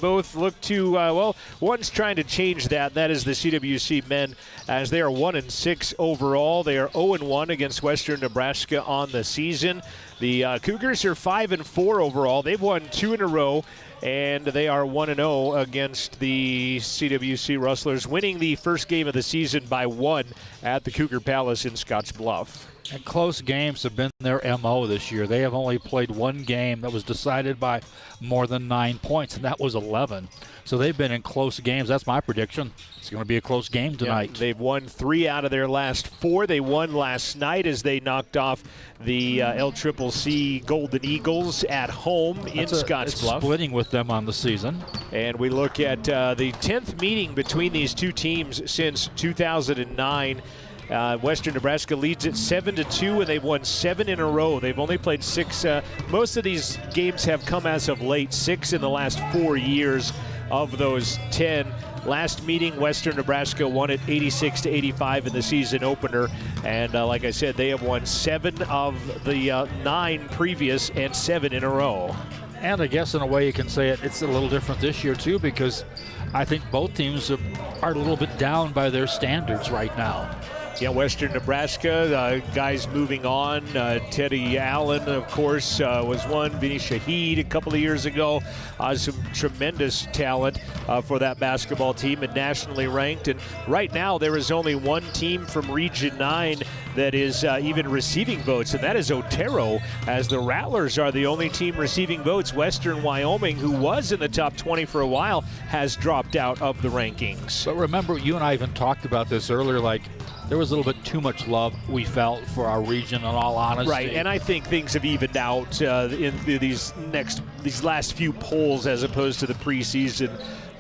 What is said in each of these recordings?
Both look to, one's trying to change that. That is the CWC men, as they are 1-6 overall. They are 0-1 against Western Nebraska on the season. The Cougars are 5-4 overall. They've won 2 in a row, and they are 1-0 against the CWC Rustlers, winning the first game of the season by 1 at the Cougar Palace in Scotts Bluff. And close games have been their MO this year. They have only played one game that was decided by more than 9 points, and that was 11. So they've been in close games. That's my prediction. It's going to be a close game tonight. Yeah, they've won 3 out of their last 4. They won last night as they knocked off the LCCC Golden Eagles at home in Scotts Bluff. Splitting with them on the season. And we look at the 10th meeting between these two teams since 2009. Western Nebraska leads it 7-2, and they've won 7 in a row. They've only played 6. Most of these games have come as of late, 6 in the last 4 years of those 10. Last meeting, Western Nebraska won it 86-85 in the season opener. And like I said, they have won 7 of the 9 previous and 7 in a row. And I guess in a way you can say it's a little different this year too, because I think both teams are a little bit down by their standards right now. Yeah, Western Nebraska, guys moving on. Teddy Allen, of course, was one. Vinny Shahid a couple of years ago. Some tremendous talent for that basketball team and nationally ranked. And right now there is only one team from Region 9 that is even receiving votes, and that is Otero, as the Rattlers are the only team receiving votes. Western Wyoming, who was in the top 20 for a while, has dropped out of the rankings. But remember, you and I even talked about this earlier, like, there was a little bit too much love we felt for our region, in all honesty. Right, and I think things have evened out in these last few polls as opposed to the preseason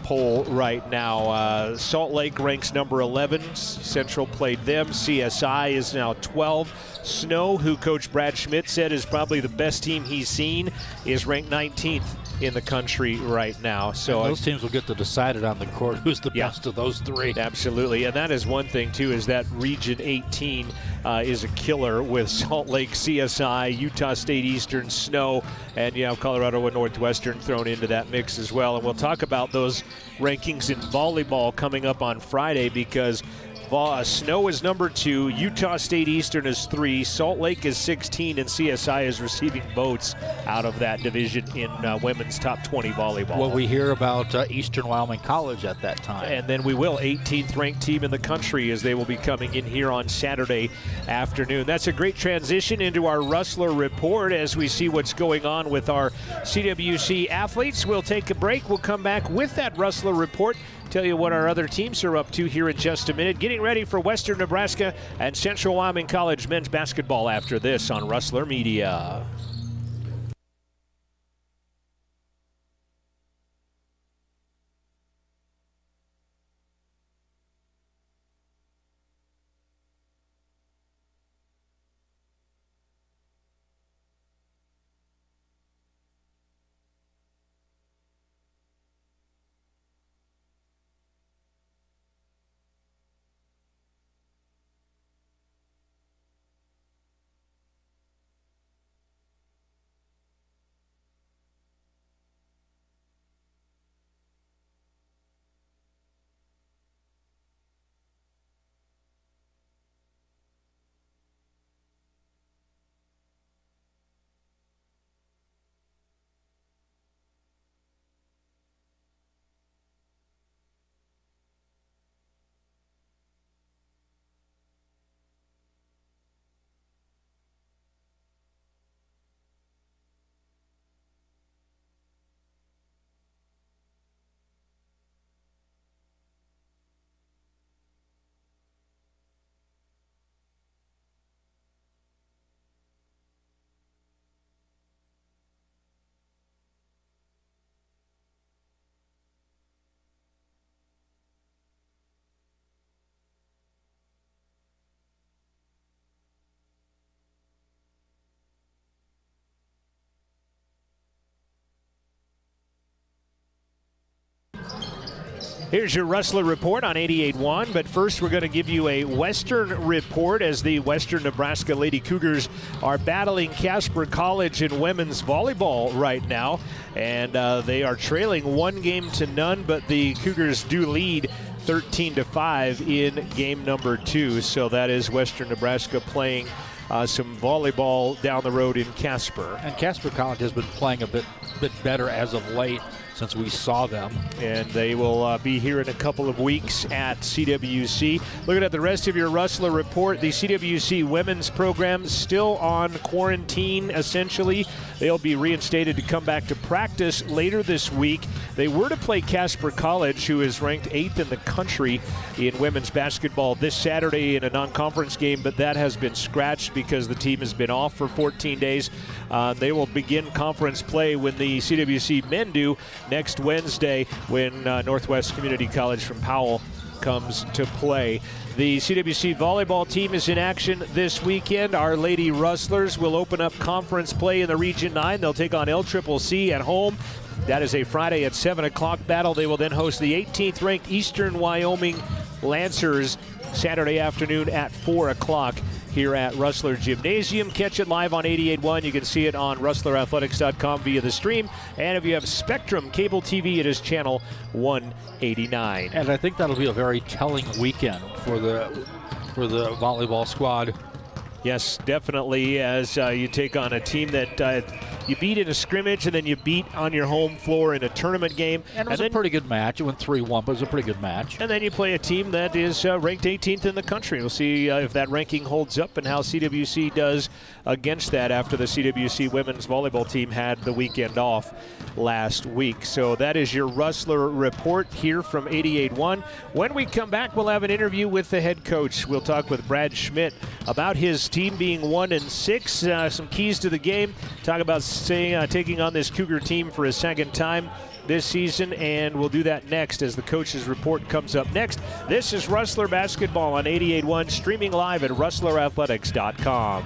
poll right now. Salt Lake ranks number 11. Central played them. CSI is now 12. Snow, who Coach Brad Schmidt said is probably the best team he's seen, is ranked 19th in the country right now. So and those teams will get to decide it on the court who's the best of those 3. Absolutely, and that is one thing too, is that Region 18 is a killer with Salt Lake, CSI, Utah State Eastern, Snow, and Colorado and Northwestern thrown into that mix as well. And we'll talk about those rankings in volleyball coming up on Friday, because Snow is number 2, Utah State Eastern is 3, Salt Lake is 16, and CSI is receiving votes out of that division in women's top 20 volleyball. Will we hear about Eastern Wyoming College at that time? And then we will, 18th ranked team in the country, as they will be coming in here on Saturday afternoon. That's a great transition into our Rustler Report as we see what's going on with our CWC athletes. We'll take a break. We'll come back with that Rustler Report, tell you what our other teams are up to here in just a minute. Getting ready for Western Nebraska and Central Wyoming College men's basketball after this on Rustler Media. Here's your Rustler Report on 88.1, but first we're going to give you a Western report as the Western Nebraska Lady Cougars are battling Casper College in women's volleyball right now, and they are trailing 1-0, but the Cougars do lead 13-5 in game number 2, so that is Western Nebraska playing some volleyball down the road in Casper. And Casper College has been playing a bit better as of late since we saw them. And they will be here in a couple of weeks at CWC. Looking at the rest of your Rustler Report, the CWC women's program still on quarantine, essentially. They'll be reinstated to come back to practice later this week. They were to play Casper College, who is ranked 8th in the country in women's basketball, this Saturday in a non-conference game, but that has been scratched because the team has been off for 14 days. They will begin conference play when the CWC men do next Wednesday when Northwest Community College from Powell comes to play. The CWC volleyball team is in action this weekend. Our Lady Rustlers will open up conference play in the Region 9. They'll take on LCCC at home. That is a Friday at 7 o'clock battle. They will then host the 18th ranked Eastern Wyoming Lancers Saturday afternoon at 4 o'clock here at Rustler Gymnasium. Catch it live on 88.1. You can see it on rustlerathletics.com via the stream. And if you have Spectrum Cable TV, it is channel 189. And I think that'll be a very telling weekend for the volleyball squad. Yes, definitely, as you take on a team that you beat in a scrimmage and then you beat on your home floor in a tournament game. And it was a pretty good match. It went 3-1, but it was a pretty good match. And then you play a team that is ranked 18th in the country. We'll see if that ranking holds up and how CWC does against that after the CWC women's volleyball team had the weekend off last week. So that is your Rustler Report here from 88.1. When we come back, we'll have an interview with the head coach. We'll talk with Brad Schmidt about his team being 1-6, some keys to the game, talk about taking on this Cougar team for a second time this season, and we'll do that next as the coach's report comes up next. This is Rustler Basketball on 88.1, streaming live at rustlerathletics.com.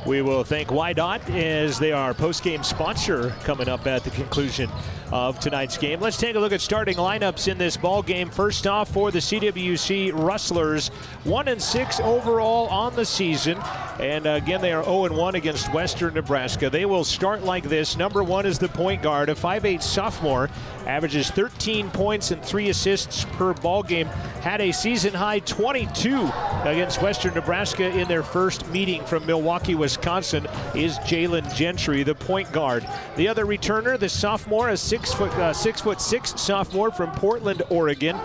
We will thank YDOT as they are post-game sponsor coming up at the conclusion of tonight's game. Let's take a look at starting lineups in this ball game. First off, for the CWC Rustlers, 1-6 overall on the season, and again they are 0-1 against Western Nebraska. They will start like this. Number 1 is the point guard, a 5'8" sophomore, averages 13 points and 3 assists per ball game. Had a season-high 22 against Western Nebraska in their first meeting from Milwaukee, Wisconsin, is Jalen Gentry, the point guard. The other returner, the sophomore, a 6'6" sophomore from Portland, Oregon.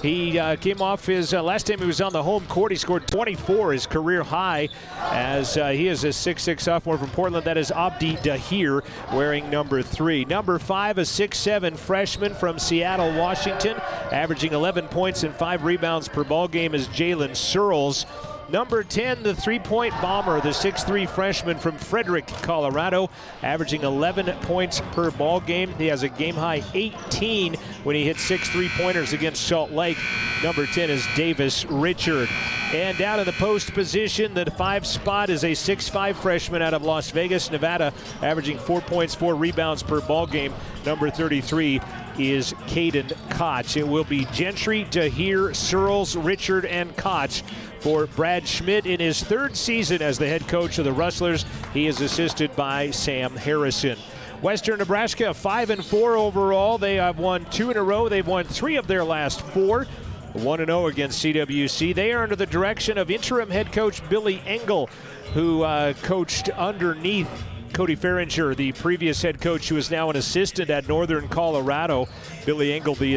He came off his last time he was on the home court. He scored 24, his career high, as he is a 6'6" sophomore from Portland. That is Abdi Dahir, wearing number 3. Number 5, a 6'7" freshman from Seattle, Washington, averaging 11 points and 5 rebounds per ball game, is Jalen Searles. Number 10, the three-point bomber, the 6'3" freshman from Frederick, Colorado, averaging 11 points per ball game. He has a game-high 18 when he hit 6 3-pointers against Salt Lake. Number 10 is Davis Richard. And down in the post position, the 5 spot is a 6'5" freshman out of Las Vegas, Nevada, averaging 4 points, 4 rebounds per ball game. Number 33 is Caden Koch. It will be Gentry, Dahir, Searles, Richard, and Koch for Brad Schmidt in his 3rd season as the head coach of the Rustlers. He is assisted by Sam Harrison. Western Nebraska, 5-4 overall. They have won 2 in a row. They've won 3 of their last 4. 1-0 against CWC. They are under the direction of interim head coach Billy Engel, who coached underneath Cody Farringer, the previous head coach, who is now an assistant at Northern Colorado. Billy Engel, the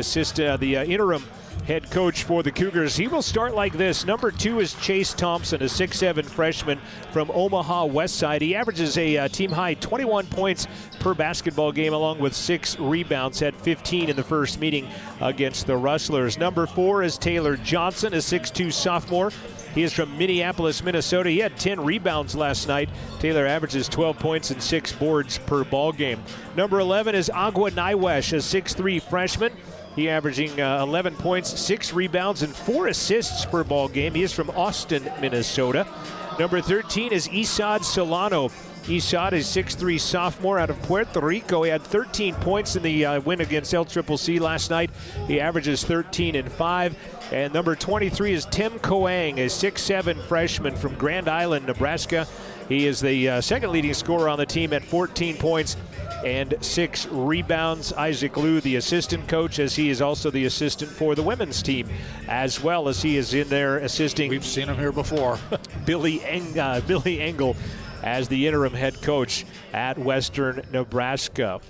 interim head coach for the Cougars. He will start like this. Number 2 is Chase Thompson, a 6'7" freshman from Omaha Westside. He averages a team-high 21 points per basketball game, along with 6 rebounds. Had 15 in the first meeting against the Rustlers. Number 4 is Taylor Johnson, a 6'2" sophomore. He is from Minneapolis, Minnesota. He had 10 rebounds last night. Taylor averages 12 points and 6 boards per ball game. Number 11 is Agua Naiwesh, a 6'3" freshman. He averaging 11 points, 6 rebounds, and 4 assists per ball game. He is from Austin, Minnesota. Number 13 is Isad Solano. Isad is 6'3" sophomore out of Puerto Rico. He had 13 points in the win against LCCC last night. He averages 13 and 5. And number 23 is Tim Kauang, a 6'7" freshman from Grand Island, Nebraska. He is the second leading scorer on the team at 14 points and 6 rebounds. Isaac Liu, the assistant coach, as he is also the assistant for the women's team, as well as he is in there assisting. We've seen him here before. Billy Engel as the interim head coach at Western Nebraska.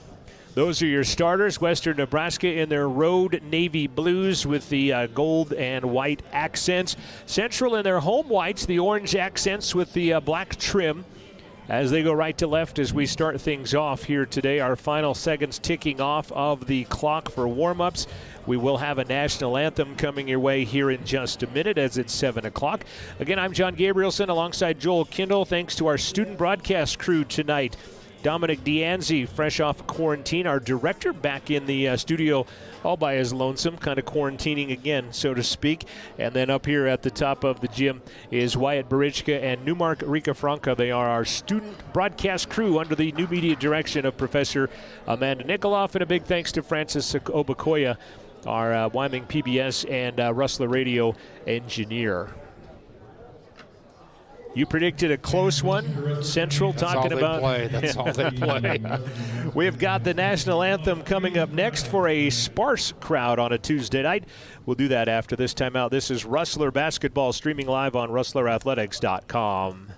Those are your starters. Western Nebraska in their road navy blues with the gold and white accents. Central in their home whites, the orange accents with the black trim. As they go right to left as we start things off here today, our final seconds ticking off of the clock for warm-ups. We will have a national anthem coming your way here in just a minute as it's 7 o'clock. Again, I'm John Gabrielson alongside Joel Kindle. Thanks to our student broadcast crew tonight. Dominic Dianzi, fresh off quarantine, our director, back in the studio all by his lonesome, kind of quarantining again, so to speak. And then up here at the top of the gym is Wyatt Barichka and Newmark Ricafranca. They are our student broadcast crew under the new media direction of Professor Amanda Nikoloff. And a big thanks to Francis Obakoya, our Wyoming PBS and Rustler Radio engineer. You predicted a close one, Central. That's talking about. That's all they play. We've got the national anthem coming up next for a sparse crowd on a Tuesday night. We'll do that after this timeout. This is Rustler Basketball, streaming live on rustlerathletics.com.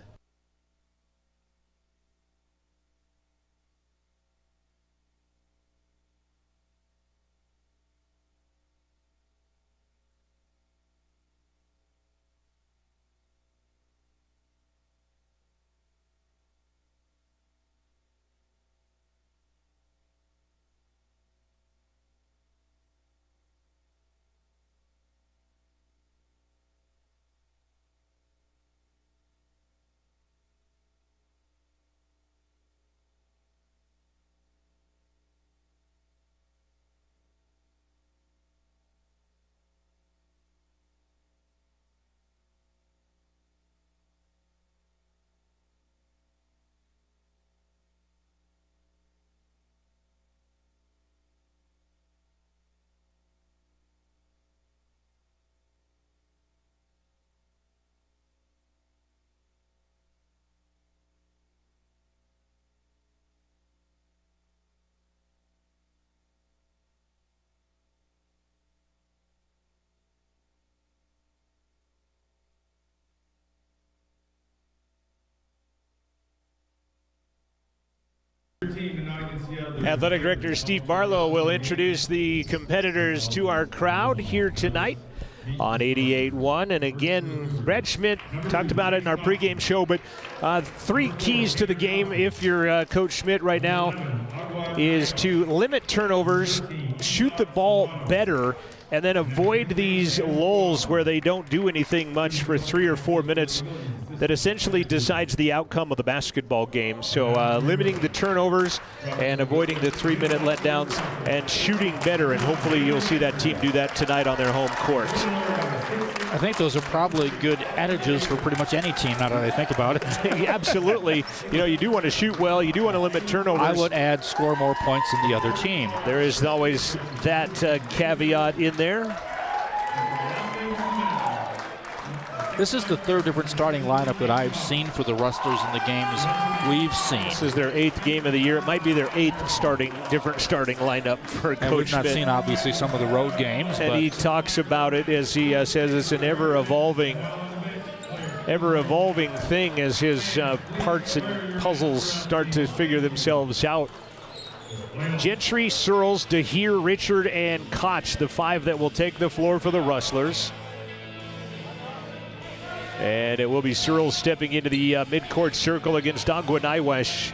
Athletic Director Steve Barlow will introduce the competitors to our crowd here tonight on 88.1. And again, Brad Schmidt talked about it in our pregame show, but 3 keys to the game if you're Coach Schmidt right now is to limit turnovers, shoot the ball better, and then avoid these lulls where they don't do anything much for 3 or 4 minutes that essentially decides the outcome of the basketball game. So limiting the turnovers and avoiding the 3-minute letdowns and shooting better, and hopefully you'll see that team do that tonight on their home court. I think those are probably good adages for pretty much any team, now that I think about it. Absolutely. You know, you do want to shoot well. You do want to limit turnovers. I would add score more points than the other team. There is always that caveat in there. This is the 3rd different starting lineup that I've seen for the Rustlers in the games we've seen. This is their 8th game of the year. It might be their 8th different starting lineup for Coach Schmidt. And we've not seen, obviously, some of the road games. And he talks about it as he says it's an ever-evolving thing as his parts and puzzles start to figure themselves out. Gentry, Searles, DeHeer, Richard, and Koch, the 5 that will take the floor for the Rustlers. And it will be Searles stepping into the midcourt circle against Agua Naiwesh.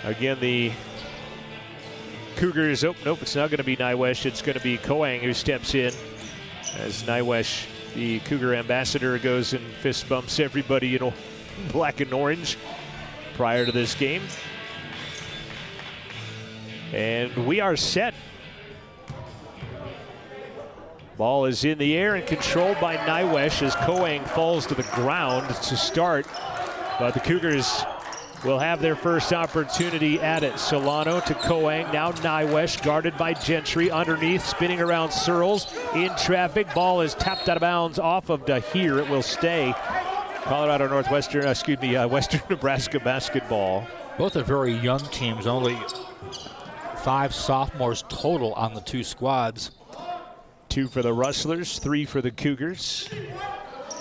Again, the Cougars, nope, it's not going to be Naiwesh. It's going to be Kauang who steps in as Naiwesh, the Cougar ambassador, goes and fist bumps everybody in black and orange prior to this game. And we are set. Ball is in the air and controlled by Naiwesh as Kauang falls to the ground to start. But the Cougars will have their first opportunity at it. Solano to Kauang, now Naiwesh guarded by Gentry. Underneath, spinning around Searles in traffic. Ball is tapped out of bounds off of DeHeer. It will stay. Western Nebraska basketball. Both are very young teams, only 5 sophomores total on the 2 squads. 2 for the Rustlers, 3 for the Cougars.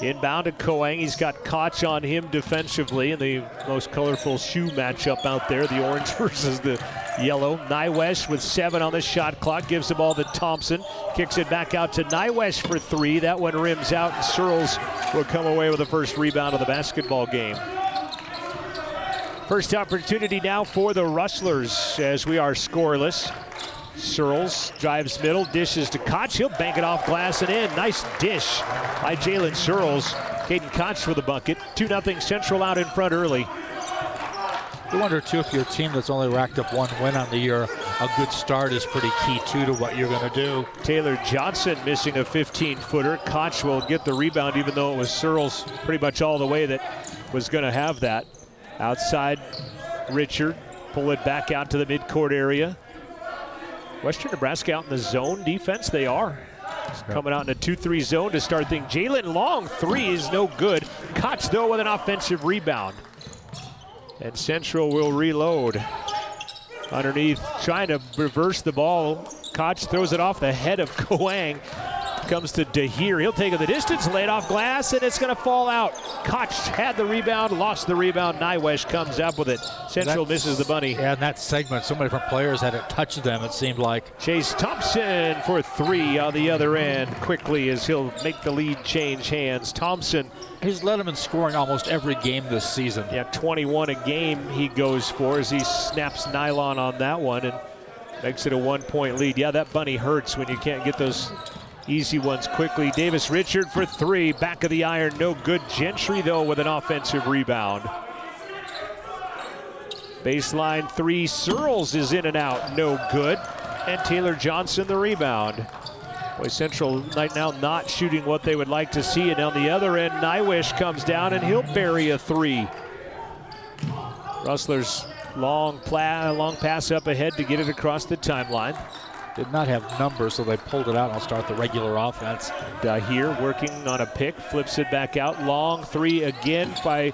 Inbound to Kauang. He's got Koch on him defensively in the most colorful shoe matchup out there, the orange versus the yellow. Naiwesh with 7 on the shot clock, gives the ball to Thompson. Kicks it back out to Naiwesh for 3. That one rims out, and Searles will come away with the first rebound of the basketball game. First opportunity now for the Rustlers as we are scoreless. Searles drives middle, dishes to Koch. He'll bank it off glass and in. Nice dish by Jalen Searles. Caden Koch for the bucket. 2-0 Central out in front early. You wonder, too, if your team that's only racked up 1 win on the year, a good start is pretty key, too, to what you're going to do. Taylor Johnson missing a 15-footer. Koch will get the rebound, even though it was Searles pretty much all the way that was going to have that. Outside, Richard. Pull it back out to the midcourt area. Western Nebraska out in the zone defense. They are. Coming out in a 2-3 zone to start things. Jalen Long, 3 is no good. Koch, though, with an offensive rebound. And Central will reload. Underneath, trying to reverse the ball. Koch throws it off the head of Kauang. Comes to DeHeer. He'll take it the distance, lay it off glass, and it's going to fall out. Koch had the rebound, lost the rebound. Naiwesh comes up with it. Central misses the bunny. Yeah, in that segment, so many different players had it touch them, it seemed like. Chase Thompson for 3 on the other end quickly as he'll make the lead change hands. Thompson. He's led them in scoring almost every game this season. Yeah, 21 a game he goes for as he snaps nylon on that one and makes it a 1-point lead. Yeah, that bunny hurts when you can't get those easy ones quickly. Davis Richard for 3, back of the iron, no good. Gentry, though, with an offensive rebound. Baseline 3, Searles is in and out, no good. And Taylor Johnson the rebound. Boy, Central right now not shooting what they would like to see. And on the other end, Naiwesh comes down and he'll bury a 3. Rustlers long pass up ahead to get it across the timeline. Did not have numbers, so they pulled it out. I'll start the regular offense. DeHeer working on a pick, flips it back out. Long 3 again by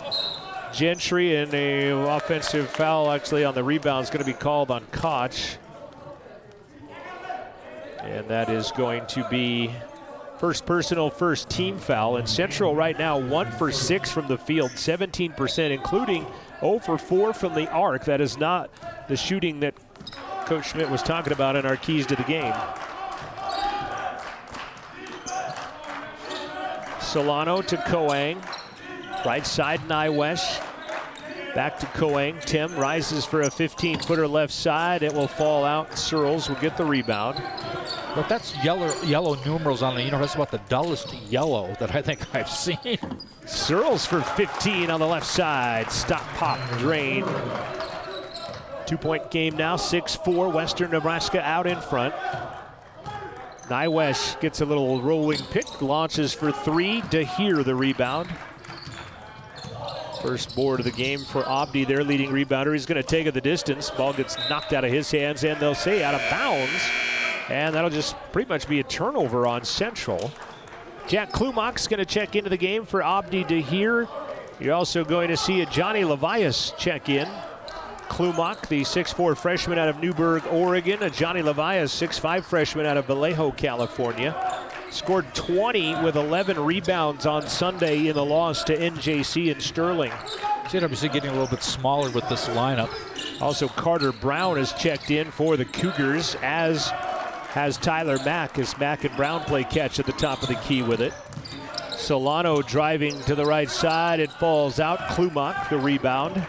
Gentry, and an offensive foul actually on the rebound is going to be called on Koch. And that is going to be First personal, first team foul. And Central right now 1 for 6 from the field, 17%, including 0 for 4 from the arc. That is not the shooting that Coach Schmidt was talking about in our keys to the game. Solano to Kauang. Right side, Nyewesh. Back to Kauang. Tim rises for a 15-footer left side. It will fall out. Searles will get the rebound. But that's yellow numerals on the, that's about the dullest yellow that I think I've seen. Searles for 15 on the left side. Stop, pop, drain. 2-point game now, 6-4. Western Nebraska out in front. Nyewesh gets a little rolling pick, launches for 3. Dahir the rebound. First board of the game for Abdi, their leading rebounder. He's going to take it the distance. Ball gets knocked out of his hands, and they'll say out of bounds. And that'll just pretty much be a turnover on Central. Jack Klumach's going to check into the game for Abdi Dahir. You're also going to see a Johnny Levias check in. Klumach, the 6'4 freshman out of Newburgh, Oregon. A Johnny Levias, 6'5 freshman out of Vallejo, California. Scored 20 with 11 rebounds on Sunday in the loss to NJC in Sterling. JWC getting a little bit smaller with this lineup. Also, Carter Brown has checked in for the Cougars, as has Tyler Mack, as Mack and Brown play catch at the top of the key with it. Solano driving to the right side. It falls out. Klumach, the rebound.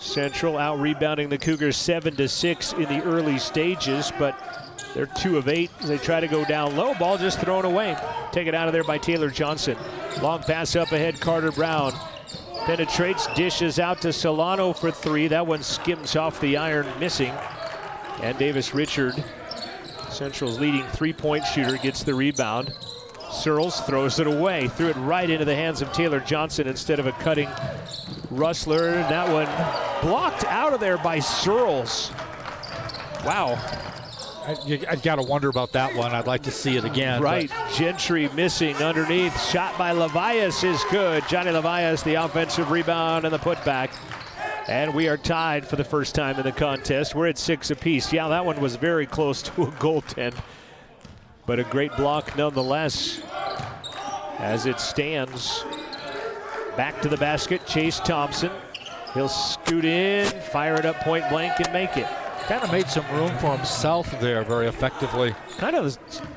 Central out rebounding the Cougars 7-6 in the early stages, but they're 2 of 8. They try to go down low. Ball just thrown away. Take it out of there by Taylor Johnson. Long pass up ahead, Carter Brown. Penetrates, dishes out to Solano for 3. That one skims off the iron, missing. And Davis Richard, Central's leading 3-point shooter, gets the rebound. Searles throws it away. Threw it right into the hands of Taylor Johnson instead of a cutting Rustler. That one blocked out of there by Searles. Wow. I've got to wonder about that one. I'd like to see it again. Right, Gentry missing underneath. Shot by Levias is good. Johnny Levias, the offensive rebound and the putback. And we are tied for the first time in the contest. We're at 6 apiece. Yeah, that one was very close to a goaltend, but a great block nonetheless. As it stands, back to the basket, Chase Thompson. He'll scoot in, fire it up point blank, and make it. Kind of made some room for himself there very effectively. Kind of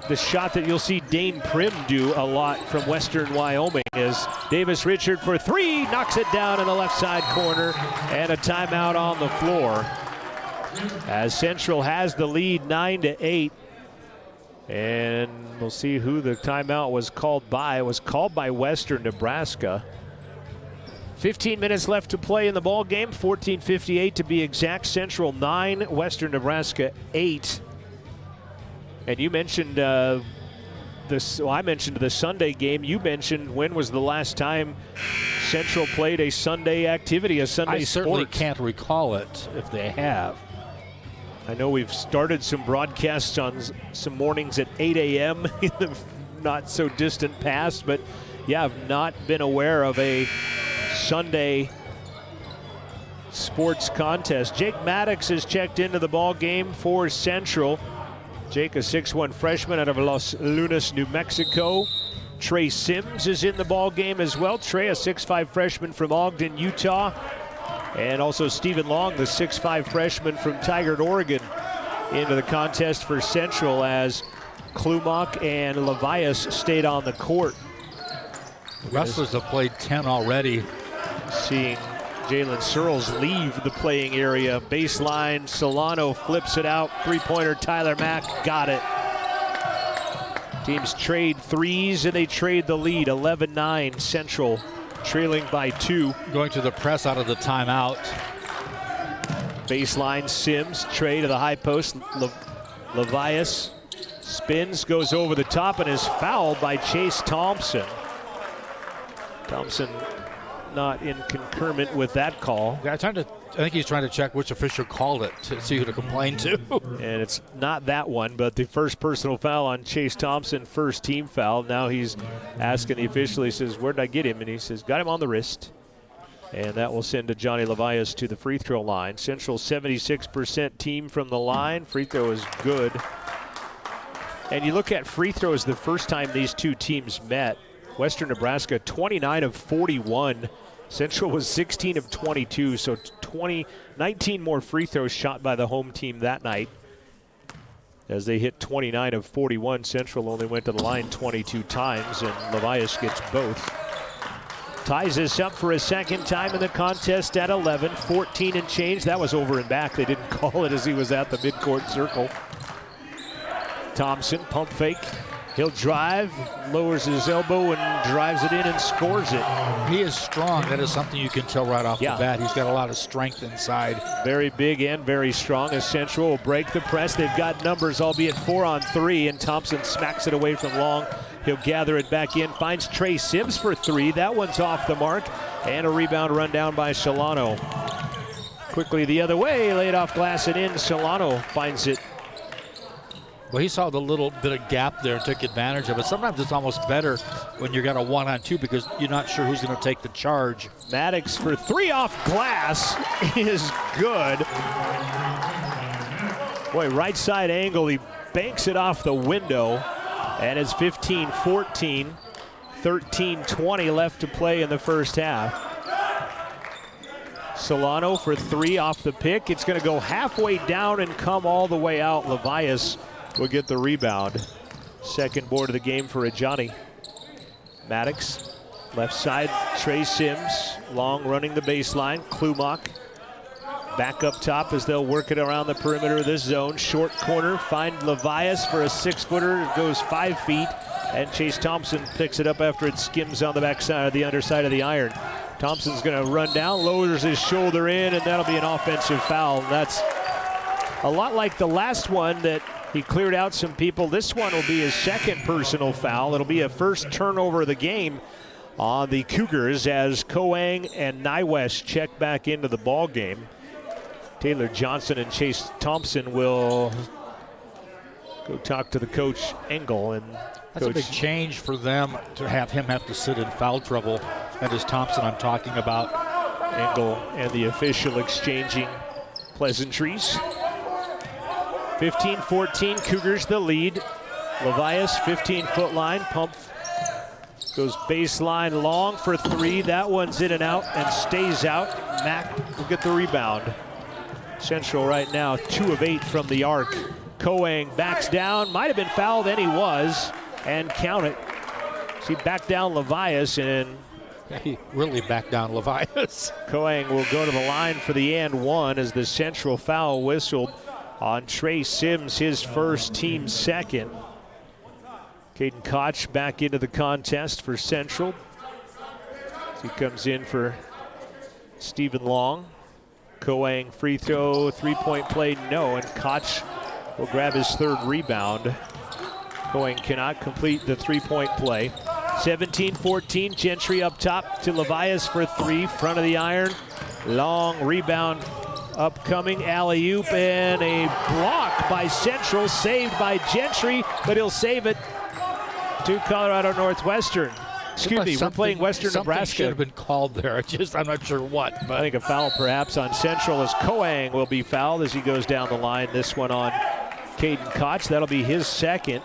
the shot that you'll see Dane Prim do a lot from Western Wyoming is Davis Richard for 3, knocks it down in the left side corner, and a timeout on the floor. As Central has the lead 9-8. And we'll see who the timeout was called by. It was called by Western Nebraska. 15 minutes left to play in the ball game. 14:58 to be exact. Central 9, Western Nebraska 8. And you mentioned this. Well, I mentioned the Sunday game. You mentioned when was the last time Central played a Sunday activity, a Sunday sport? I certainly can't recall it if they have. I know we've started some broadcasts on some mornings at 8 a.m. in the not so distant past, but yeah, I've not been aware of a Sunday sports contest. Jake Maddox has checked into the ball game for Central. Jake, a 6'1 freshman out of Los Lunas, New Mexico. Trey Sims is in the ball game as well. Trey, a 6'5 freshman from Ogden, Utah. And also Stephen Long, the 6'5 freshman from Tigard, Oregon, into the contest for Central as Klumach and Levias stayed on the court. The wrestlers have played 10 already. Seeing Jalen Searles leave the playing area. Baseline, Solano flips it out. Three-pointer, Tyler Mack got it. Teams trade threes and they trade the lead. 11-9 Central, trailing by 2. Going to the press out of the timeout. Baseline, Sims, Trey to the high post. Levias spins, goes over the top, and is fouled by Chase Thompson. Thompson not in concurrent with that call. Yeah, I think he's trying to check which official called it to see who to complain to. And it's not that one, but the first personal foul on Chase Thompson, first team foul. Now he's asking the official, he says, where did I get him? And he says, got him on the wrist. And that will send Johnny Levias to the free throw line. Central 76% team from the line. Free throw is good And you look at free throws the first time these two teams met. Western Nebraska, 29 of 41. Central was 16 of 22, so 19 more free throws shot by the home team that night. As they hit 29 of 41, Central only went to the line 22 times, and Levias gets both. Ties this up for a second time in the contest at 11, 14 and change. That was over and back. They didn't call it as he was at the midcourt circle. Thompson, pump fake. He'll drive, lowers his elbow, and drives it in and scores it. He is strong. That is something you can tell right off the bat. He's got a lot of strength inside. Very big and very strong, as Central will break the press. They've got numbers, albeit 4 on 3, and Thompson smacks it away from long. He'll gather it back in, finds Trey Sims for 3. That one's off the mark, and a rebound run down by Solano. Quickly the other way, laid off glass and in. Solano finds it. Well, he saw the little bit of gap there and took advantage of it. Sometimes it's almost better when you got a 1-on-2 because you're not sure who's going to take the charge. Maddox for 3 off glass is good. Boy, right side angle, he banks it off the window, and it's 15-14, 13-20 left to play in the first half. Solano for 3 off the pick. It's going to go halfway down and come all the way out. Levias will get the rebound. Second board of the game for Ajani. Maddox, left side, Trey Sims. Long running the baseline. Klumak back up top as they'll work it around the perimeter of this zone. Short corner, find Levias for a 6-footer. It goes 5 feet, and Chase Thompson picks it up after it skims on the backside of the underside of the iron. Thompson's going to run down, lowers his shoulder in, and that'll be an offensive foul. That's a lot like the last one that he cleared out some people. This one will be his second personal foul. It'll be a first turnover of the game on the Cougars as Kauang and Niwest check back into the ball game. Taylor Johnson and Chase Thompson will go talk to the coach Engel. And that's a big change for them to have him have to sit in foul trouble. That is Thompson I'm talking about. Engel and the official exchanging pleasantries. 15-14, Cougars the lead. Levias, 15-foot line, pump, goes baseline long for 3. That one's in and out and stays out. Mack will get the rebound. Central right now, 2 of 8 from the arc. Kauang backs down, might have been fouled, and he was, and count it. See, back down Levias, and he really backed down Levias. Kauang will go to the line for the and 1 as the Central foul whistled on Trey Sims, his first, team second. Caden Koch back into the contest for Central. He comes in for Stephen Long. Kauang free throw, 3-point play, no, and Koch will grab his 3rd rebound. Kauang cannot complete the 3-point play. 17-14, Gentry up top to Levias for 3, front of the iron. Long rebound upcoming, alley-oop, and a block by Central, saved by Gentry, but he'll save it to Colorado Northwestern. Excuse me, we're playing Western Nebraska. Something should have been called there. I'm not sure what. But I think a foul perhaps on Central as Kauang will be fouled as he goes down the line. This one on Caden Koch. That'll be his second.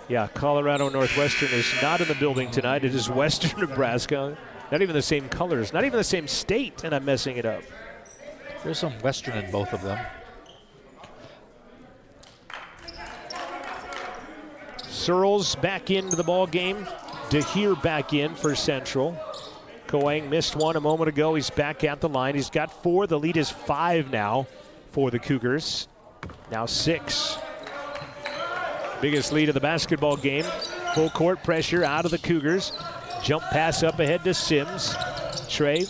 Yeah, Colorado Northwestern is not in the building tonight. It is Western Nebraska. Not even the same colors, not even the same state, and I'm messing it up. There's some Western in both of them. Searles back into the ball game. DeHeer back in for Central. Kauang missed one a moment ago. He's back at the line. He's got 4. The lead is 5 now for the Cougars. Now 6. Biggest lead of the basketball game. Full court pressure out of the Cougars. Jump pass up ahead to Sims. Trey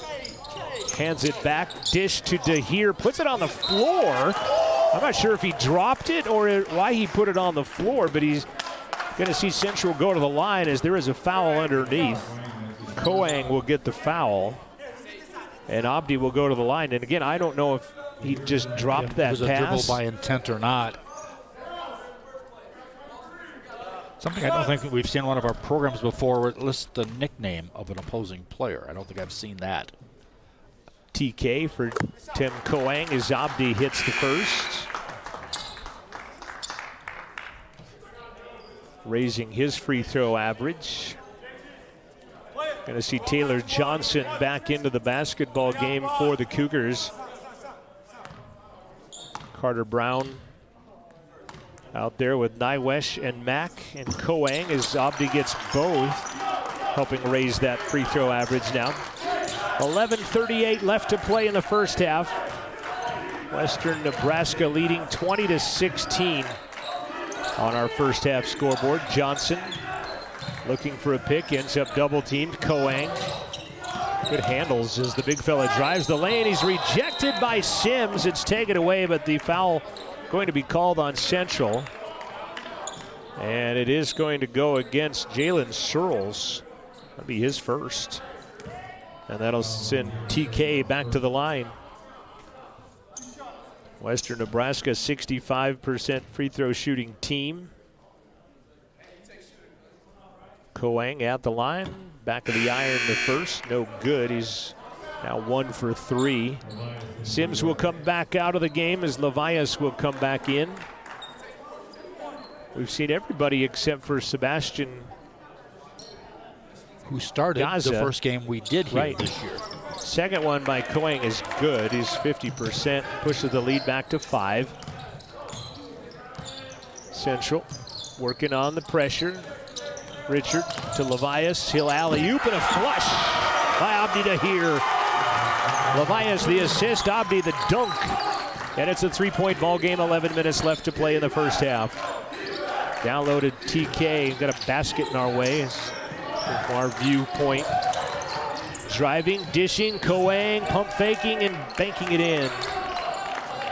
hands it back. Dish to DeHeer. Puts it on the floor. I'm not sure if he dropped it or why he put it on the floor, but he's going to see Central go to the line as there is a foul underneath. Kauang will get the foul, and Abdi will go to the line. And again, I don't know if he just dropped that pass. It was a dribble by intent or not. Something I don't think we've seen in one of our programs before where it lists the nickname of an opposing player. I don't think I've seen that. TK for Tim Kauang as Abdi hits the first. raising his free throw average. Going to see Taylor Johnson back into the basketball game for the Cougars. Carter Brown out there with Nywesh and Mack and Kauang as Abdi gets both, helping raise that free throw average now. 11:38 left to play in the first half. Western Nebraska leading 20-16 on our first half scoreboard. Johnson looking for a pick, ends up double teamed. Kauang. Good handles as the big fella drives the lane. He's rejected by Sims. It's taken away, but the foul going to be called on Central. And it is going to go against Jalen Searles. That'll be his first. And that'll send TK back to the line. Western Nebraska, 65% free throw shooting team. Kauang at the line. Back of the iron the first, no good. He's now 1 for 3. Sims will come back out of the game as Levias will come back in. We've seen everybody except for Sebastian, who started Gaza. The first game we did here this year. Second one by Kauang is good. He's 50%, pushes the lead back to 5. Central working on the pressure. Richard to Levias. He'll alley-oop and a flush by Abdi Dahir. Levias the assist, Abdi the dunk. And it's a 3-point ball game, 11 minutes left to play in the first half. Downloaded TK, got a basket in our way from our viewpoint. Driving, dishing, Kauang, pump faking and banking it in.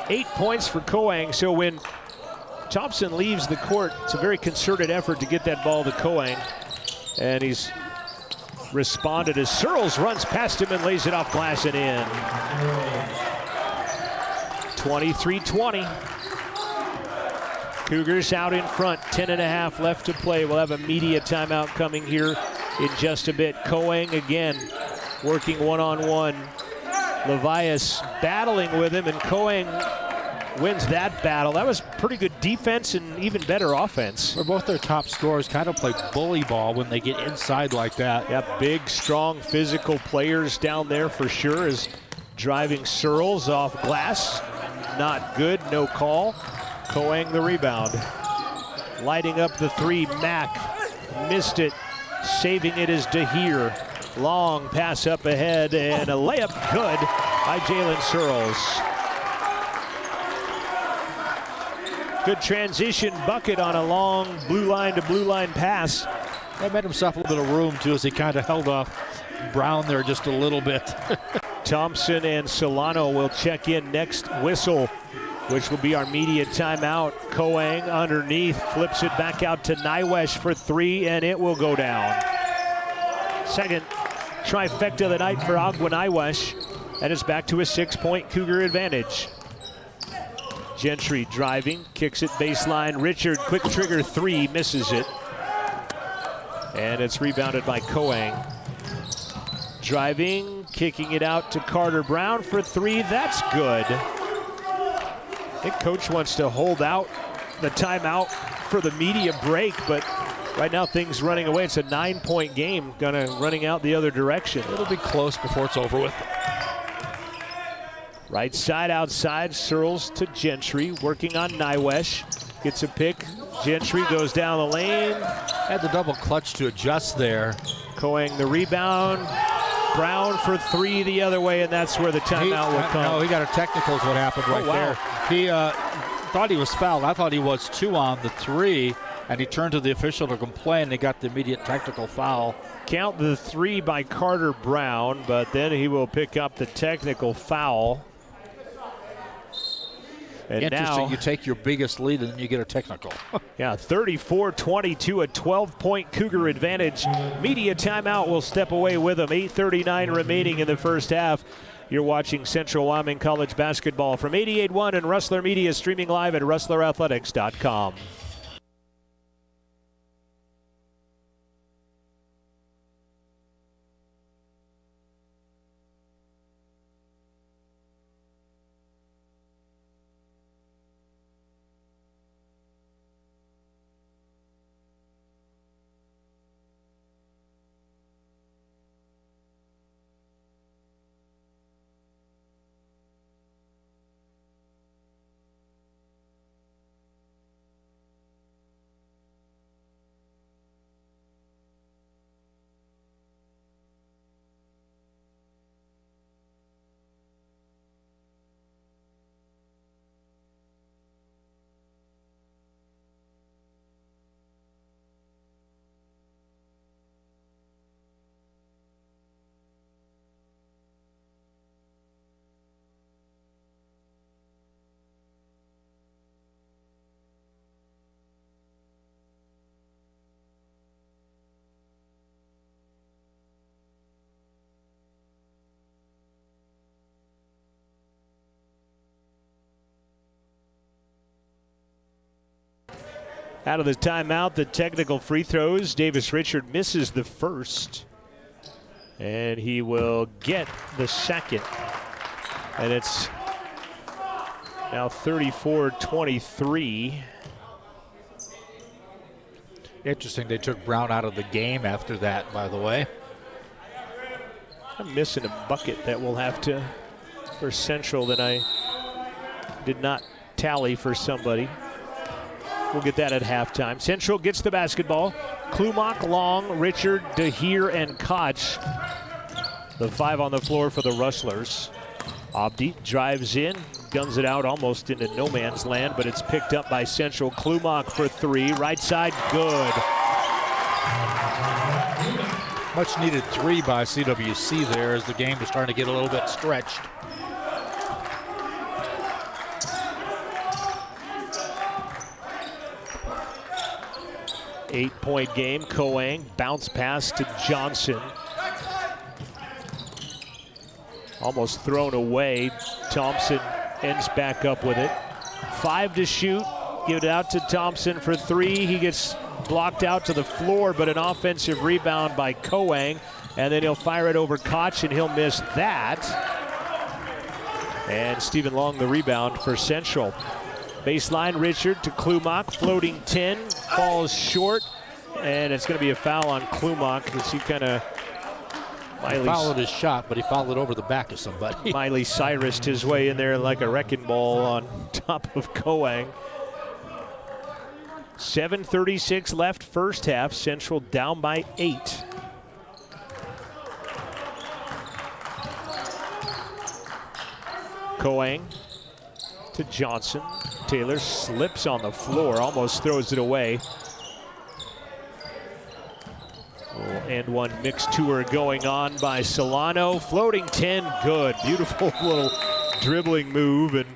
8 points for Kauang, so when Thompson leaves the court, it's a very concerted effort to get that ball to Kauang. And he's responded as Searles runs past him and lays it off glass and in. 23-20. Cougars out in front, 10.5 left to play. We'll have a media timeout coming here in just a bit. Kauang again, working one-on-one. Levias battling with him, and Kauang wins that battle. That was pretty good defense and even better offense. Where both their top scorers kind of play bully ball when they get inside like that. Yeah, big, strong, physical players down there for sure. Is driving Searles off glass. Not good, no call. Kauang the rebound. Lighting up the 3, Mack. Missed it. Saving it is Dahir. Long pass up ahead and a layup good by Jalen Searles. Good transition bucket on a long blue line to blue line pass. That made himself a little bit of room too as he kind of held off Brown there just a little bit. Thompson and Solano will check in next whistle, which will be our media timeout. Kauang underneath, flips it back out to Nywesh for 3, and it will go down. Second trifecta of the night for Agua Nywesh, and it's back to a 6-point Cougar advantage. Gentry driving, kicks it baseline. Richard, quick trigger 3, misses it. And it's rebounded by Kauang. Driving, kicking it out to Carter Brown for 3, that's good. I think coach wants to hold out the timeout for the media break, but right now things running away. It's a 9-point game, running out the other direction. It'll be close before it's over with. Right side outside, Searles to Gentry, working on Nywesh. Gets a pick, Gentry goes down the lane. Had the double clutch to adjust there. Kauang the rebound. Brown for 3 the other way, and that's where the timeout will come. No, he got a technical is what happened right there. He thought he was fouled. I thought he was 2 on the 3, and he turned to the official to complain. They got the immediate technical foul. Count the 3 by Carter Brown, but then he will pick up the technical foul. And interesting, now, you take your biggest lead and then you get a technical. Yeah, 34-22, a 12-point Cougar advantage. Media timeout will step away with them. 8:39 remaining in the first half. You're watching Central Wyoming College basketball from 88.1 and Rustler Media, streaming live at rustlerathletics.com. Out of the timeout, the technical free throws. Davis Richard misses the first. And he will get the second. And it's now 34-23. Interesting, they took Brown out of the game after that, by the way. I'm missing a bucket that we'll have to, for Central, that I did not tally for somebody. We'll get that at halftime. Central gets the basketball. Klumak, Long, Richard, DeHeer, and Koch. The 5 on the floor for the Rustlers. Abdi drives in, guns it out almost into no man's land, but it's picked up by Central. Klumak for 3, right side, good. Much needed 3 by CWC there as the game was starting to get a little bit stretched. Eight-point game. Kauang bounce pass to Johnson. Almost thrown away. Thompson ends back up with it. 5 to shoot. Give it out to Thompson for 3. He gets blocked out to the floor, but an offensive rebound by Kauang. And then he'll fire it over Koch, and he'll miss that. And Stephen Long, the rebound for Central. Baseline, Richard to Klumak, floating 10, falls short, and it's going to be a foul on Klumak as he kind of followed his shot, but he fouled it over the back of somebody. Miley Cyrus'd his way in there like a wrecking ball on top of Kauang. 7:36 left, first half. Central down by 8. Kauang to Johnson. Taylor slips on the floor, almost throws it away. And one mixed tour going on by Solano. Floating 10, good. Beautiful little dribbling move, and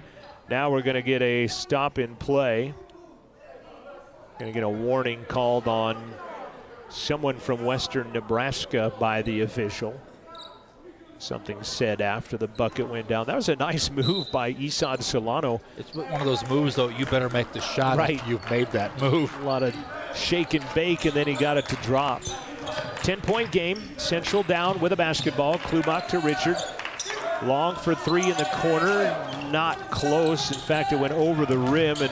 now we're going to get a stop in play. Going to get a warning called on someone from western Nebraska by the official. Something said after the bucket went down. That was a nice move by Isad Solano. It's one of those moves, though, you better make the shot right. If you've made that move. A lot of shake and bake, and then he got it to drop. 10-point game. Central down with a basketball. Klumak to Richard. Long for 3 in the corner. Not close. In fact, it went over the rim, and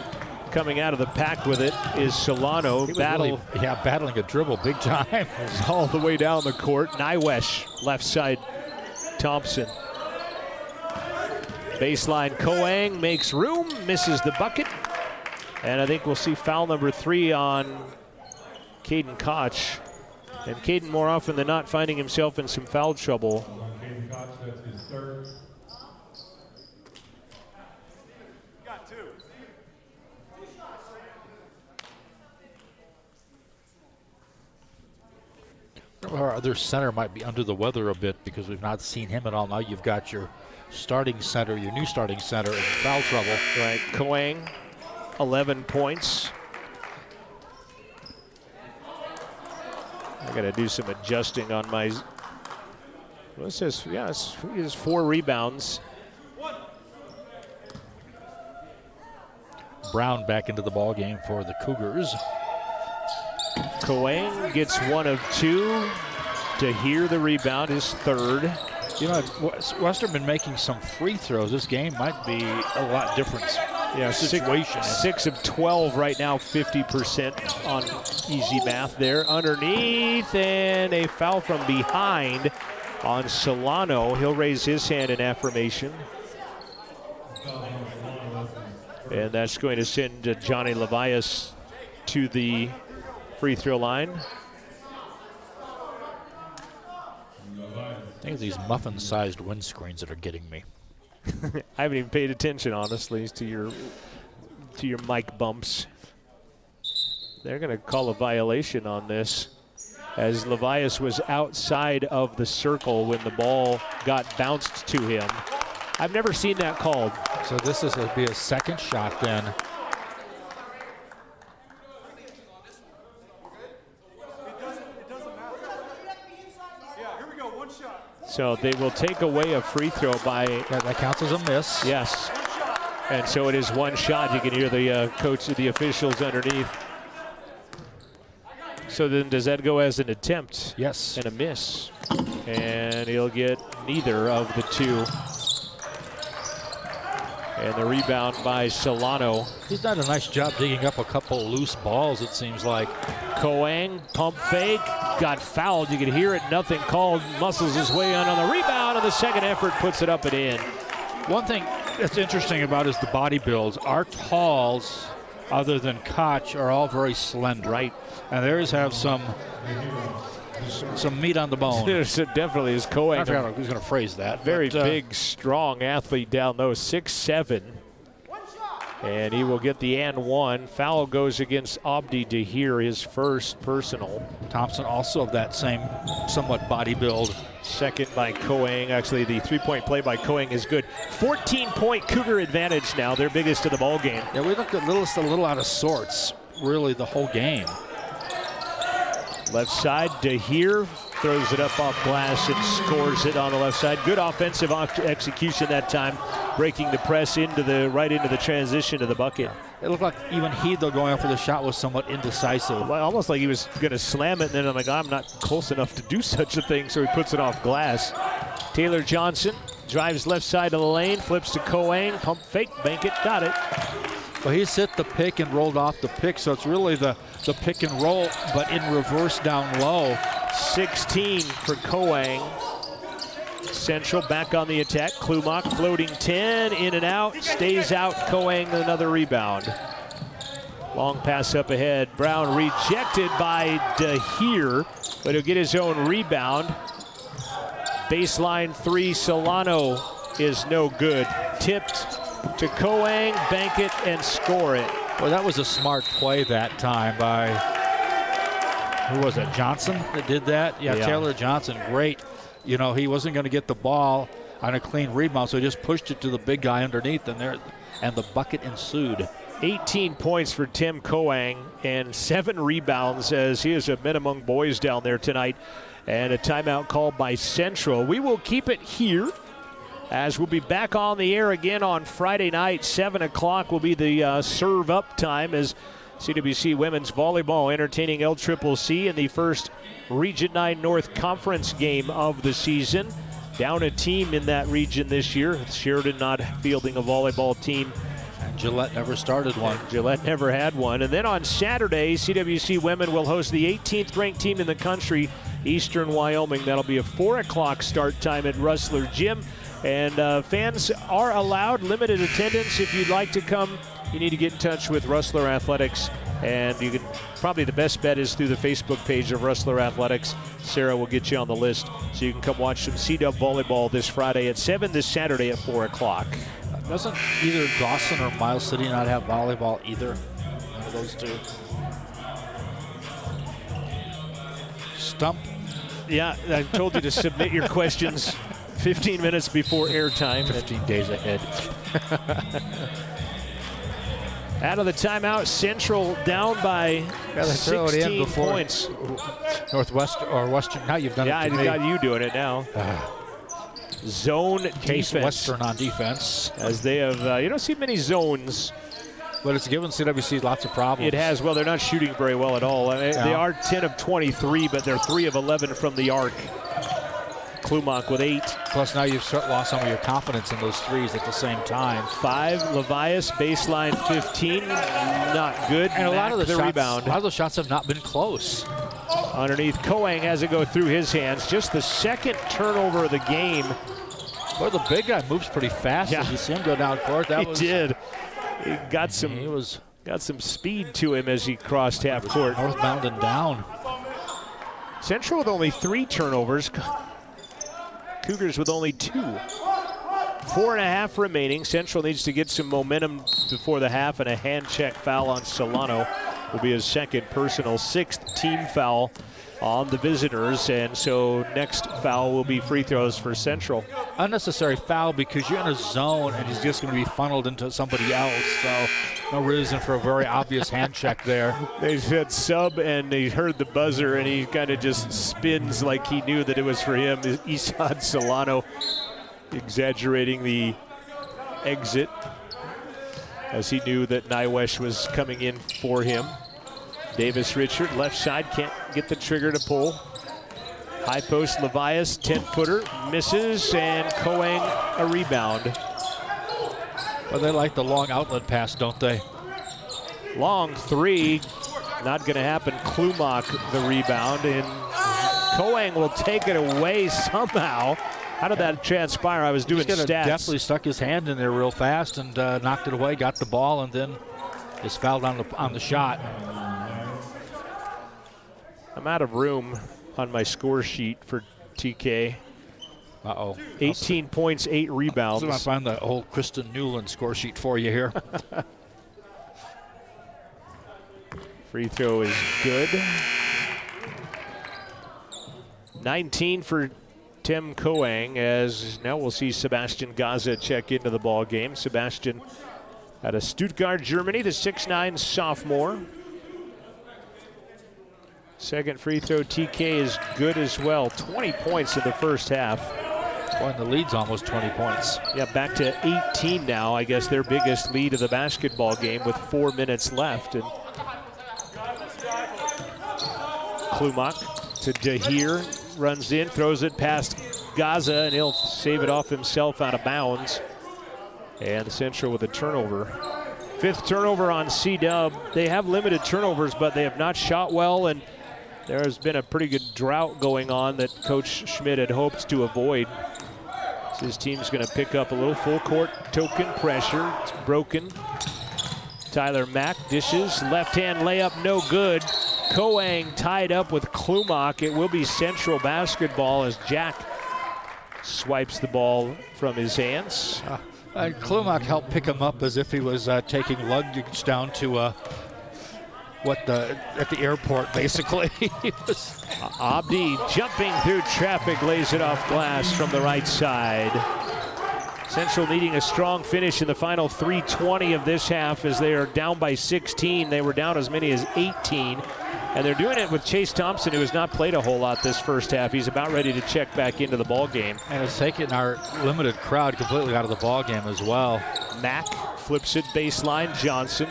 coming out of the pack with it is Solano. Battling a dribble big time. All the way down the court. Nywesh, left side. Thompson. Baseline, Kauang makes room, misses the bucket. And I think we'll see foul number 3 on Caden Koch. And Caden, more often than not, finding himself in some foul trouble. Caden Koch, that's his third. Our other center might be under the weather a bit because we've not seen him at all. Now you've got your starting center, your new starting center in foul trouble. Right, Kauang, 11 points. I got to do some adjusting on my. Well, it says, yeah, it's 4 rebounds. Brown back into the ball game for the Cougars. Kauang gets 1 of 2. DeHeer the rebound, his 3rd. You know, Western been making some free throws. This game might be a lot different. Yeah, situation. 6 of 12 right now, 50% on easy math there. Underneath, and a foul from behind on Solano. He'll raise his hand in affirmation. And that's going to send Johnny Levias to the free throw line. I think it's these muffin-sized windscreens that are getting me. I haven't even paid attention, honestly, to your mic bumps. They're going to call a violation on this, as Levias was outside of the circle when the ball got bounced to him. I've never seen that called. So this is going to be a second shot then. So they will take away a free throw by. Yeah, that counts as a miss. Yes. And so it is 1 shot. You can hear the coach of the officials underneath. So then does that go as an attempt? Yes. And a miss. And he'll get neither of the two. And the rebound by Solano. He's done a nice job digging up a couple loose balls, it seems like. Kauang, pump fake, got fouled. You could hear it, nothing called. Muscles his way on the rebound, and the second effort puts it up and in. One thing that's interesting about is the body builds. Our talls, other than Koch, are all very slender. Right. And theirs have some meat on the bone. So definitely is Kauang. I forgot who's going to phrase that. Very big, strong athlete down low, 6'7". And he will get the and one. Foul goes against Abdi Dahir, his first personal. Thompson also of that same somewhat body build. Second by Kauang. Actually, the three-point play by Kauang is good. 14-point Cougar advantage now, their biggest of the ball game. Yeah, we looked a little out of sorts, really, the whole game. Left side, Dahir throws it up off glass and scores it on the left side. Good offensive execution that time, breaking the press right into the transition to the bucket. It looked like even he, though, going up for the shot was somewhat indecisive. Well, almost like he was going to slam it, and then I'm like, I'm not close enough to do such a thing, so he puts it off glass. Taylor Johnson drives left side of the lane, flips to Kauang, pump fake, bank it, got it. Well, he's hit the pick and rolled off the pick, so it's really the pick and roll, but in reverse down low. 16 for Kauang. Central back on the attack. Klumak floating 10, in and out, stays out. Kauang another rebound. Long pass up ahead. Brown rejected by Dahir, but he'll get his own rebound. Baseline three, Solano is no good. Tipped to Kauang, bank it, and score it. Well, that was a smart play that time by, who was it, Johnson that did that? Yeah, Taylor Johnson, great. You know, he wasn't going to get the ball on a clean rebound, so he just pushed it to the big guy underneath, and the bucket ensued. 18 points for Tim Kauang and 7 rebounds, as he is a men among boys down there tonight. And a timeout called by Central. We will keep it here, as we'll be back on the air again on Friday night. 7 o'clock will be the serve up time as CWC Women's Volleyball entertaining LCCC in the first Region 9 North Conference game of the season. Down a team in that region this year. Sheridan not fielding a volleyball team. And Gillette never started one. Gillette never had one. And then on Saturday, CWC Women will host the 18th ranked team in the country, Eastern Wyoming. That'll be a 4 o'clock start time at Rustler Gym. And fans are allowed limited attendance. If you'd like to come, you need to get in touch with Rustler Athletics. And you can probably, the best bet is through the Facebook page of Rustler Athletics. Sarah will get you on the list so you can come watch some C-Dub volleyball this Friday at 7, this Saturday at 4 o'clock. Doesn't either Dawson or Miles City not have volleyball either? One of those two. Stump. Yeah, I told you to submit your questions 15 minutes before airtime. 15 days ahead. Out of the timeout, Central down by 16 points. Northwestern or Western. Now you've done it. Yeah, I got you doing it now. Zone Case defense. Western on defense. As they have, you don't see many zones. But it's given CWC lots of problems. It has. Well, they're not shooting very well at all. I mean, They are 10 of 23, but they're 3 of 11 from the arc. Klumak with 8. Plus now you've lost some of your confidence in those threes at the same time. 5, Levias, baseline 15, not good. And a lot of the shots, rebound. A lot of those shots have not been close. Underneath, Kauang has it go through his hands. Just the second turnover of the game. Boy, the big guy moves pretty fast. Yeah. As you see him go down court. He did. He got some speed to him as he crossed half court. Northbound and down. Central with only 3 turnovers. Cougars with only 2. 4.5 remaining. Central needs to get some momentum before the half, and a hand check foul on Solano will be his second personal, 6th team foul on the visitors, and so next foul will be free throws for Central. Unnecessary foul because you're in a zone and he's just going to be funneled into somebody else, so no reason for a very obvious hand check there. They said sub, and he heard the buzzer, and he kind of just spins like he knew that it was for him. Isad Solano exaggerating the exit as he knew that Nywesh was coming in for him. Davis Richard, left side, can't get the trigger to pull. High post, Levias, 10-footer, misses, and Kauang a rebound. Well, they like the long outlet pass, don't they? Long three, not going to happen. Klumak the rebound, and Kauang will take it away somehow. How did that transpire? I was doing stats. Definitely stuck his hand in there real fast and knocked it away, got the ball, and then just fouled on the shot. I'm out of room on my score sheet for TK. Uh-oh. 18 points, 8 rebounds. I'm going to find the old Kristen Newland score sheet for you here. Free throw is good. 19 for Tim Kauang, as now we'll see Sebastian Gaza check into the ball game. Sebastian out of Stuttgart, Germany, the 6'9" sophomore. Second free throw, TK is good as well. 20 points in the first half. Boy, and the lead's almost 20 points. Yeah, back to 18 now. I guess their biggest lead of the basketball game with 4 minutes left. And Klumak to Dahir, runs in, throws it past Gaza, and he'll save it off himself out of bounds. And Central with a turnover. 5th turnover on C-Dub. They have limited turnovers, but they have not shot well, and there has been a pretty good drought going on that Coach Schmidt had hoped to avoid. So his team's going to pick up a little full court token pressure. It's broken. Tyler Mack dishes, left hand layup, no good. Kauang tied up with Klumak. It will be Central basketball as Jack swipes the ball from his hands. And Klumak helped pick him up as if he was taking luggage down to at the airport, basically. Abdi jumping through traffic, lays it off glass from the right side. Central needing a strong finish in the final 3:20 of this half as they are down by 16. They were down as many as 18. And they're doing it with Chase Thompson, who has not played a whole lot this first half. He's about ready to check back into the ball game. And it's taken our limited crowd completely out of the ball game as well. Mack flips it baseline. Johnson.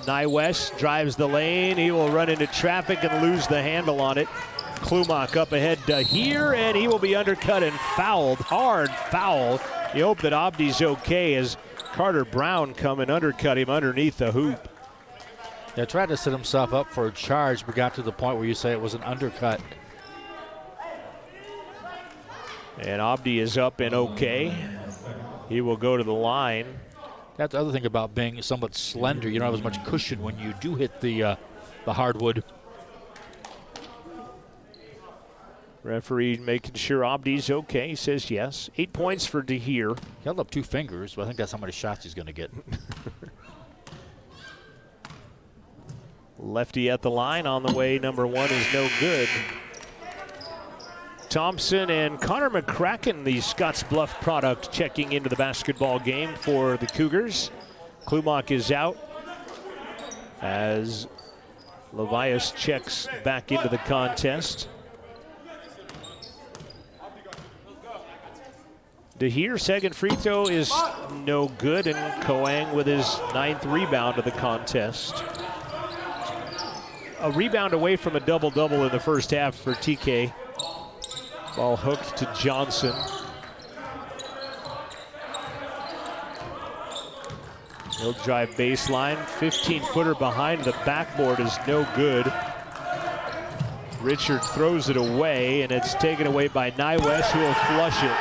Nywest drives the lane. He will run into traffic and lose the handle on it. Klumak up ahead to here, and he will be undercut and fouled. Hard foul. You hope that Abdi's okay as Carter Brown come and undercut him underneath the hoop. Yeah, tried to set himself up for a charge, but got to the point where you say it was an undercut. And Abdi is up and okay. He will go to the line. That's the other thing about being somewhat slender. You don't have as much cushion when you do hit the hardwood. Referee making sure Abdi's okay. He says yes. 8 points for Dahir. He held up 2 fingers, but I think that's how many shots he's going to get. Lefty at the line on the way. Number 1 is no good. Thompson and Connor McCracken, the Scottsbluff product, checking into the basketball game for the Cougars. Klumak is out as Levias checks back into the contest. Dahir, second free throw is no good, and Kauang with his 9th rebound of the contest. A rebound away from a double-double in the first half for TK. Ball hooked to Johnson. He'll drive baseline. 15-footer behind the backboard is no good. Richard throws it away, and it's taken away by Nywest, who will flush it.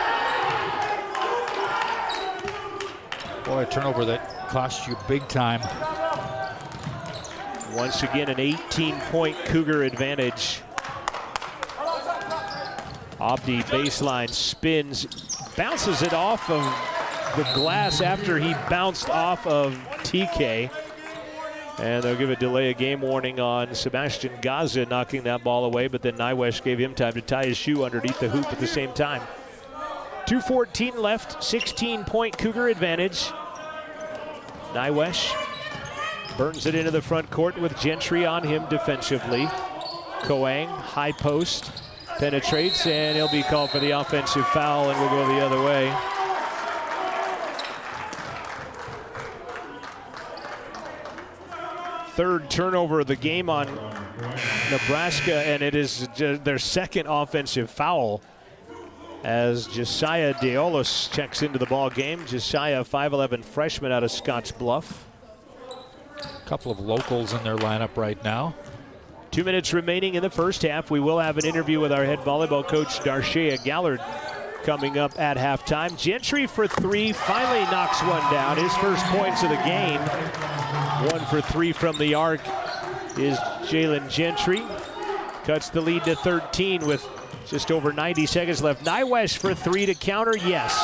Boy, a turnover that cost you big time. Once again, an 18-point Cougar advantage. Abdi baseline spins, bounces it off of the glass after he bounced off of TK. And they'll give a delay of game warning on Sebastian Gaza knocking that ball away, but then Nywest gave him time to tie his shoe underneath the hoop at the same time. 2:14 left, 16-point Cougar advantage. Nywest burns it into the front court with Gentry on him defensively. Kauang, high post, penetrates, and he'll be called for the offensive foul, and we'll go the other way. Third turnover of the game on Nebraska, and it is their second offensive foul as Josiah Deolos checks into the ball game. Josiah, 5'11" freshman out of Scotts Bluff. A couple of locals in their lineup right now. 2 minutes remaining in the first half. We will have an interview with our head volleyball coach, Darshea Gallard, coming up at halftime. Gentry for three, finally knocks one down. His first points of the game. 1 for 3 from the arc is Jalen Gentry. Cuts the lead to 13 with just over 90 seconds left. Nywesh for three to counter, yes.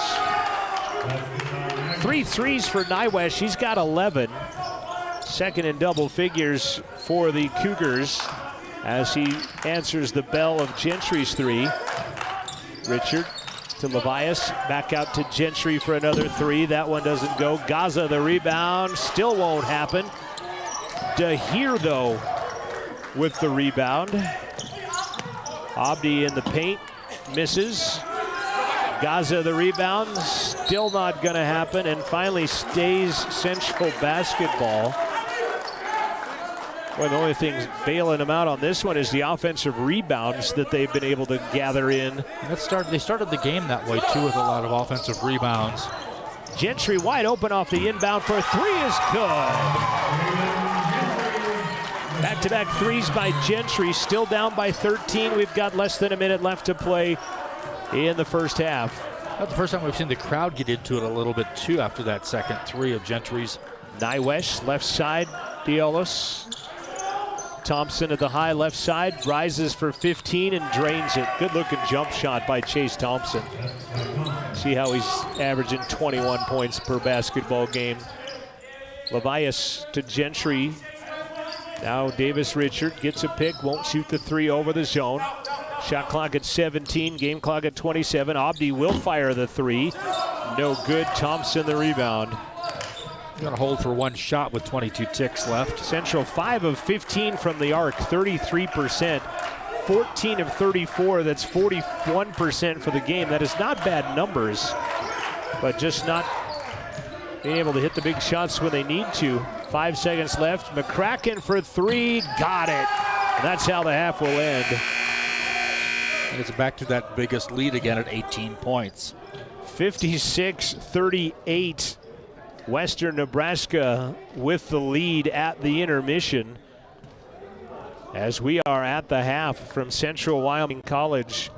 3 threes for Nywesh, he's got 11. Second in double figures for the Cougars as he answers the bell of Gentry's three. Richard to Levias, back out to Gentry for another three. That one doesn't go. Gaza the rebound, still won't happen. Dahir though with the rebound. Abdi in the paint, misses. Gaza the rebound, still not gonna happen, and finally stays Central basketball. Well, the only thing bailing them out on this one is the offensive rebounds that they've been able to gather in. They started the game that way too, with a lot of offensive rebounds. Gentry wide open off the inbound for three is good. Back-to-back threes by Gentry, still down by 13. We've got less than a minute left to play in the first half. That's the first time we've seen the crowd get into it a little bit too after that second three of Gentry's. Nywesh, left side, Diolos. Thompson at the high left side, rises for 15 and drains it. Good looking jump shot by Chase Thompson. See how he's averaging 21 points per basketball game. Levias to Gentry. Now Davis Richard gets a pick, won't shoot the three over the zone. Shot clock at 17, game clock at 27. Abdi will fire the three. No good, Thompson the rebound. Got to hold for one shot with 22 ticks left. Central 5 of 15 from the arc, 33%. 14 of 34, that's 41% for the game. That is not bad numbers, but just not being able to hit the big shots when they need to. 5 seconds left. McCracken for three, got it. And that's how the half will end. And it's back to that biggest lead again at 18 points. 56-38. Western Nebraska with the lead at the intermission as we are at the half from Central Wyoming College.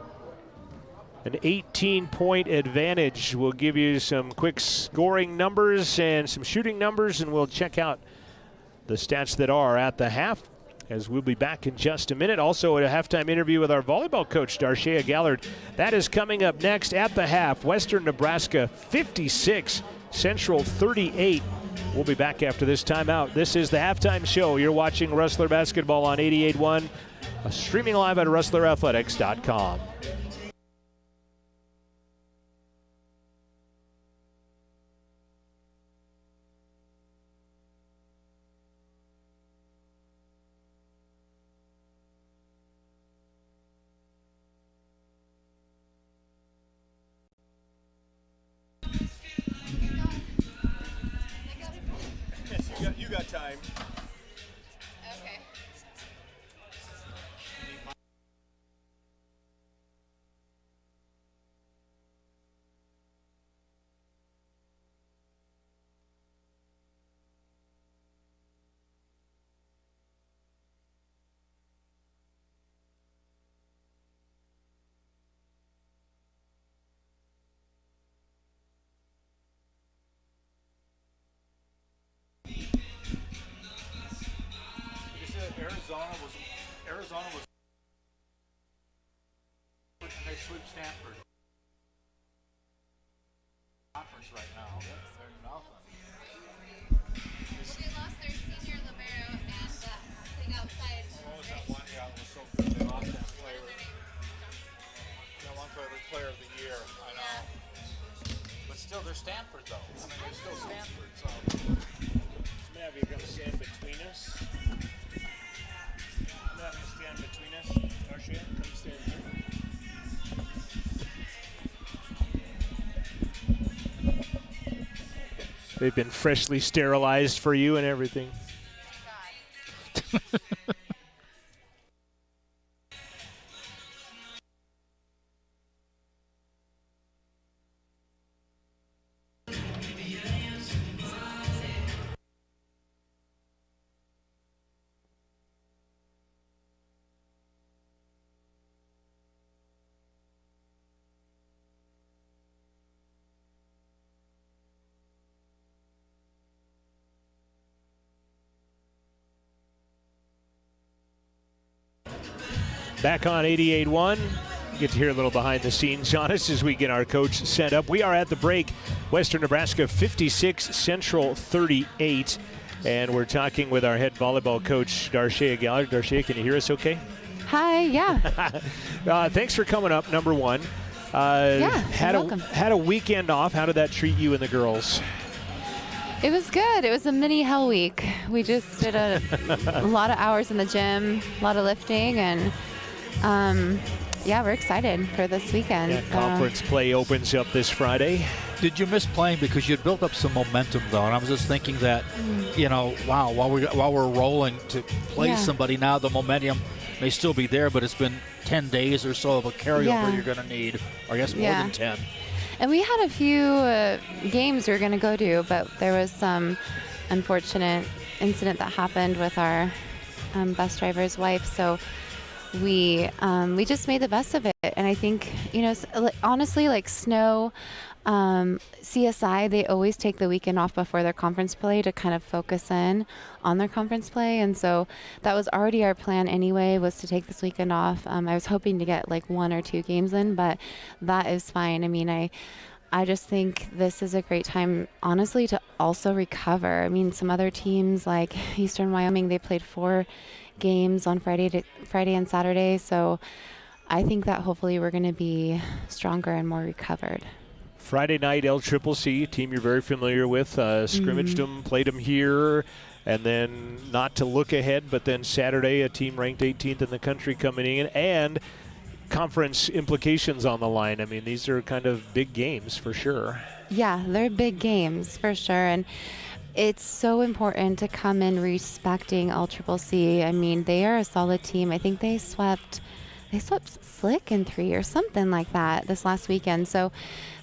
An 18-point advantage. We'll give you some quick scoring numbers and some shooting numbers, and we'll check out the stats that are at the half as we'll be back in just a minute. Also a halftime interview with our volleyball coach, Darshea Gallard. That is coming up next at the half. Western Nebraska 56, Central 38. We'll be back after this timeout. This is the halftime show. You're watching Rustler Basketball on 88.1, streaming live at rustlerathletics.com. You got time. Okay. Arizona was they sweep Stanford. Conference right now. They're nothing. They lost their senior libero and playing outside. What was that one guy that was so good? They lost that player. That one player of the year. I know. But still, they're Stanford though. I mean, they're still Stanford. So Maybe you're going to stand between us. Not going to stand between us. Darshea, come stand here. They've been freshly sterilized for you and everything. Back on 88.1. Get to hear a little behind the scenes on us as we get our coach set up. We are at the break. Western Nebraska 56, Central 38. And we're talking with our head volleyball coach, Darshea Gallagher. Darshea, can you hear us okay? Hi, yeah. Thanks for coming up, number one. You're welcome. Had a weekend off. How did that treat you and the girls? It was good. It was a mini hell week. We just did a lot of hours in the gym, a lot of lifting, and we're excited for this weekend. Yeah, conference play opens up this Friday. Did you miss playing because you'd built up some momentum, though? And I was just thinking that, wow, while we're rolling to play somebody now, the momentum may still be there, but it's been 10 days or so of a carryover you're going to need, or I guess more than 10. And we had a few games we were going to go to, but there was some unfortunate incident that happened with our bus driver's wife. So we just made the best of it. And I think, honestly, like snow, CSI, they always take the weekend off before their conference play to kind of focus in on their conference play. And so that was already our plan anyway, was to take this weekend off. I was hoping to get like 1 or 2 games in, but that is fine. I mean, I just think this is a great time, honestly, to also recover. I mean, some other teams like Eastern Wyoming, they played 4 games on Friday and Saturday. So I think that hopefully we're going to be stronger and more recovered. Friday night, LCCC, team you're very familiar with, scrimmaged them, played them here, and then not to look ahead, but then Saturday, a team ranked 18th in the country coming in, and conference implications on the line. I mean, these are kind of big games for sure. Yeah, they're big games for sure, and it's so important to come in respecting LCCC. I mean, they are a solid team. I think they swept Slick in 3 or something like that this last weekend. So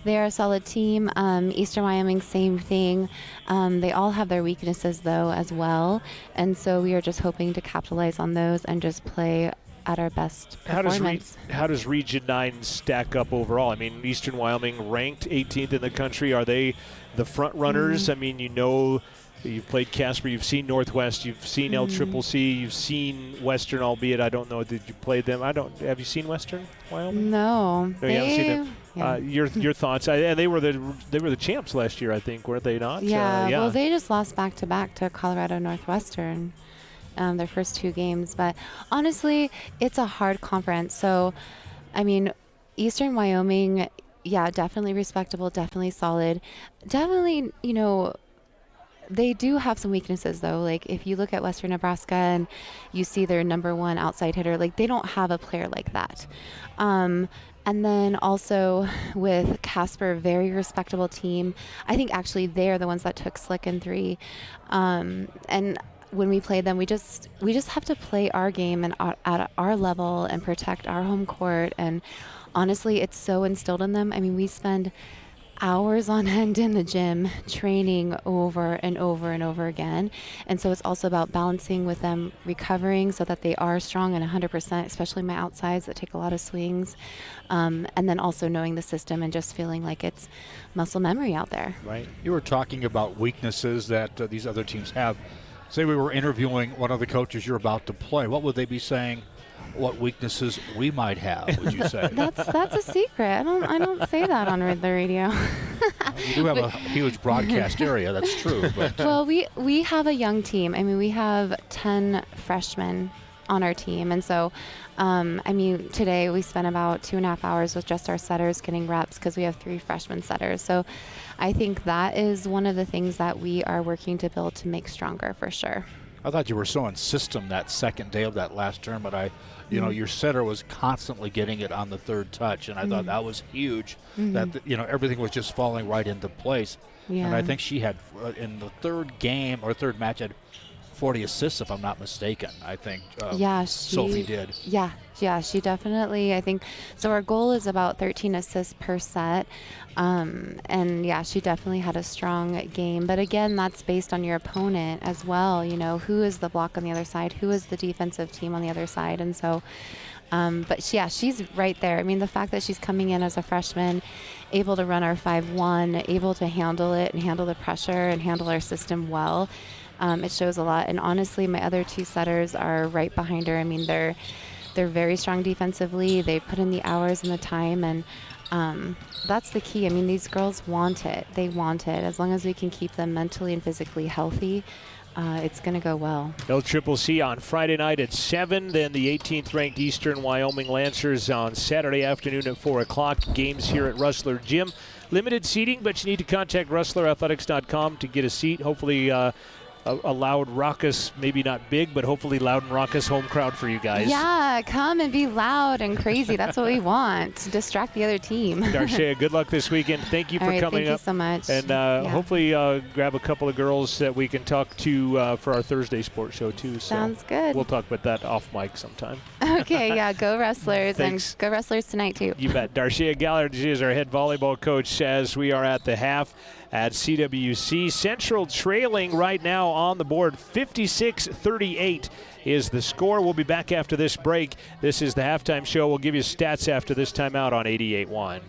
they're a solid team. Eastern Wyoming, same thing. They all have their weaknesses, though, as well. And so we are just hoping to capitalize on those and just play at our best performance. How does Region 9 stack up overall? I mean, Eastern Wyoming ranked 18th in the country. Are they the front runners? I mean, you've played Casper, you've seen Northwest, you've seen LCCC, you've seen Western, albeit I don't know, did you play them? Have you seen Western Wyoming? No. You haven't seen them. Yeah. Your thoughts? And they were the champs last year, I think, weren't they not? Yeah. Well, they just lost back-to-back to Colorado Northwestern, their first 2 games. But honestly, it's a hard conference. So, I mean, Eastern Wyoming, definitely respectable, definitely solid, definitely, they do have some weaknesses, though. Like, if you look at Western Nebraska and you see their number 1 outside hitter, like, they don't have a player like that. And then also with Casper, very respectable team. I think actually they're the ones that took Slick in 3. And when we play them, we just have to play our game and at our level and protect our home court. And honestly, it's so instilled in them. I mean, we spend hours on end in the gym training over and over and over again. And so it's also about balancing with them recovering so that they are strong and 100%, especially my outsides that take a lot of swings. And then also knowing the system and just feeling like it's muscle memory out there. Right. You were talking about weaknesses that these other teams have. Say we were interviewing one of the coaches you're about to play. What would they be saying? What weaknesses we might have, would you say? That's a secret. I don't say that on the radio. You do have a huge broadcast area, that's true. But. Well, we have a young team. I mean, we have 10 freshmen on our team. And so, today we spent about 2.5 hours with just our setters getting reps because we have 3 freshman setters. So I think that is one of the things that we are working to build to make stronger for sure. I thought you were so in system that second day of that last tournament. Your setter was constantly getting it on the 3rd touch, and I thought that was huge. That everything was just falling right into place. Yeah. And I think she had in the 3rd game or 3rd match had 40 assists, if I'm not mistaken. I think Sophie did. Yeah, she definitely. I think so. Our goal is about 13 assists per set. And she definitely had a strong game. But again, that's based on your opponent as well. Who is the block on the other side? Who is the defensive team on the other side? And so, she's right there. I mean, the fact that she's coming in as a freshman, able to run our 5-1, able to handle it and handle the pressure and handle our system well, it shows a lot. And honestly, my other 2 setters are right behind her. I mean, They're very strong defensively. They put in the hours and the time, and that's the key. I mean, these girls want it. They want it. As long as we can keep them mentally and physically healthy, it's going to go well. LCCC on Friday night at 7, then the 18th ranked Eastern Wyoming Lancers on Saturday afternoon at 4 o'clock. Games here at Rustler Gym. Limited seating, but you need to contact rustlerathletics.com to get a seat. Hopefully a loud, raucous, maybe not big, but hopefully loud and raucous home crowd for you guys. Yeah, come and be loud and crazy. That's what we want, to distract the other team. Darshea, good luck this weekend. Thank you for coming up. Thank you so much. And hopefully grab a couple of girls that we can talk to for our Thursday sports show, too. So sounds good. We'll talk about that off mic sometime. Okay, yeah, go Rustlers. Thanks. And go Rustlers tonight, too. You bet. Darshea Gallard is our head volleyball coach as we are at the half at CWC. Central trailing right now on the board. 56-38 is the score. We'll be back after this break. This is the halftime show. We'll give you stats after this timeout on 88.1.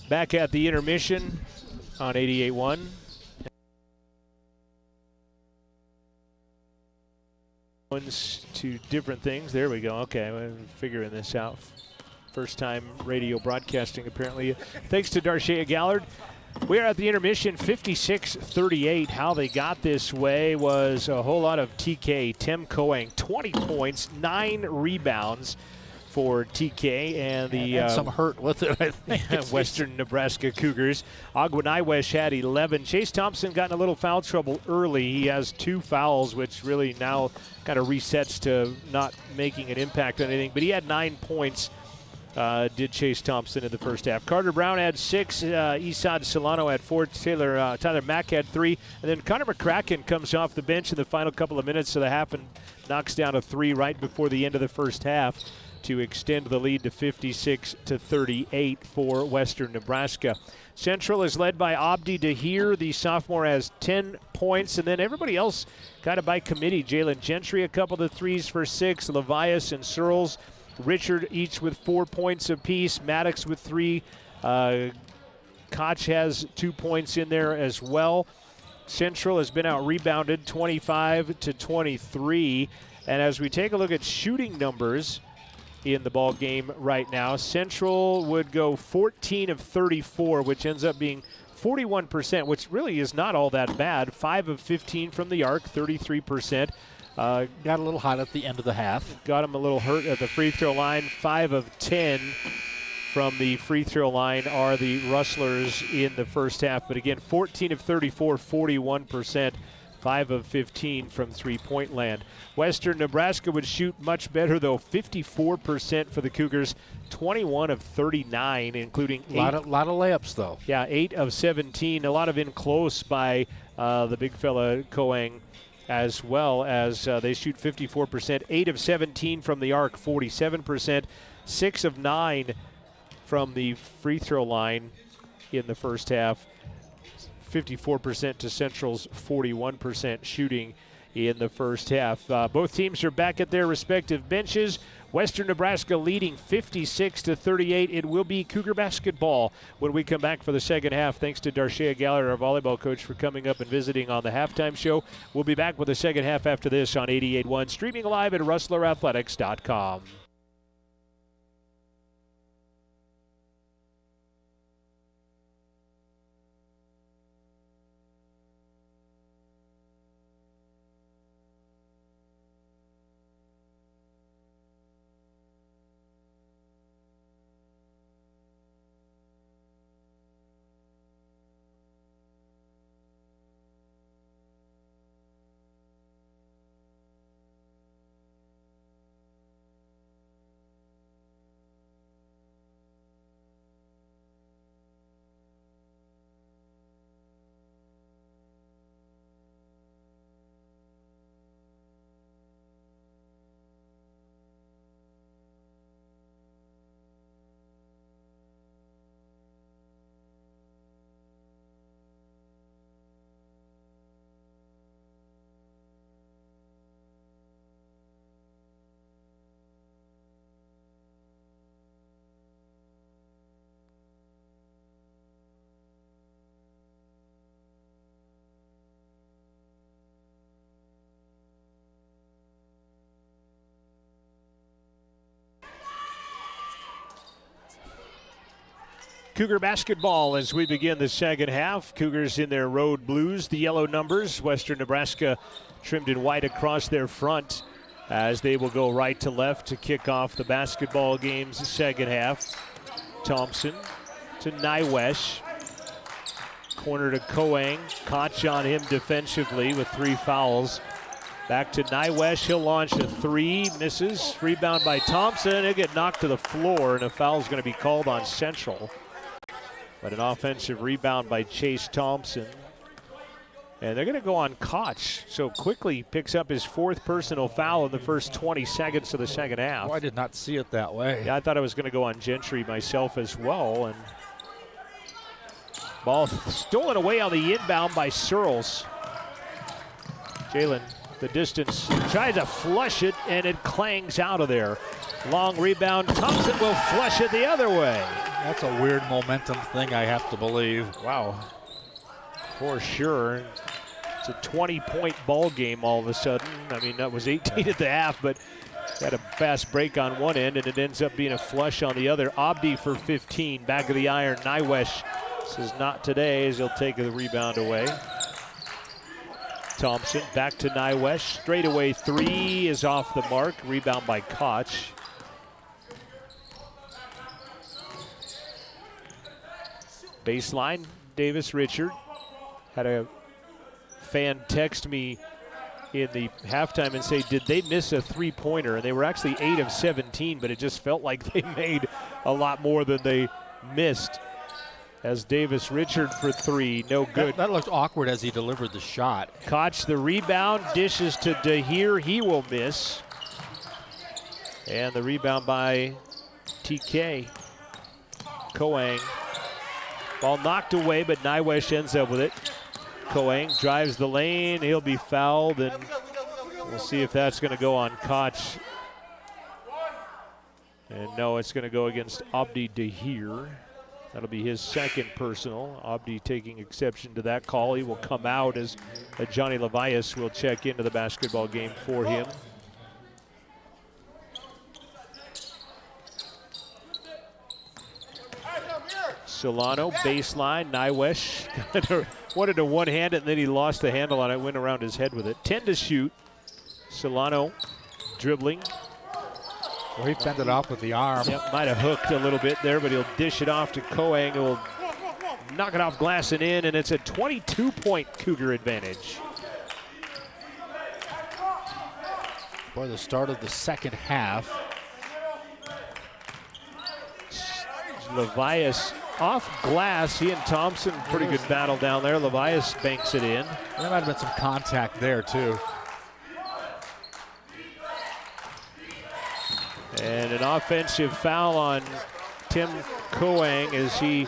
Back at the intermission on 88.1. To different things. There we go. Okay, I'm figuring this out. First time radio broadcasting, apparently. Thanks to Darshea Gallard. We are at the intermission, 56-38. How they got this way was a whole lot of TK. Tim Kauang, 20 points, 9 rebounds for TK and the some hurt with it, I think. Western Nebraska Cougars. Aguanaiwesh had 11. Chase Thompson got in a little foul trouble early. He has 2 fouls, which really now kind of resets to not making an impact on anything. But he had 9 points, did Chase Thompson in the first half. Carter Brown had 6. Isad Solano had 4. Tyler Mack had 3. And then Connor McCracken comes off the bench in the final couple of minutes of the half and knocks down a 3 right before the end of the first half to extend the lead to 56-38 for Western Nebraska. Central is led by Abdi Dahir. The sophomore has 10 points, and then everybody else kind of by committee. Jalen Gentry, a couple of threes for 6. Levias and Searles, Richard each with 4 points apiece. Maddox with 3. Koch has 2 points in there as well. Central has been out-rebounded 25-23. And as we take a look at shooting numbers in the ball game right now, Central would go 14 of 34, which ends up being 41%, which really is not all that bad. 5 of 15 from the arc, 33%. Got a little hot at the end of the half. Got him a little hurt at the free throw line. 5 of 10 from the free throw line are the Rustlers in the first half. But again, 14 of 34, 41%. 5 of 15 from three-point land. Western Nebraska would shoot much better, though. 54% for the Cougars, 21 of 39, including 8. Lot of layups, though. Yeah, 8 of 17. A lot of in close by the big fella Kauang as well as they shoot 54%, 8 of 17 from the arc, 47%, 6 of 9 from the free throw line in the first half, 54% to Central's 41% shooting in the first half. Both teams are back at their respective benches. Western Nebraska leading 56-38. It will be Cougar basketball when we come back for the second half. Thanks to Darshea Gallagher, our volleyball coach, for coming up and visiting on the halftime show. We'll be back with the second half after this on 88.1, streaming live at rustlerathletics.com. Cougar basketball as we begin the second half. Cougars in their road blues, the yellow numbers. Western Nebraska trimmed in white across their front as they will go right to left to kick off the basketball game's second half. Thompson to Nywesh. Corner to Kauang. Koch on him defensively with 3 fouls. Back to Nywesh. He'll launch a 3. Misses. Rebound by Thompson. He'll get knocked to the floor, and a foul is going to be called on Central. But an offensive rebound by Chase Thompson. And they're going to go on Koch. So quickly picks up his 4th personal foul in the first 20 seconds of the second half. Oh, I did not see it that way. Yeah, I thought I was going to go on Gentry myself as well. And ball stolen away on the inbound by Searles. Jalen, the distance, tries to flush it, and it clangs out of there. Long rebound. Thompson will flush it the other way. That's a weird momentum thing, I have to believe. Wow. For sure. It's a 20-point ball game all of a sudden. I mean, that was 18 at the half, but got a fast break on one end, and it ends up being a flush on the other. Abdi for 15. Back of the iron. Nywesh says not today as he'll take the rebound away. Thompson back to Nywesh. Straightaway 3 is off the mark. Rebound by Koch. Baseline, Davis Richard. Had a fan text me in the halftime and say, did they miss a 3-pointer? And they were actually 8 of 17, but it just felt like they made a lot more than they missed. As Davis Richard for 3, no good. That looked awkward as he delivered the shot. Koch the rebound, dishes to Dahir, he will miss. And the rebound by TK. Kauang. Ball knocked away, but Nywesh ends up with it. Kauang drives the lane, he'll be fouled, and we'll see if that's going to go on Koch. And no, it's going to go against Abdi Dahir. That'll be his 2nd personal. Abdi taking exception to that call. He will come out as Johnny Levias will check into the basketball game for him. Solano, baseline, Nywesh. Wanted to one-hand it, and then he lost the handle on it, went around his head with it. 10 to shoot. Solano dribbling. Well, he fended off with the arm. Yep, might have hooked a little bit there, but he'll dish it off to Kauang, who will knock it off glass and in, and it's a 22-point Cougar advantage. For the start of the second half. Levias off glass. He and Thompson, pretty good battle down there. Levias banks it in. There might have been some contact there, too. And an offensive foul on Tim Kauang as he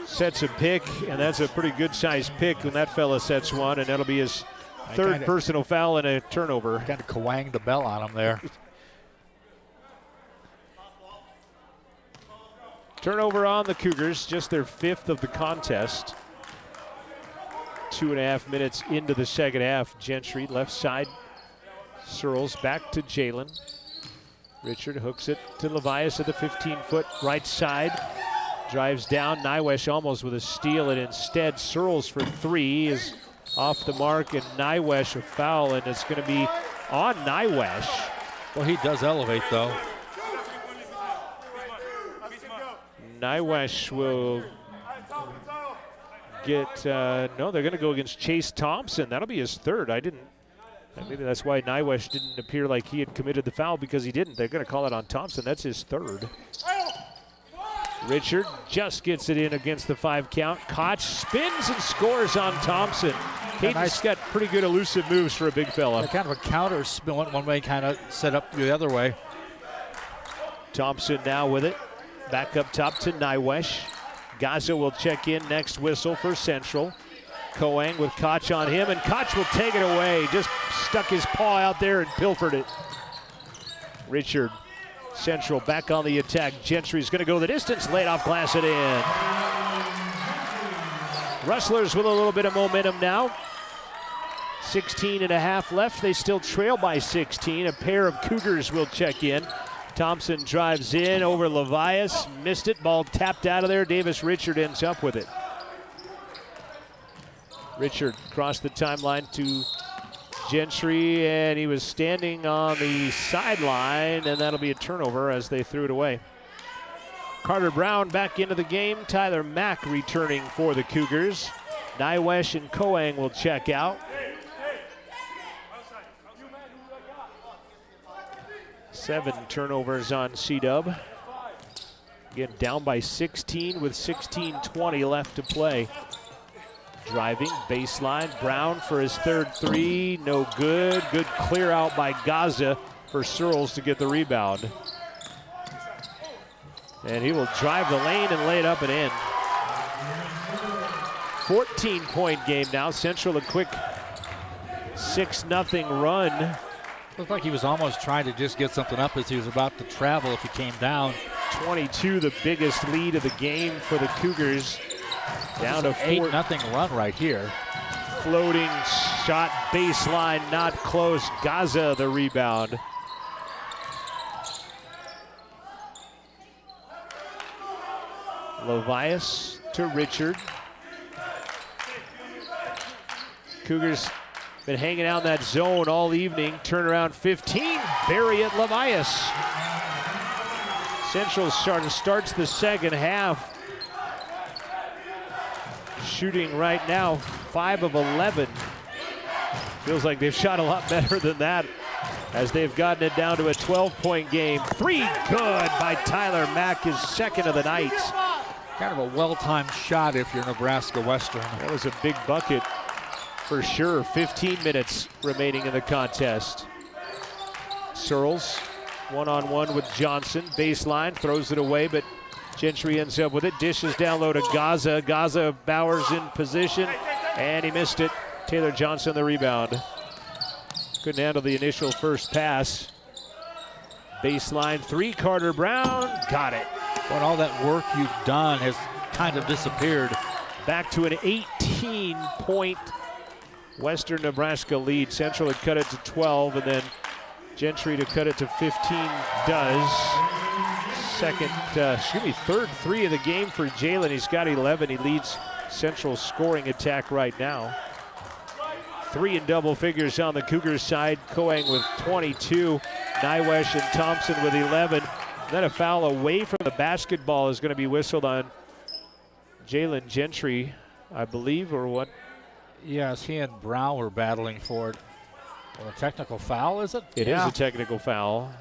sets a pick, and that's a pretty good-sized pick when that fella sets one, and that'll be his third personal foul and a turnover. Kind of Kauang the bell on him there. Turnover on the Cougars, just their 5th of the contest. 2.5 minutes into the second half. Gentry left side. Searles back to Jalen. Richard hooks it to Levias at the 15-foot right side. Drives down. Nywesh almost with a steal, and instead Searles for 3 is off the mark, and Nywesh a foul, and it's going to be on Nywesh. Well, he does elevate, though. Nywesh will get, no, they're going to go against Chase Thompson. That'll be his 3rd. Maybe that's why Nywesh didn't appear like he had committed the foul, because he didn't. They're going to call it on Thompson. That's his 3rd. Richard just gets it in against the 5 count. Koch spins and scores on Thompson. Caden's got pretty good elusive moves for a big fella. Kind of a counter spin one way, kind of set up the other way. Thompson now with it. Back up top to Nywesh. Gaza will check in next whistle for Central. Kauang with Koch on him, and Koch will take it away. Just stuck his paw out there and pilfered it. Richard, Central back on the attack. Gentry's going to go the distance, laid off glass it in. Rustlers with a little bit of momentum now. 16 and a half left. They still trail by 16. A pair of Cougars will check in. Thompson drives in over Levias, missed it, ball tapped out of there. Davis Richard ends up with it. Richard crossed the timeline to Gentry, and he was standing on the sideline, and that'll be a turnover as they threw it away. Carter Brown back into the game. Tyler Mack returning for the Cougars. Nywesh and Kauang will check out. 7 turnovers on C-Dub. Again, down by 16 with 16:20 left to play. Driving, baseline, Brown for his 3rd 3, no good. Good clear out by Gaza for Searles to get the rebound. And he will drive the lane and lay it up and in. 14-point game now. Central a quick 6-0 run. Looked like he was almost trying to just get something up as he was about to travel if he came down. 22, the biggest lead of the game for the Cougars. Down to 8-0 run right here. Floating shot, baseline, not close. Gaza the rebound. Levias to Richard. Cougars been hanging out in that zone all evening. Turnaround 15, bury it, Levias. Central starts the second half. Shooting right now 5 of 11. Feels like they've shot a lot better than that as they've gotten it down to a 12-point game. 3 good by Tyler Mack, his 2nd of the night. Kind of a well-timed shot if you're Nebraska Western. That was a big bucket for sure. 15 minutes remaining in the contest. Searles one-on-one with Johnson. Baseline, throws it away, but Gentry ends up with it. Dishes down low to Gaza. Gaza, Bowers in position, and he missed it. Taylor Johnson the rebound. Couldn't handle the initial first pass. Baseline 3, Carter Brown, got it. When all that work you've done has kind of disappeared. Back to an 18-point Western Nebraska lead. Central had cut it to 12, and then Gentry to cut it to 15 does. Third 3 of the game for Jalen. He's got 11. He leads Central's scoring attack right now. 3 in double figures on the Cougars side. Kauang with 22. Nywesh and Thompson with 11. Then a foul away from the basketball is going to be whistled on Jalen Gentry, I believe, or what? Yes, he and Brown were battling for it. Well, a technical foul, is it? It is a technical foul.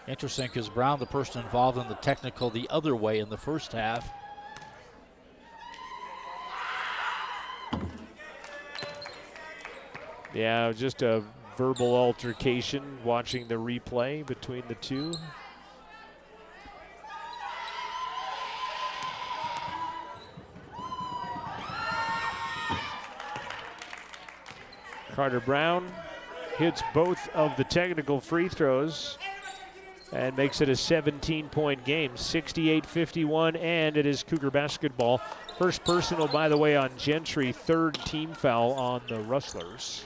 Interesting, because Brown, the person involved in the technical the other way in the first half. Yeah, just a verbal altercation watching the replay between the two. Carter Brown hits both of the technical free throws and makes it a 17-point game, 68-51, and it is Cougar basketball. First personal, by the way, on Gentry, third team foul on the Rustlers.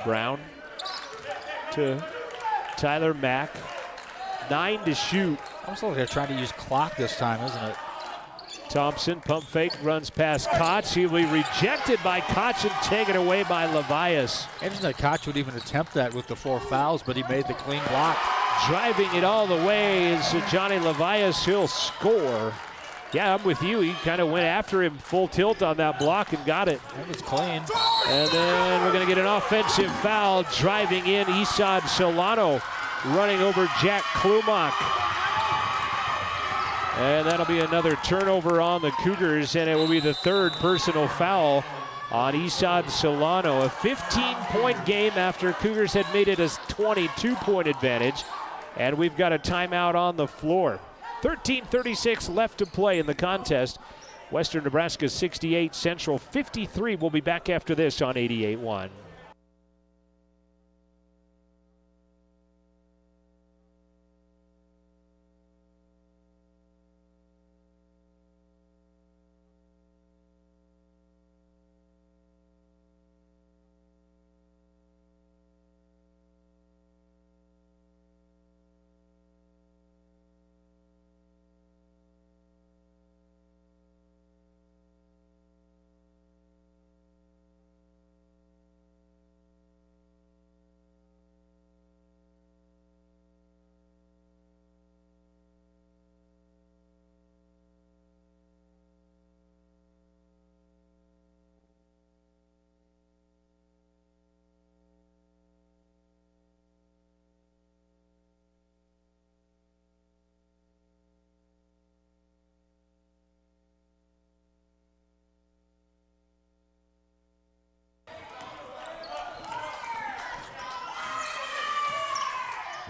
Brown to Tyler Mack. 9 to shoot. Almost like they're trying to use clock this time, isn't it? Thompson, pump fake, runs past Koch. He'll be rejected by Koch and taken away by Levias. Interesting that Koch would even attempt that with the 4 fouls, but he made the clean block. Driving it all the way is Johnny Levias. He'll score. Yeah, I'm with you. He kind of went after him full tilt on that block and got it. That was clean. And then we're going to get an offensive foul. Driving in, Isad Solano running over Jack Klumak. And that'll be another turnover on the Cougars, and it will be the third personal foul on Isad Solano. A 15-point game after Cougars had made it a 22-point advantage. And we've got a timeout on the floor. 13:36 left to play in the contest. Western Nebraska 68, Central 53. We'll be back after this on 88.1.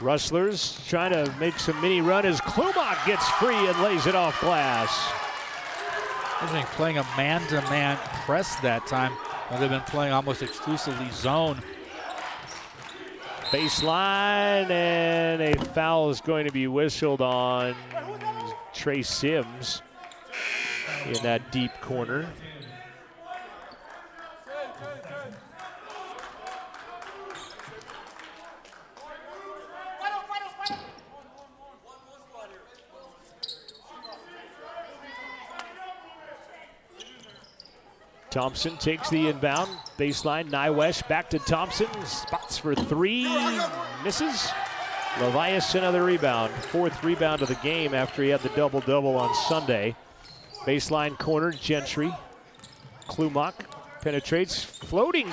Rustlers trying to make some mini run as Klumak gets free and lays it off glass. They've been playing a man-to-man press that time, when they've been playing almost exclusively zone. Baseline, and a foul is going to be whistled on Trey Sims in that deep corner. Thompson takes the inbound. Baseline, Nywesh back to Thompson. Spots for 3, misses. Levias another rebound. 4th rebound of the game after he had the double-double on Sunday. Baseline corner, Gentry. Klumak penetrates, floating.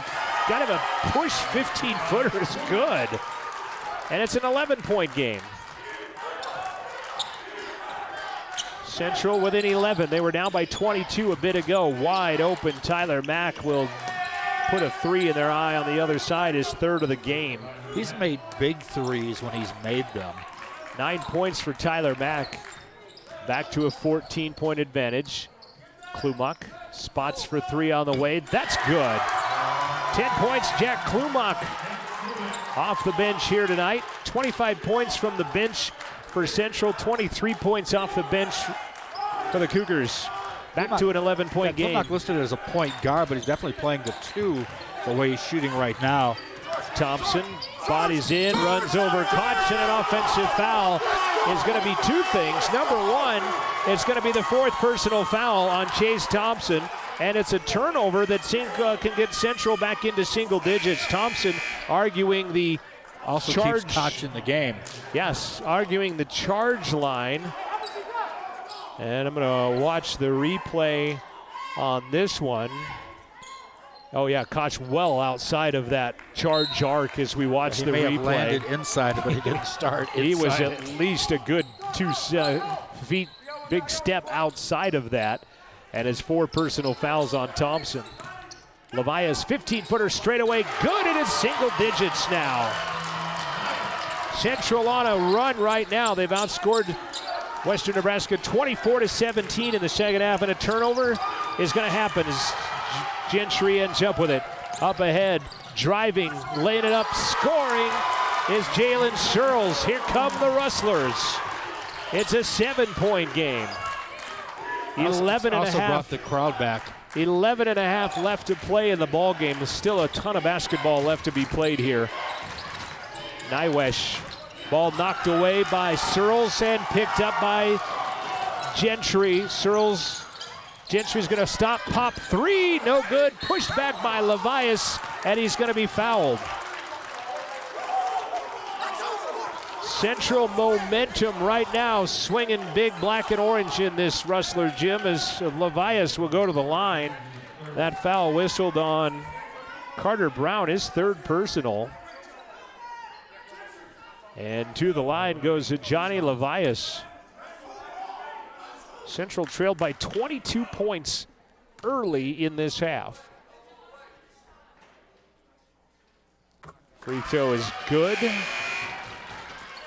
Got him a push 15-footer is good. And it's an 11-point game. Central within 11. They were down by 22 a bit ago. Wide open. Tyler Mack will put a 3 in their eye on the other side, his 3rd of the game. He's made big threes when he's made them. 9 points for Tyler Mack. Back to a 14-point advantage. Klumak spots for 3 on the way. That's good. 10 points, Jack Klumak off the bench here tonight. 25 points from the bench for Central. 23 points off the bench for the Cougars. Back to an 11-point game. Klumak listed as a point guard, but he's definitely playing the 2 the way he's shooting right now. Thompson bodies in, runs over Koch, and an offensive foul is going to be 2 things. Number 1, it's going to be the 4th personal foul on Chase Thompson, and it's a turnover that can get Central back into single digits. Thompson arguing the also charge. Keeps Koch in the game. Yes, arguing the charge line. And I'm going to watch the replay on this one. Oh, yeah, Koch well outside of that charge arc as we watch the replay. He may have landed inside, but he didn't start inside. He was at least a good 2 feet, big step outside of that. And his 4 personal fouls on Thompson. Levias, 15-footer straightaway, good, and it's single digits now. Central on a run right now. They've outscored Western Nebraska 24-17 in the second half, and a turnover is going to happen as Gentry ends up with it. Up ahead, driving, laying it up, scoring is Jalen Searles. Here come the Rustlers. It's a 7-point game. 11 and a also half. brought the crowd back. 11 and a half left to play in the ball game. There's still a ton of basketball left to be played here. Nywesh, ball knocked away by Searles and picked up by Gentry. Gentry's going to stop, pop 3, no good. Pushed back by Levias, and he's going to be fouled. Central momentum right now, swinging big black and orange in this Rustler gym as Levias will go to the line. That foul whistled on Carter Brown, his 3rd personal. And to the line goes Johnny Levias. Central trailed by 22 points early in this half. Free throw is good.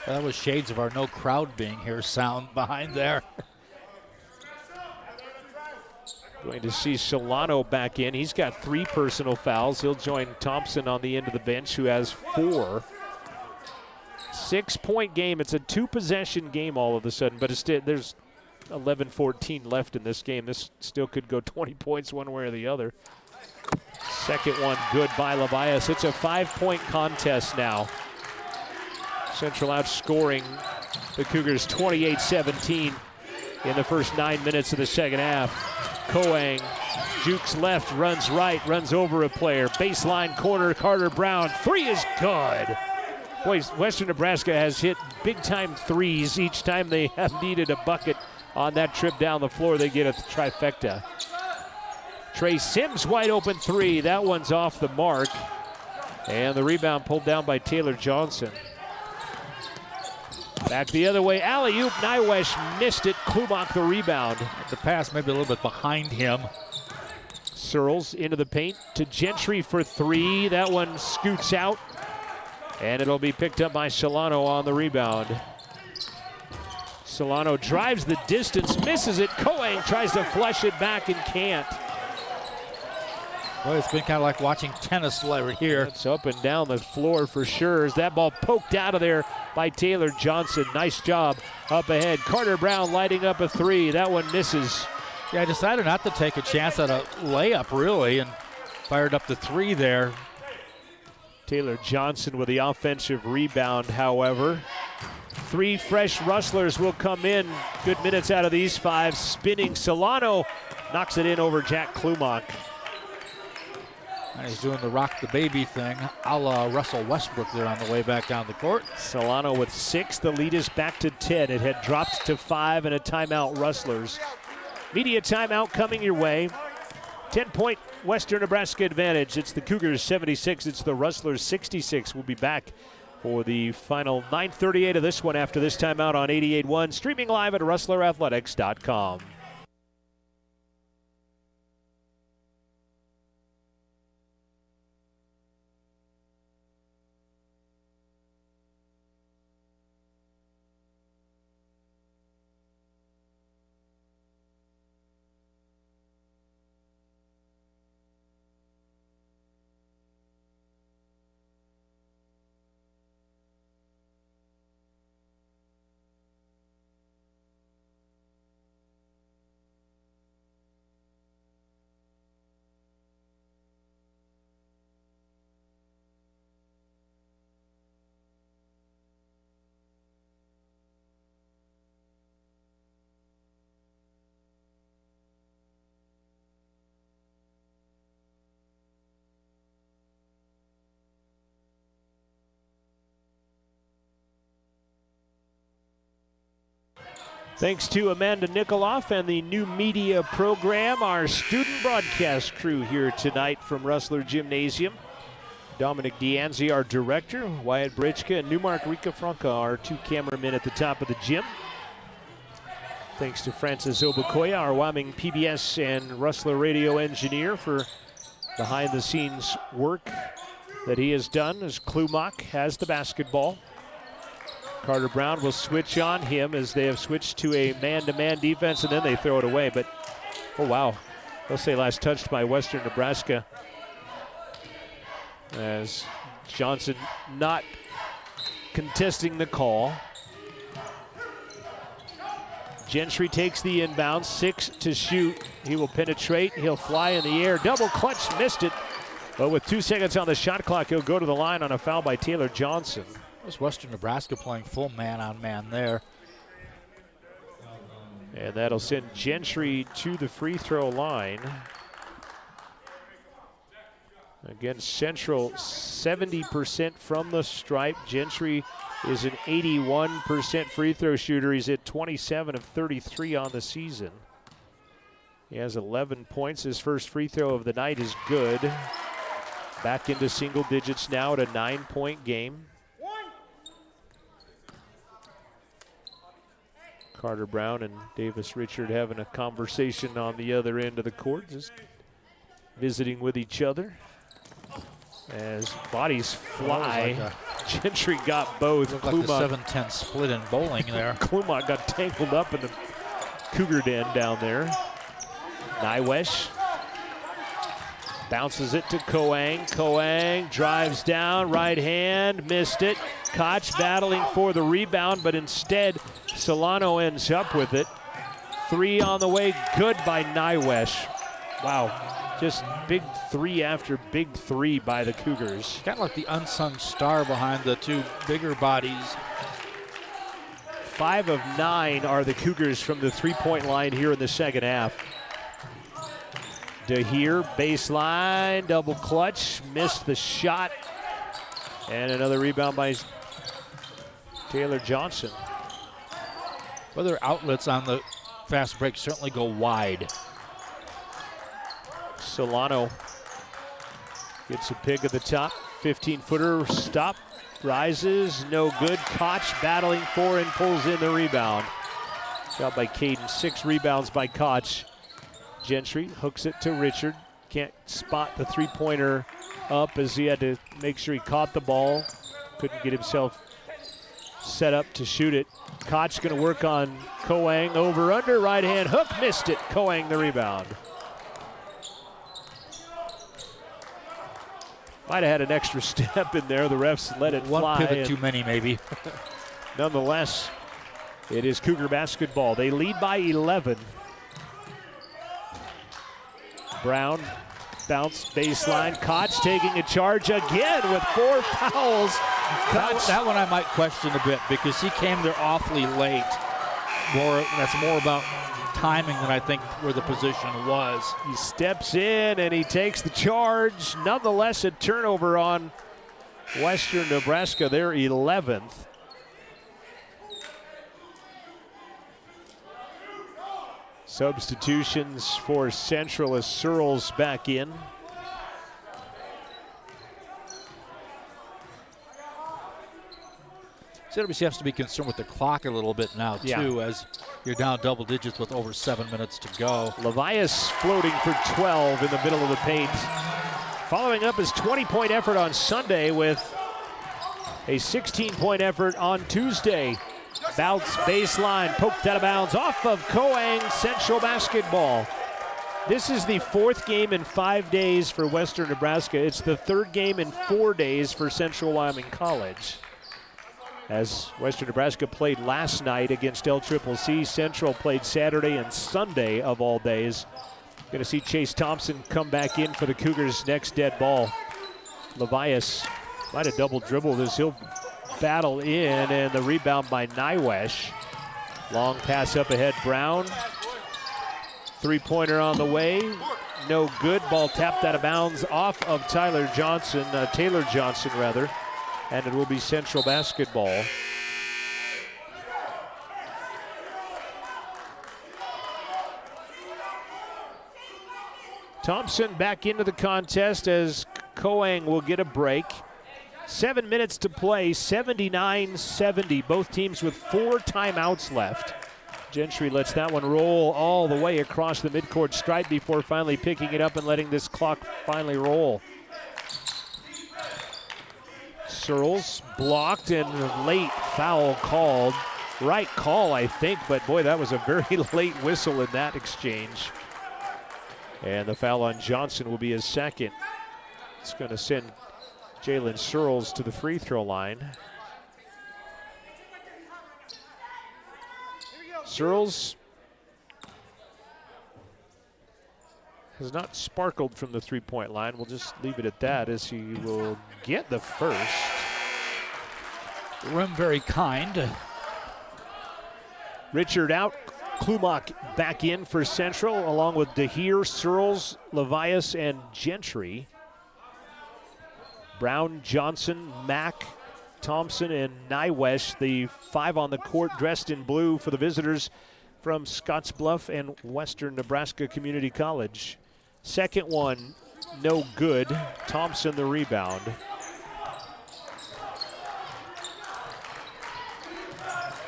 That was shades of our no crowd being here sound behind there. Going to see Solano back in. He's got 3 personal fouls. He'll join Thompson on the end of the bench, who has 4. 6-point game. It's a 2-possession game all of a sudden, but there's 11-14 left in this game. This still could go 20 points one way or the other. Second one good by Levias. It's a 5-point contest now. Central outscoring the Cougars 28-17 in the first 9 minutes of the second half. Kauang jukes left, runs right, runs over a player. Baseline corner, Carter Brown. 3 is good. Boy, Western Nebraska has hit big-time 3s each time they have needed a bucket on that trip down the floor. They get a trifecta. Trey Sims wide open 3. That one's off the mark. And the rebound pulled down by Taylor Johnson. Back the other way, alley-oop, Nywesh missed it. Klumak the rebound. The pass maybe a little bit behind him. Searles into the paint to Gentry for 3. That one scoots out, and it'll be picked up by Solano on the rebound. Solano drives the distance, misses it. Kauang tries to flush it back and can't. Well, it's been kind of like watching tennis right here. It's up and down the floor for sure. As that ball poked out of there by Taylor Johnson. Nice job up ahead. Carter Brown lighting up a 3. That one misses. Yeah, I decided not to take a chance at a layup, really, and fired up the 3 there. Taylor Johnson with the offensive rebound, however. 3 fresh Rustlers will come in. Good minutes out of these 5. Spinning Solano knocks it in over Jack Klumak. And he's doing the rock the baby thing, a la Russell Westbrook there on the way back down the court. Solano with 6. The lead is back to 10. It had dropped to 5 and a timeout Rustlers. Media timeout coming your way. 10-point Western Nebraska advantage. It's the Cougars 76. It's the Rustlers 66. We'll be back for the final 9:38 of this one after this timeout on 88.1. Streaming live at rustlerathletics.com. Thanks to Amanda Nikoloff and the new media program, our student broadcast crew here tonight from Rustler Gymnasium. Dominic Dianzi, our director, Wyatt Britchka, and Newmark Ricafranca, our 2 cameramen at the top of the gym. Thanks to Francis Obukoya, our Wyoming PBS and Rustler radio engineer, for behind-the-scenes work that he has done as Klumak has the basketball. Carter Brown will switch on him as they have switched to a man-to-man defense, and then they throw it away. But, oh, wow. They'll say last touched by Western Nebraska. As Johnson not contesting the call. Gentry takes the inbound, 6 to shoot. He will penetrate, he'll fly in the air. Double clutch, missed it. But with 2 seconds on the shot clock, he'll go to the line on a foul by Taylor Johnson. Was Western Nebraska playing full man-on-man there. And that'll send Gentry to the free throw line. Against Central, 70% from the stripe. Gentry is an 81% free throw shooter. He's at 27 of 33 on the season. He has 11 points. His first free throw of the night is good. Back into single digits now at a 9-point game. Carter Brown and Davis Richard having a conversation on the other end of the court, just visiting with each other. As bodies fly, Gentry got both. Looked like the 7-10 split in bowling there. Klumak got tangled up in the Cougar den down there. Nywesh bounces it to Kauang. Kauang drives down, right hand, missed it. Koch battling for the rebound, but instead Solano ends up with it. 3 on the way, good by Nywesh. Wow, just big 3 after big 3 by the Cougars. Kind of like the unsung star behind the 2 bigger bodies. 5 of 9 are the Cougars from the 3-point line here in the second half. DeHeer, baseline, double clutch, missed the shot. And another rebound by Taylor Johnson. Other outlets on the fast break certainly go wide. Solano gets a pick at the top. 15-footer stop, rises, no good. Koch battling for and pulls in the rebound. Got by Caden, 6 rebounds by Koch. Gentry hooks it to Richard. Can't spot the 3-pointer up as he had to make sure he caught the ball. Couldn't get himself set up to shoot it. Koch going to work on Kauang. Over under, right hand hook, missed it. Kauang the rebound. Might have had an extra step in there. The refs let it fly. One pivot too many, maybe. Nonetheless, it is Cougar basketball. They lead by 11. Brown, bounce, baseline. Koch taking a charge again with 4 fouls. That one I might question a bit because he came there awfully late. That's more about timing than I think where the position was. He steps in and he takes the charge. Nonetheless, a turnover on Western Nebraska, their 11th. Substitutions for Central as Searles back in. CWC has to be concerned with the clock a little bit now, too, as you're down double digits with over 7 minutes to go. Levias floating for 12 in the middle of the paint. Following up his 20-point effort on Sunday with a 16-point effort on Tuesday. Bounce, baseline, poked out of bounds off of Kauang. Central basketball. This is the 4th game in 5 days for Western Nebraska. It's the 3rd game in 4 days for Central Wyoming College. As Western Nebraska played last night against LCCC, Central played Saturday and Sunday of all days. Going to see Chase Thompson come back in for the Cougars' next dead ball. Levias might have double dribbled as he'll battle in, and the rebound by Nywesh. Long pass up ahead, Brown. 3-pointer on the way, no good. Ball tapped out of bounds off of Taylor Johnson, and it will be Central basketball. Thompson back into the contest as Kauang will get a break. 7 minutes to play, 79-70. Both teams with 4 timeouts left. Gentry lets that one roll all the way across the midcourt stripe before finally picking it up and letting this clock finally roll. Searles blocked and late foul called. Right call, I think, but boy, that was a very late whistle in that exchange. And the foul on Johnson will be his second. It's going to send Jalen Searles to the free throw line. Searles has not sparkled from the three-point line. We'll just leave it at that as he will get the first. Rim very kind. Richard out, Klumak back in for Central, along with DeHeer, Searles, Levias, and Gentry. Brown, Johnson, Mack, Thompson, and Nywesh, the five on the court dressed in blue for the visitors from Scottsbluff and Western Nebraska Community College. Second one, no good. Thompson the rebound.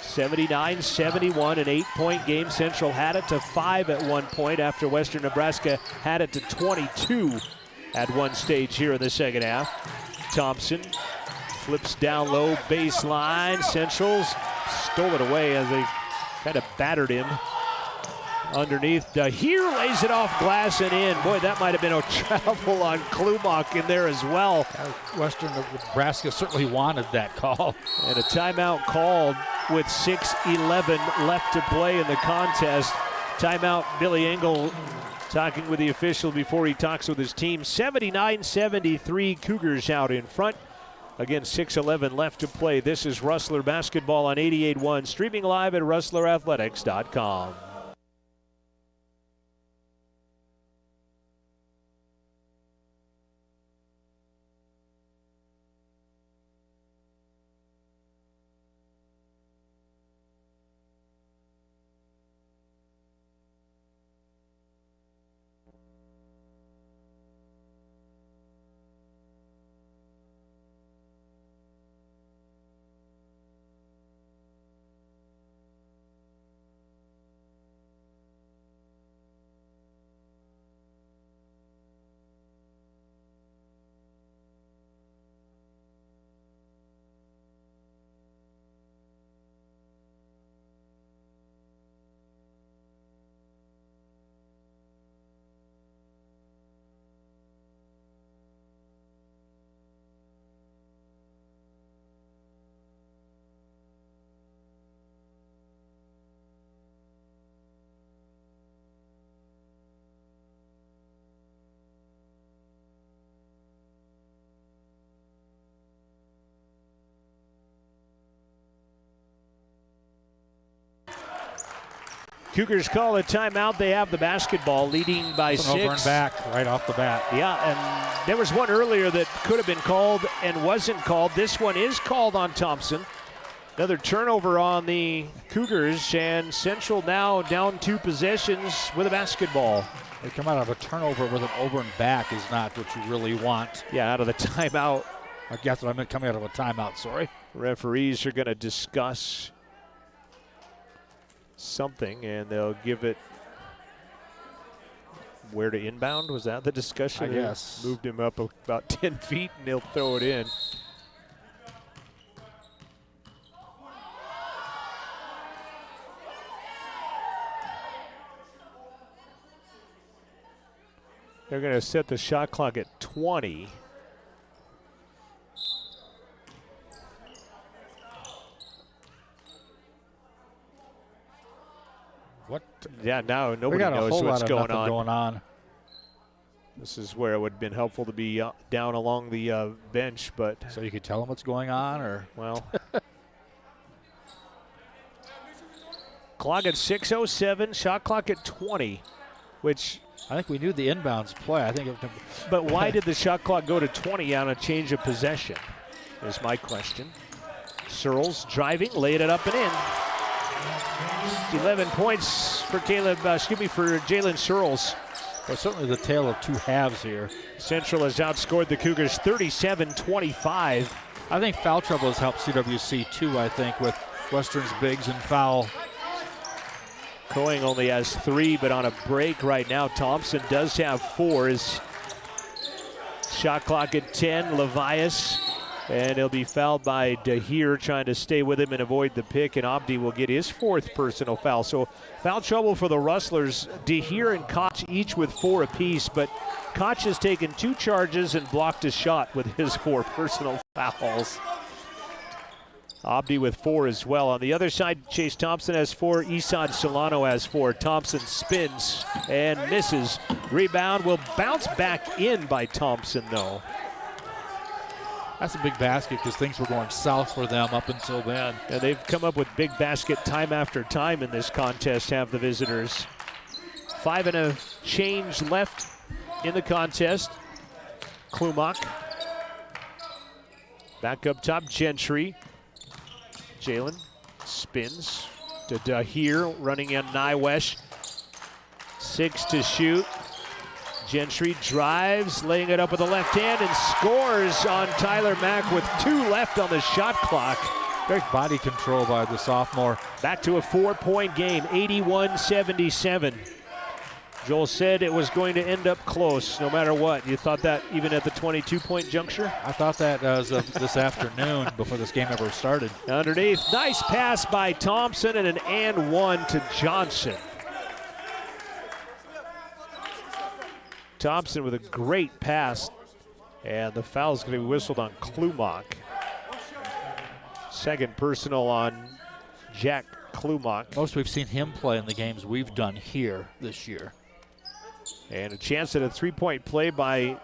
(79-71), an 8-point game. Central had it to 5 at one point after Western Nebraska had it to 22 at one stage here in the second half. Thompson flips down low, baseline. Central's stole it away as they kind of battered him. Underneath, here lays it off glass and in. Boy, that might have been a travel on Klumak in there as well. Western Nebraska certainly wanted that call. And a timeout called with 6:11 left to play in the contest. Timeout, Billy Engel talking with the official before he talks with his team. 79-73, Cougars out in front. Again, 6:11 left to play. This is Rustler Basketball on 88.1, streaming live at rustlerathletics.com. Cougars call a timeout. They have the basketball, leading by 6. Over and back right off the bat. Yeah, and there was one earlier that could have been called and wasn't called. This one is called on Thompson. Another turnover on the Cougars, and Central now down 2 possessions with a basketball. They come out of a turnover with an over and back is not what you really want. Yeah, out of the timeout. I guess what I meant, coming out of a timeout, sorry. Referees are going to discuss something, and they'll give it where to inbound. Was that the discussion? I guess. They moved him up about 10 feet, and they'll throw it in. They're going to set the shot clock at 20. What? Yeah, now nobody knows what's going on. This is where it would have been helpful to be down along the bench, but so you could tell them what's going on, or well. Clock at 6:07, shot clock at 20, which I think we knew the inbounds play. I think. But why did the shot clock go to 20 on a change of possession? Is my question. Searles driving, laid it up and in. 11 points for Jalen Searles. Well, certainly the tale of two halves here. Central has outscored the Cougars 37-25. I think foul trouble has helped CWC too, I think, with Western's bigs and foul Kauang only has 3, but on a break right now. Thompson does have 4. His shot clock at 10. Levias, and he'll be fouled by Dahir, trying to stay with him and avoid the pick, and Abdi will get his 4th personal foul. So foul trouble for the Rustlers. Dahir and Koch each with 4 apiece, but Koch has taken 2 charges and blocked a shot with his 4 personal fouls. Abdi with 4 as well. On the other side, Chase Thompson has 4. Isad Solano has 4. Thompson spins and misses. Rebound will bounce back in by Thompson, though. That's a big basket because things were going south for them up until then. And they've come up with big basket time after time in this contest, have the visitors. 5 and a change left in the contest. Klumak. Back up top, Gentry. Jalen spins to Dahir, running in Nywesh. 6 to shoot. Gentry drives, laying it up with the left hand, and scores on Tyler Mack with 2 left on the shot clock. Great body control by the sophomore. Back to a 4-point game, 81-77. Joel said it was going to end up close no matter what. You thought that even at the 22-point juncture? I thought that as of this afternoon before this game ever started. Underneath, nice pass by Thompson and an and one to Johnson. Thompson with a great pass, and the foul is going to be whistled on Klumak. 2nd personal on Jack Klumak. Most we've seen him play in the games we've done here this year. And a chance at a 3-point play by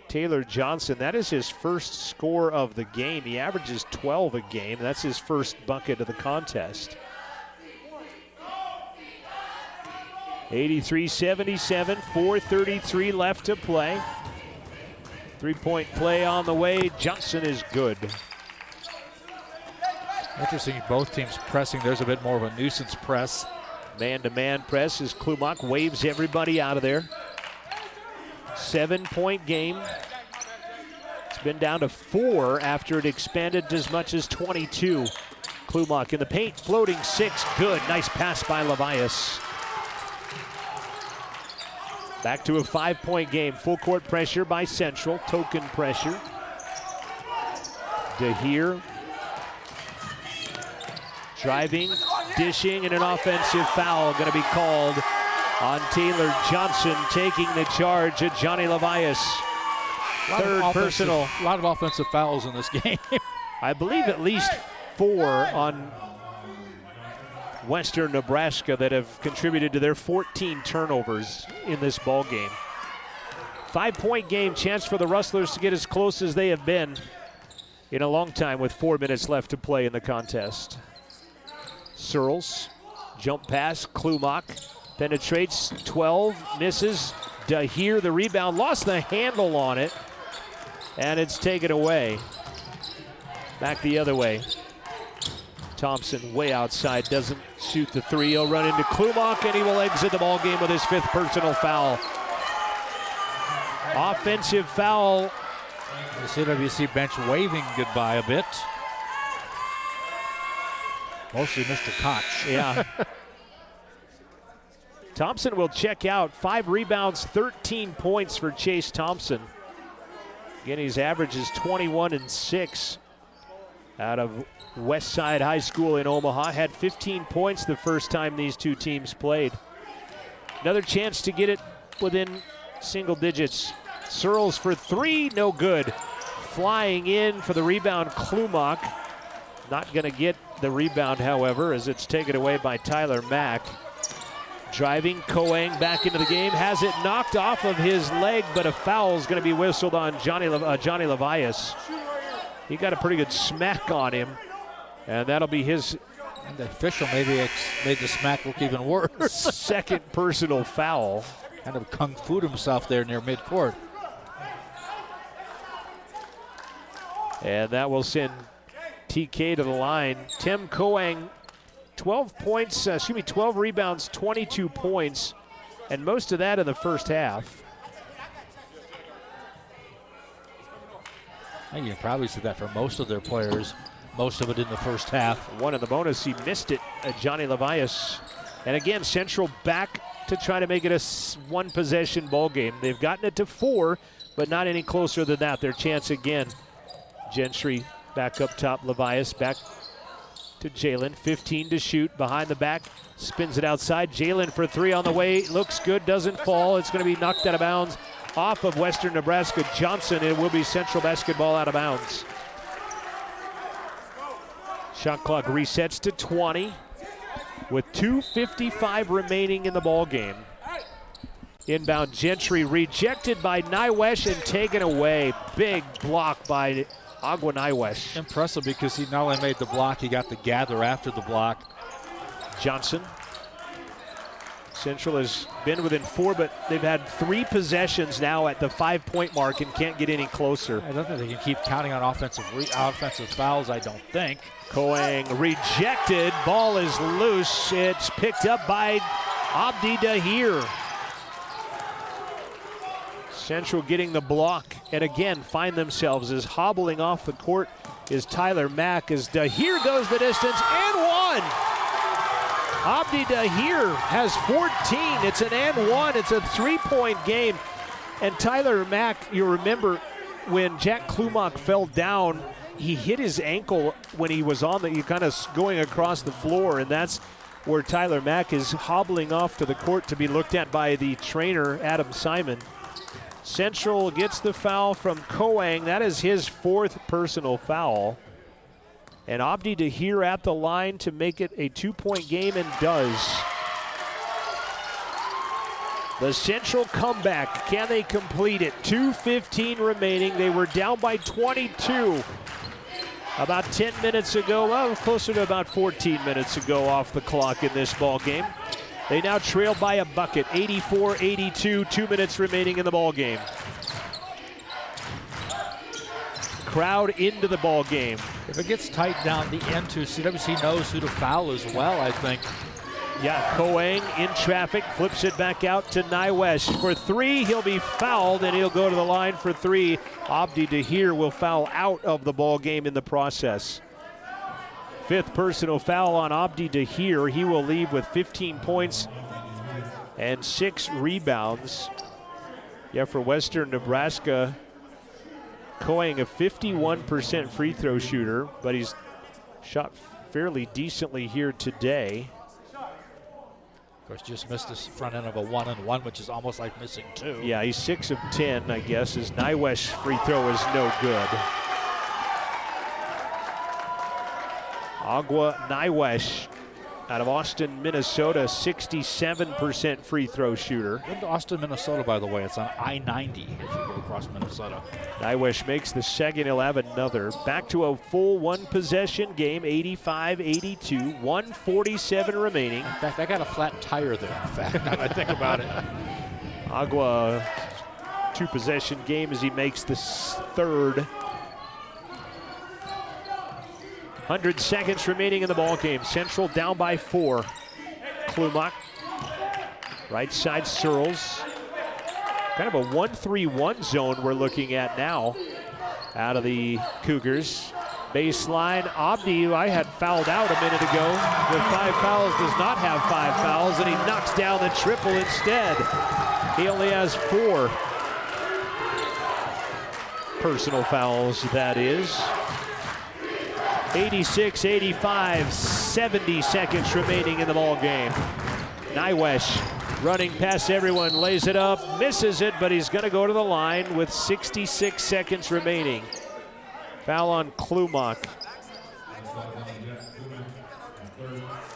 Taylor Johnson. That is his first score of the game. He averages 12 a game. That's his first bucket of the contest. 83-77, 4:33 left to play. 3-point play on the way. Johnson is good. Interesting, both teams pressing. There's a bit more of a nuisance press. Man-to-man press as Klumak waves everybody out of there. 7-point game. It's been down to 4 after it expanded as much as 22. Klumak in the paint, floating 6, good. Nice pass by Levias. Back to a 5-point game. Full court pressure by Central. Token pressure. Dahir. Driving, dishing, and an offensive foul going to be called on Taylor Johnson, taking the charge at Johnny Levias. 3rd personal. A lot of offensive fouls in this game. I believe at least 4 on Western Nebraska that have contributed to their 14 turnovers in this ball game. 5-point game, chance for the Rustlers to get as close as they have been in a long time with 4 minutes left to play in the contest. Searles, jump pass, Klumak penetrates, 12, misses. Dahir, the rebound, lost the handle on it, and it's taken away. Back the other way. Thompson way outside, doesn't shoot the 3. He'll run into Klumak, and he will exit the ball game with his 5th personal foul. Offensive foul. The CWC bench waving goodbye a bit. Mostly Mr. Koch. Yeah. Thompson will check out. 5 rebounds, 13 points for Chase Thompson. Again, his average is 21 and 6 out of Westside High School in Omaha. Had 15 points the first time these two teams played. Another chance to get it within single digits. Searles for 3, no good. Flying in for the rebound, Klumak. Not going to get the rebound, however, as it's taken away by Tyler Mack. Driving, Kauang back into the game. Has it knocked off of his leg, but a foul is going to be whistled on Johnny Levias. He got a pretty good smack on him, and that'll be his... And the official maybe made the smack look even worse. 2nd personal foul. Kind of kung fu'd himself there near midcourt. And that will send TK to the line. Tim Kauang, 12 rebounds, 22 points, and most of that in the first half. I think you can probably see that for most of their players, most of it in the first half. 1 in the bonus, he missed it. Johnny Levias And again, Central back to try to make it a one-possession ball game. They've gotten it to 4, but not any closer than that. Their chance again. Gentry back up top. Levias back to Jalen. 15 to shoot. Behind the back. Spins it outside. Jalen for 3 on the way. Looks good. Doesn't fall. It's going to be knocked out of bounds off of Western Nebraska Johnson. It will be Central basketball out of bounds. Shot clock resets to 20 with 2:55 remaining in the ball game. Inbound Gentry rejected by Nywesh and taken away. Big block by Agua Nywesh. Impressive because he not only made the block, he got the gather after the block. Johnson. Central has been within 4, but they've had 3 possessions now at the 5-point mark and can't get any closer. I don't think they can keep counting on offensive fouls, I don't think. Kauang rejected. Ball is loose. It's picked up by Abdi Dahir. Central getting the block, and again find themselves as hobbling off the court is Tyler Mack as Dahir goes the distance and 1. Abdi Dahir has 14. It's an and 1. It's a 3-point game. And Tyler Mack, you remember when Jack Klumak fell down, he hit his ankle when he was on the, kind of going across the floor, and that's where Tyler Mack is hobbling off to the court to be looked at by the trainer, Adam Simon. Central gets the foul from Kauang. That is his 4th personal foul. And Abdi Dahir at the line to make it a 2-point game, and does. The Central comeback, can they complete it? 2:15 remaining. They were down by 22 about 10 minutes ago. Well, closer to about 14 minutes ago off the clock in this ball game. They now trail by a bucket, 84-82, 2 minutes remaining in the ball game. Crowd into the ball game. If it gets tight down the end, too, CWC knows who to foul as well, I think. Yeah, Kauang in traffic, flips it back out to Nywesh. For 3, he'll be fouled, and he'll go to the line for 3. Abdi Dahir will foul out of the ball game in the process. 5th personal foul on Abdi Dahir. He will leave with 15 points and 6 rebounds. Yeah, for Western Nebraska, Kauang a 51% free throw shooter, but he's shot fairly decently here today. Of course, just missed this front end of a 1-and-1, which is almost like missing 2. Yeah, he's 6 of 10, I guess, as Nywesh free throw is no good. Agua Nywesh out of Austin, Minnesota, 67% free throw shooter. Into Austin, Minnesota, by the way. It's on I-90 as you go across Minnesota. Nywesh makes the second. He'll have another. Back to a full 1-possession game, 85-82, 1:47 remaining. In fact, I got a flat tire there, in fact, now that I think about it. Agua, 2-possession game as he makes the 3rd. 100 seconds remaining in the ball game. Central down by 4. Klumak. Right side Searles. Kind of a 1-3-1 zone we're looking at now out of the Cougars. Baseline, Abdi, who I had fouled out a minute ago with 5 fouls, does not have 5 fouls, and he knocks down the triple instead. He only has 4 personal fouls, that is. 86-85, 70 seconds remaining in the ball game. Nywesh running past everyone, lays it up, misses it, but he's going to go to the line with 66 seconds remaining. Foul on Klumak.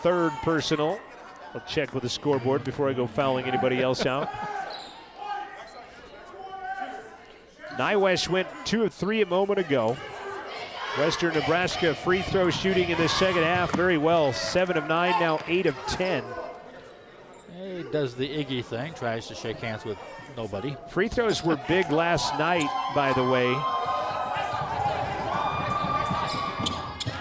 3rd personal. I'll check with the scoreboard before I go fouling anybody else out. Nywesh went 2 of 3 a moment ago. Western Nebraska free throw shooting in the second half very well. 7 of 9, now 8 of 10. He does the Iggy thing, tries to shake hands with nobody. Free throws were big last night, by the way,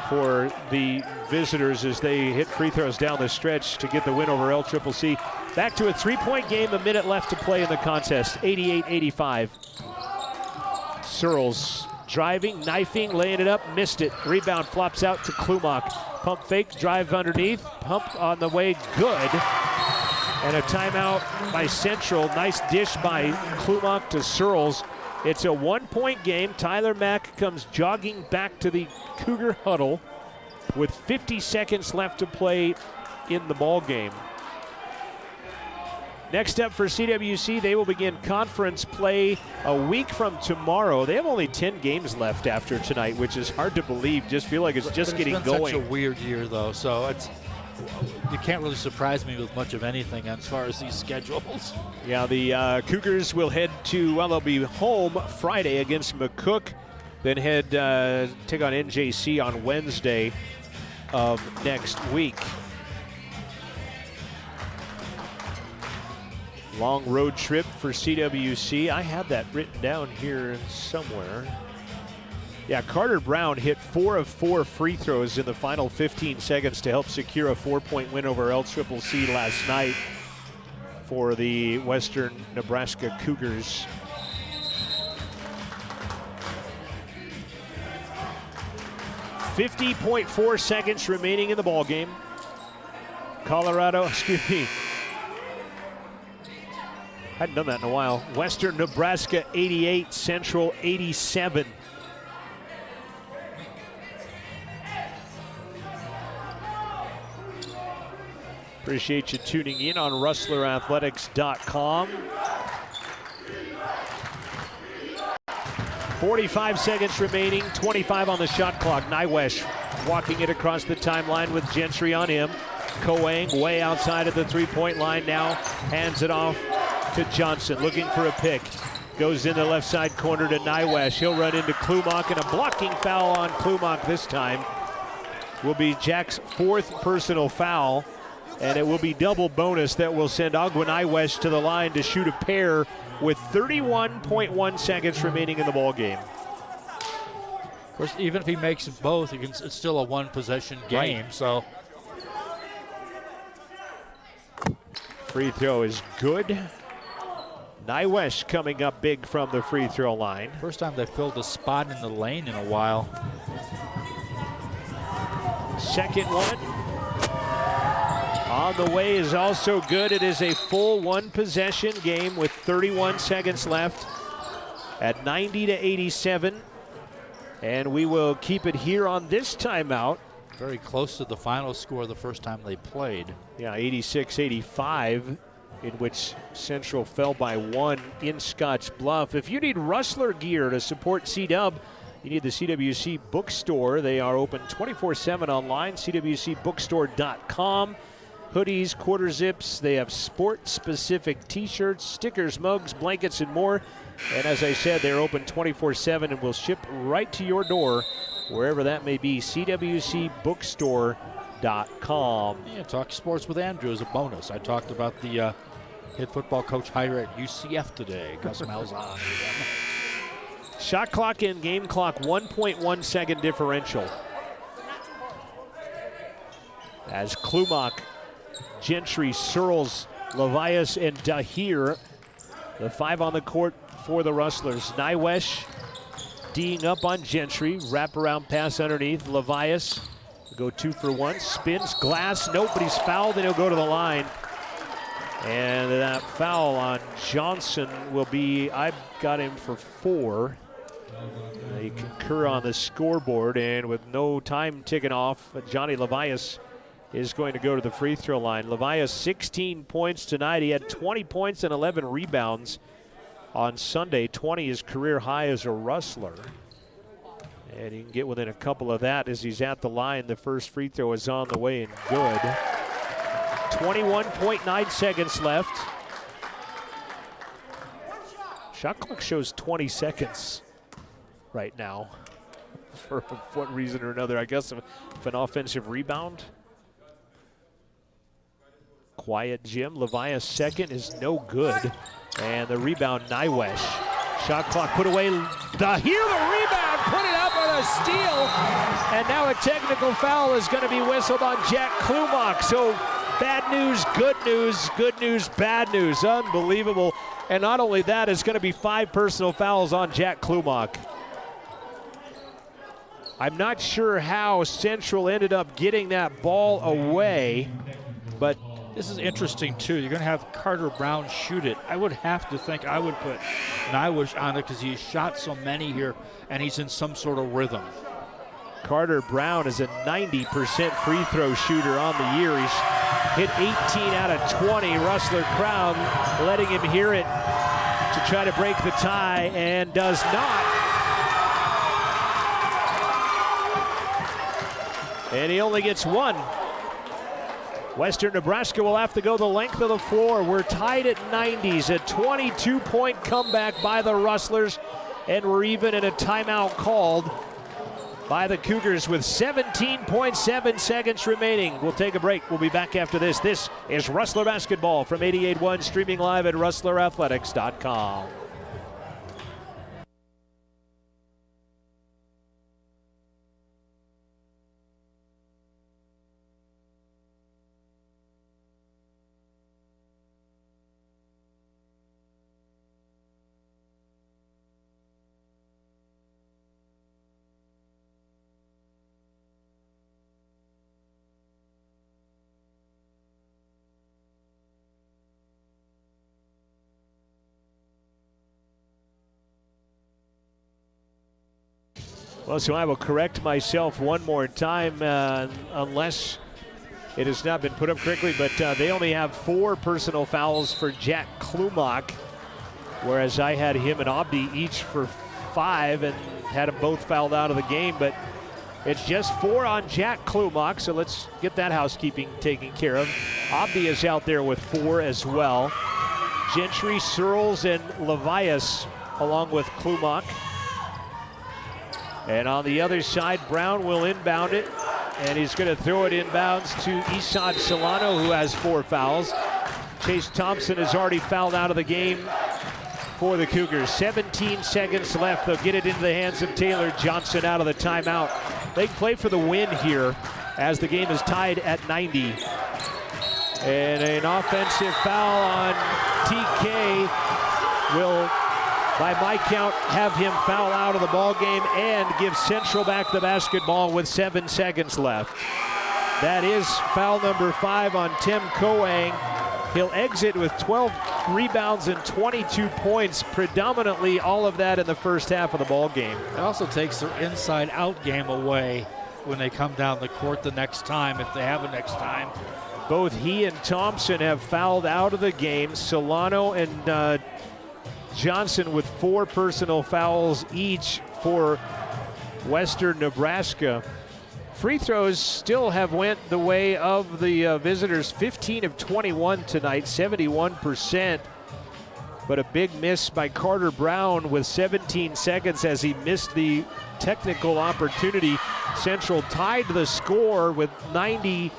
for the visitors as they hit free throws down the stretch to get the win over LCCC. Back to a 3-point game, a minute left to play in the contest, 88-85. Searles driving, knifing, laying it up, missed it. Rebound flops out to Klumak. Pump fake, drive underneath, pump on the way, good. And a timeout by Central. Nice dish by Klumak to Searles. It's a 1-point game. Tyler Mack comes jogging back to the Cougar huddle with 50 seconds left to play in the ball game. Next up for CWC, they will begin conference play a week from tomorrow. They have only 10 games left after tonight, which is hard to believe. Just feel like it's just getting going. It's been such a weird year, though, so you can't really surprise me with much of anything as far as these schedules. Yeah, the Cougars will head to, well, they'll be home Friday against McCook, then head take on NJC on Wednesday of next week. Long road trip for CWC. I had that written down here somewhere. Yeah, Carter Brown hit 4 of 4 free throws in the final 15 seconds to help secure a 4-point win over LCCC last night for the Western Nebraska Cougars. .4 seconds remaining in the ball game. Hadn't done that in a while. Western Nebraska 88, Central 87. Appreciate you tuning in on RustlerAthletics.com. 45 seconds remaining, 25 on the shot clock. Nywesh walking it across the timeline with Gentry on him. Kauang way outside of the three-point line now, hands it off to Johnson, looking for a pick. Goes in the left side corner to Nywesh. He'll run into Klumak, and a blocking foul on Klumak this time will be Jack's 4th personal foul, and it will be double bonus that will send Agua Nywesh to the line to shoot a pair with 31.1 seconds remaining in the ball game. Of course, even if he makes both, it's still a one-possession game, right. So. Free throw is good. Nywesh coming up big from the free throw line. First time they filled a spot in the lane in a while. Second one on the way is also good. It is a full one-possession game with 31 seconds left at 90-87. And we will keep it here on this timeout. Very close to the final score the first time they played. Yeah, 86-85. In which Central fell by 1 in Scotts Bluff. If you need Rustler gear to support C-Dub, you need the CWC Bookstore. They are open 24/7 online, cwcbookstore.com. Hoodies, quarter zips, they have sport-specific t-shirts, stickers, mugs, blankets, and more. And as I said, they're open 24/7 and will ship right to your door, wherever that may be, cwcbookstore.com. Yeah, Talk Sports with Andrew is a bonus. I talked about the head football coach hire at UCF today, Gus Malzahn. Shot clock and game clock, 1.1 second differential. As Klumak, Gentry, Searles, Levias, and Dahir, the 5 on the court for the Rustlers. Nywesh D'ing up on Gentry, wraparound pass underneath. Levias go 2 for 1, spins, glass, nope, but he's fouled and he'll go to the line. And that foul on Johnson will be, I've got him for 4. They concur on the scoreboard, and with no time ticking off, Johnny Levias is going to go to the free throw line. Levias 16 points tonight. He had 20 points and 11 rebounds on Sunday. 20 is career high as a Rustler. And he can get within a couple of that as he's at the line. The first free throw is on the way and good. 21.9 seconds left. Shot clock shows 20 seconds right now. For what reason or another, I guess if an offensive rebound. Quiet Jim. Levias second is no good. And the rebound, Nywesh. Shot clock put away. Dahir, the rebound, put it up on a steal. And now a technical foul is going to be whistled on Jack Klumak. So bad news, good news, bad news. Unbelievable. And not only that, it's going to be 5 personal fouls on Jack Klumak. I'm not sure how Central ended up getting that ball away, but this is interesting, too. You're going to have Carter Brown shoot it. I would have to think I would put Nywish on it because he's shot so many here, and he's in some sort of rhythm. Carter Brown is a 90% free throw shooter on the year. He's hit 18 out of 20. Rustler crowd letting him hear it to try to break the tie, and does not. And he only gets one. Western Nebraska will have to go the length of the floor. We're tied at 90s. A 22-point comeback by the Rustlers, and we're even in a timeout called by the Cougars with 17.7 seconds remaining. We'll take a break. We'll be back after this. This is Rustler Basketball from 88.1, streaming live at rustlerathletics.com. Well, so I will correct myself one more time, unless it has not been put up correctly, but they only have 4 personal fouls for Jack Klumak, whereas I had him and Abdi each for 5 and had them both fouled out of the game, but it's just 4 on Jack Klumak, so let's get that housekeeping taken care of. Abdi is out there with 4 as well. Gentry, Searles, and Levias along with Klumak. And on the other side, Brown will inbound it, and he's going to throw it inbounds to Isad Solano, who has 4 fouls. Chase Thompson is already fouled out of the game for the Cougars. 17 seconds left. They'll get it into the hands of Taylor Johnson out of the timeout. They play for the win here as the game is tied at 90. And an offensive foul on TK will, by my count, have him foul out of the ball game and give Central back the basketball with 7 seconds left. That is foul number 5 on Tim Kauang. He'll exit with 12 rebounds and 22 points, predominantly all of that in the first half of the ball game. It also takes their inside-out game away when they come down the court the next time, if they have a next time. Both he and Thompson have fouled out of the game. Solano and Johnson with 4 personal fouls each for Western Nebraska. Free throws still have went the way of the visitors. 15 of 21 tonight, 71%. But a big miss by Carter Brown with 17 seconds as he missed the technical opportunity. Central tied the score with 90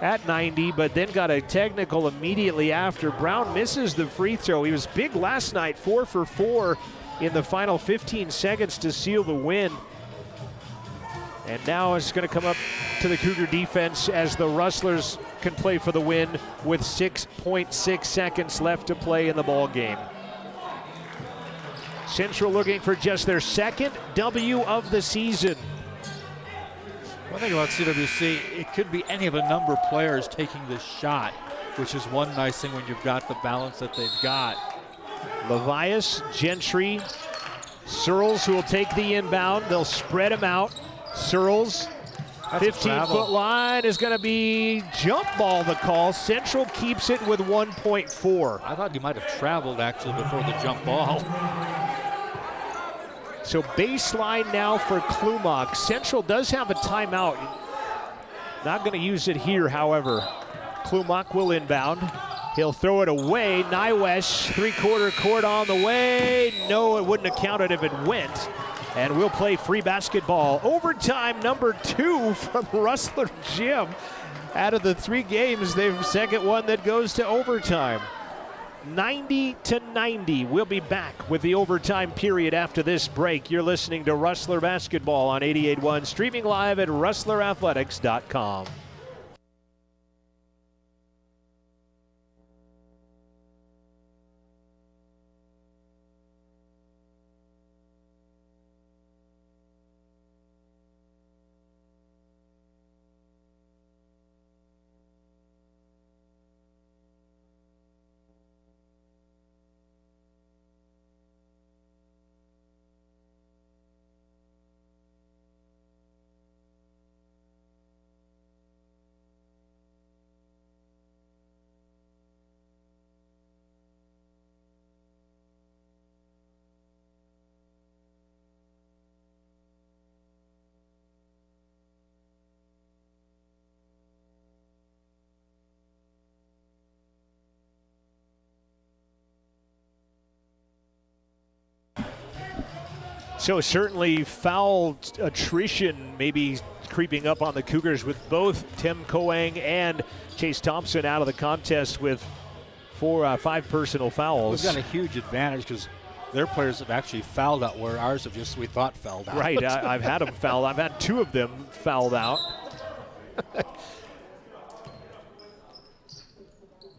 at 90, but then got a technical immediately after. Brown misses the free throw. He was big last night, 4 for 4 in the final 15 seconds to seal the win. And now it's going to come up to the Cougar defense as the Rustlers can play for the win with 6.6 seconds left to play in the ball game. Central looking for just their 2nd W of the season. One thing about CWC, it could be any of a number of players taking this shot, which is one nice thing when you've got the balance that they've got. Levias, Gentry, Searles, who will take the inbound. They'll spread him out. Searles, 15-foot line is going to be jump ball the call. Central keeps it with 1.4. I thought he might have traveled actually before the jump ball. So baseline now for Klumak. Central does have a timeout. Not going to use it here, however. Klumak will inbound. He'll throw it away. Nywish, 3-quarter court on the way. No, it wouldn't have counted if it went. And we'll play free basketball. Overtime number 2 from Rustler Gym. Out of the 3 games, they've second one that goes to overtime. 90-90. We'll be back with the overtime period after this break. You're listening to Rustler Basketball on 88.1, streaming live at rustlerathletics.com. So certainly foul attrition maybe creeping up on the Cougars with both Tim Kauang and Chase Thompson out of the contest with 5 personal fouls. We've got a huge advantage because their players have actually fouled out where ours have just, we thought, fouled out. Right, I've had them fouled. I've had 2 of them fouled out.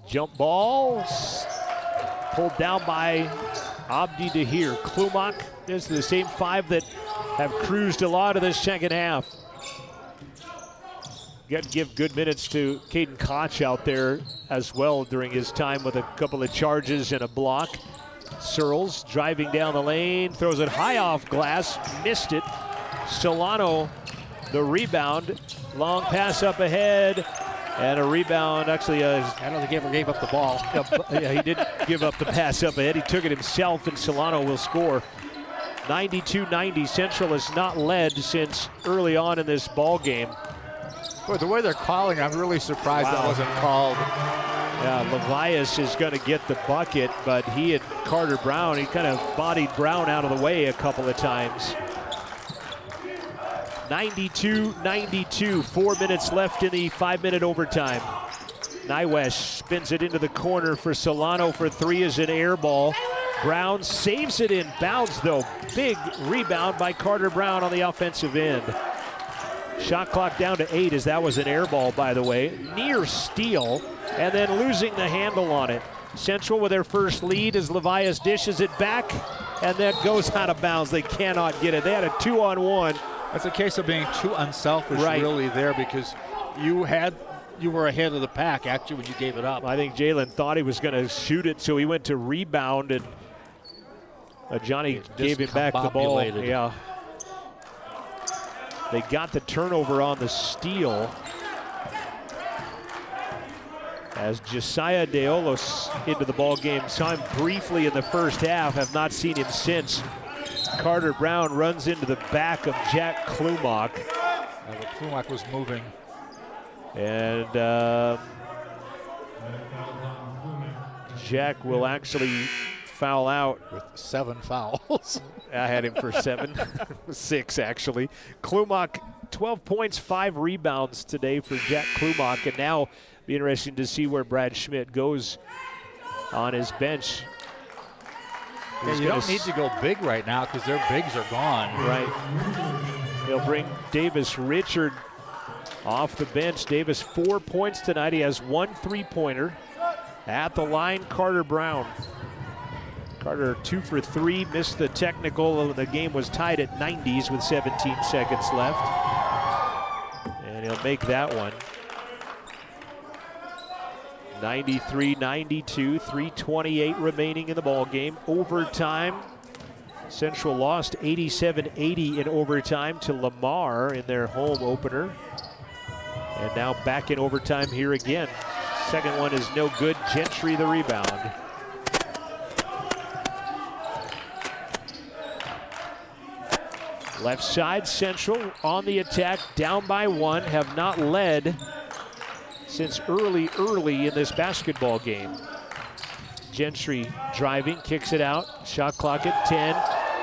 Jump ball, pulled down by Abdi Dahir. Klumak is the same 5 that have cruised a lot of this second half. Got to give good minutes to Caden Koch out there as well during his time with a couple of charges and a block. Searles driving down the lane, throws it high off glass, missed it. Solano, the rebound, long pass up ahead, and a rebound. Actually, I don't think he ever gave up the ball. yeah, he didn't give up the pass up ahead. He took it himself, and Solano will score. 92-90. Central has not led since early on in this ball game. Boy, the way they're calling, I'm really surprised that wasn't called. Yeah, Levias is going to get the bucket, but he and Carter Brown, he kind of bodied Brown out of the way a couple of times. 92-92, 4 minutes left in the 5-minute overtime. Nywesh spins it into the corner for Solano for 3 as an air ball. Brown saves it in bounds though. Big rebound by Carter Brown on the offensive end. Shot clock down to 8 as that was an air ball, by the way. Near steal and then losing the handle on it. Central with their first lead as Levias dishes it back and that goes out of bounds. They cannot get it. They had a 2-on-1. That's a case of being too unselfish really there because you were ahead of the pack actually when you gave it up. I think Jalen thought he was going to shoot it, so he went to rebound and Johnny gave him back the ball. Yeah. They got the turnover on the steal as Josiah Deolos into the ball game. Saw him briefly in the first half, have not seen him since. Carter Brown runs into the back of Jack Klumak. Klumak was moving. And Jack will actually foul out. With 7 fouls. I had him for 7, 6 actually. Klumak, 12 points, 5 rebounds today for Jack Klumak, and now be interesting to see where Brad Schmidt goes on his bench. Yeah, you don't need to go big right now because their bigs are gone. Right. He'll bring Davis Richard off the bench. Davis 4 points tonight. He has 1 3-pointer. At the line, Carter Brown. Carter 2 for 3, missed the technical. The game was tied at 90s with 17 seconds left. And he'll make that one. 93-92, 3:28 remaining in the ball game. Overtime. Central lost 87-80 in overtime to Lamar in their home opener. And now back in overtime here again. Second one is no good. Gentry the rebound. Left side, Central on the attack, down by 1, have not led since early in this basketball game. Gentry driving, kicks it out, shot clock at 10.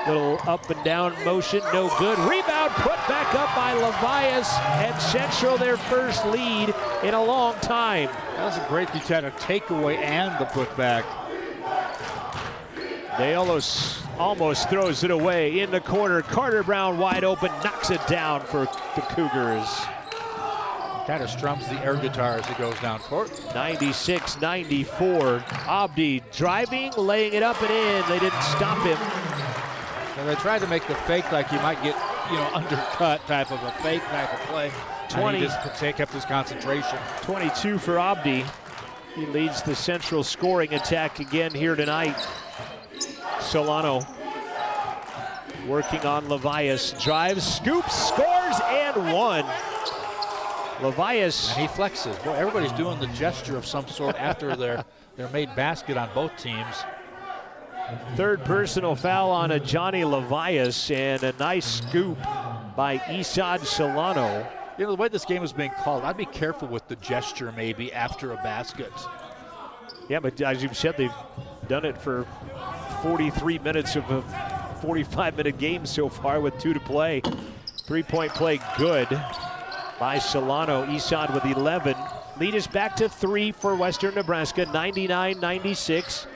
Little up and down motion, no good. Rebound put back up by Levias, and Central their first lead in a long time. That was a great kind of takeaway and the putback. Deolos almost throws it away in the corner. Carter Brown wide open, knocks it down for the Cougars. Kind of strums the air guitar as he goes down court. 96-94. Abdi driving, laying it up and in. They didn't stop him. And they tried to make the fake like he might get, undercut type of a fake type of play. 20. And he just kept his concentration. 22 for Abdi. He leads the Central scoring attack again here tonight. Solano working on Levias. Drives, scoops, scores, and 1. Levias. And he flexes. Boy, everybody's doing the gesture of some sort after their made basket on both teams. Third personal foul on a Johnny Levias, and a nice scoop by Isad Solano. The way this game is being called, I'd be careful with the gesture maybe after a basket. Yeah, but as you've said, they've done it for 43 minutes of a 45-minute game so far with 2 to play. 3-point play good by Solano. Esad with 11. Lead is back to 3 for Western Nebraska, 99-96.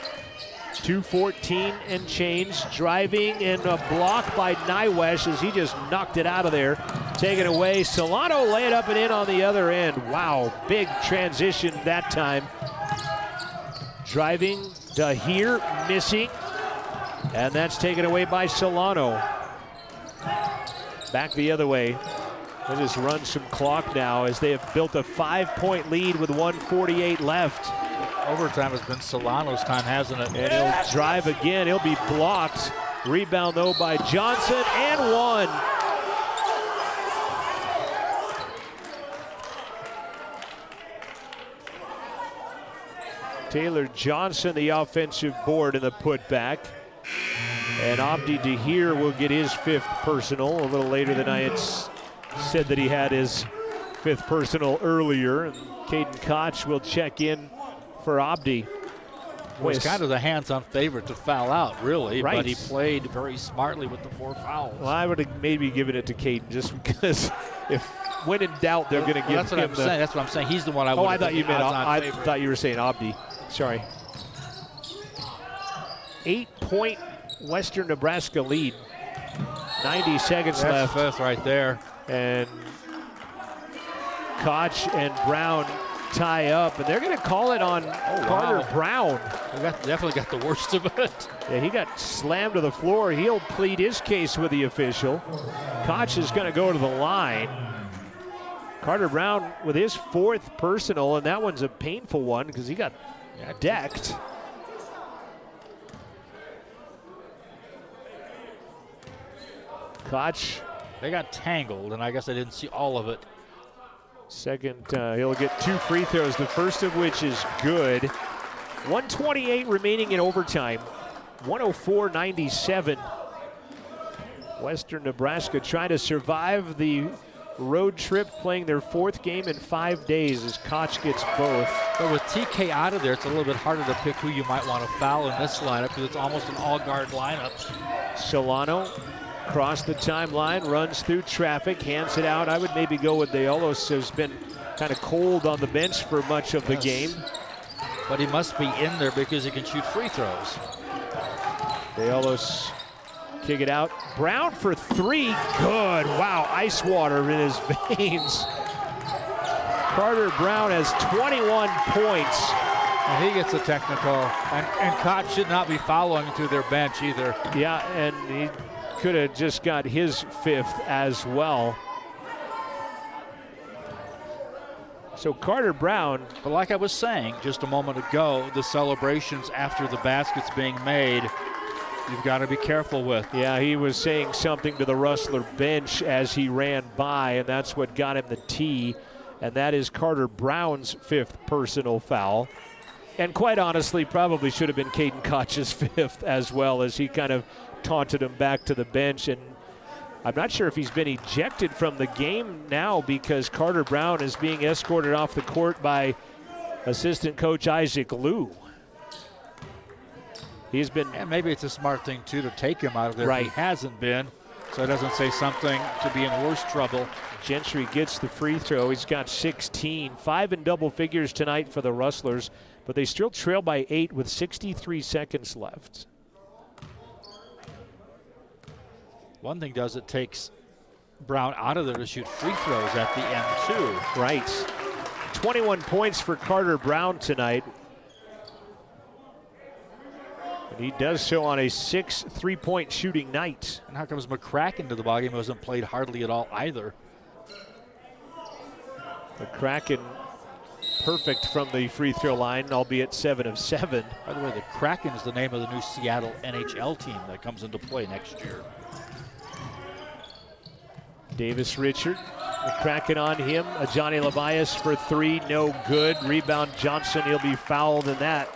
2:14 and change. Driving and a block by Nywesh as he just knocked it out of there. Taken away. Solano lay it up and in on the other end. Wow, big transition that time. Driving to here, missing. And that's taken away by Solano. Back the other way. They just run some clock now as they have built a 5-point lead with 1:48 left. Overtime has been Solano's time, hasn't it? And he'll drive again. He'll be blocked. Rebound, though, by Johnson, and one. Taylor Johnson, the offensive board in the putback. And Abdi Dahir will get his 5th personal a little later than I had said that he had his 5th personal earlier. And Caden Koch will check in for Abdi. Was kind of the hands-on favorite to foul out, really, right. But he played very smartly with the 4 fouls. Well, I would have maybe given it to Caden just because if when in doubt they're going to give that's what him I'm saying. That's what I'm saying. He's the one I would. Oh, I thought you meant. I thought you were saying Abdi. Sorry. 8-point Western Nebraska lead. 90 seconds left. That's 5th right there. And Koch and Brown tie up, and they're going to call it on Carter Brown. Definitely got the worst of it. Yeah, he got slammed to the floor. He'll plead his case with the official. Koch is going to go to the line. Carter Brown with his 4th personal, and that one's a painful one because he got decked. Koch. They got tangled, and I guess I didn't see all of it. Second, he'll get 2 free throws, the first of which is good. 1:28 remaining in overtime. 104-97. Western Nebraska trying to survive the road trip, playing their 4th game in 5 days as Koch gets both. But with TK out of there, it's a little bit harder to pick who you might want to foul in this lineup because it's almost an all-guard lineup. Solano across the timeline, runs through traffic, hands it out. I would maybe go with Deolos, who's been kind of cold on the bench for much of the game. But he must be in there because he can shoot free throws. Deolos kick it out. Brown for 3, good. Wow, ice water in his veins. Carter Brown has 21 points. And he gets a technical. And Koch should not be following to their bench either. Yeah, and he could have just got his 5th as well. So Carter Brown. But like I was saying just a moment ago, the celebrations after the baskets being made, you've got to be careful with. Yeah, he was saying something to the Rustler bench as he ran by, and that's what got him the tee. And that is Carter Brown's 5th personal foul. And quite honestly, probably should have been Caden Koch's 5th as well, as he kind of taunted him back to the bench. And I'm not sure if he's been ejected from the game now because Carter Brown is being escorted off the court by assistant coach Isaac Liu. He's been. And maybe it's a smart thing, too, to take him out of there. Right. If he hasn't been, so it doesn't say something to be in worse trouble. Gentry gets the free throw. He's got 16. 5 in double figures tonight for the Rustlers, but they still trail by 8 with 63 seconds left. One thing does, it takes Brown out of there to shoot free throws at the end, too. Right. 21 points for Carter Brown tonight. And he does so on a 6 3-point shooting night. And how comes McCracken to the ballgame? Wasn't played hardly at all either. McCracken perfect from the free throw line, albeit 7 of 7. By the way, the Kraken is the name of the new Seattle NHL team that comes into play next year. Davis Richard, McCracken on him. Johnny Levias for 3, no good. Rebound Johnson, he'll be fouled in that.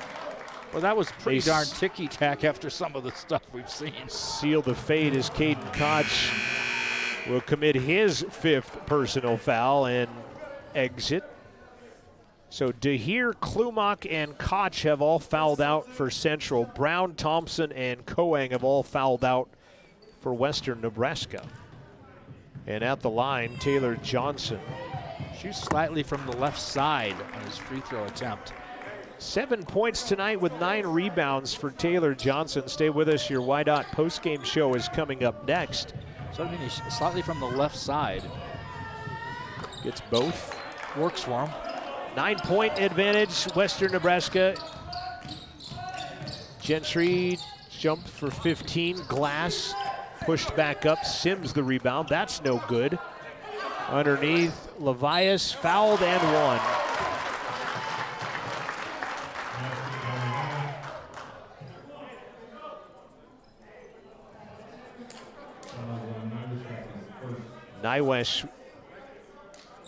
Well, that was pretty darn ticky-tack after some of the stuff we've seen. Seal the fade as Caden Koch will commit his 5th personal foul and exit. So Dahir, Klumak, and Koch have all fouled out for Central. Brown, Thompson, and Kauang have all fouled out for Western Nebraska. And at the line, Taylor Johnson. Shoots slightly from the left side on his free throw attempt. 7 points tonight with 9 rebounds for Taylor Johnson. Stay with us. Your Y-Dot postgame show is coming up next. So I mean, he's slightly from the left side. Gets both. Works for him. 9-point advantage, Western Nebraska. Gentry jumped for 15. Glass pushed back up. Sims the rebound. That's no good. Underneath, Levias fouled and one. Nywesh.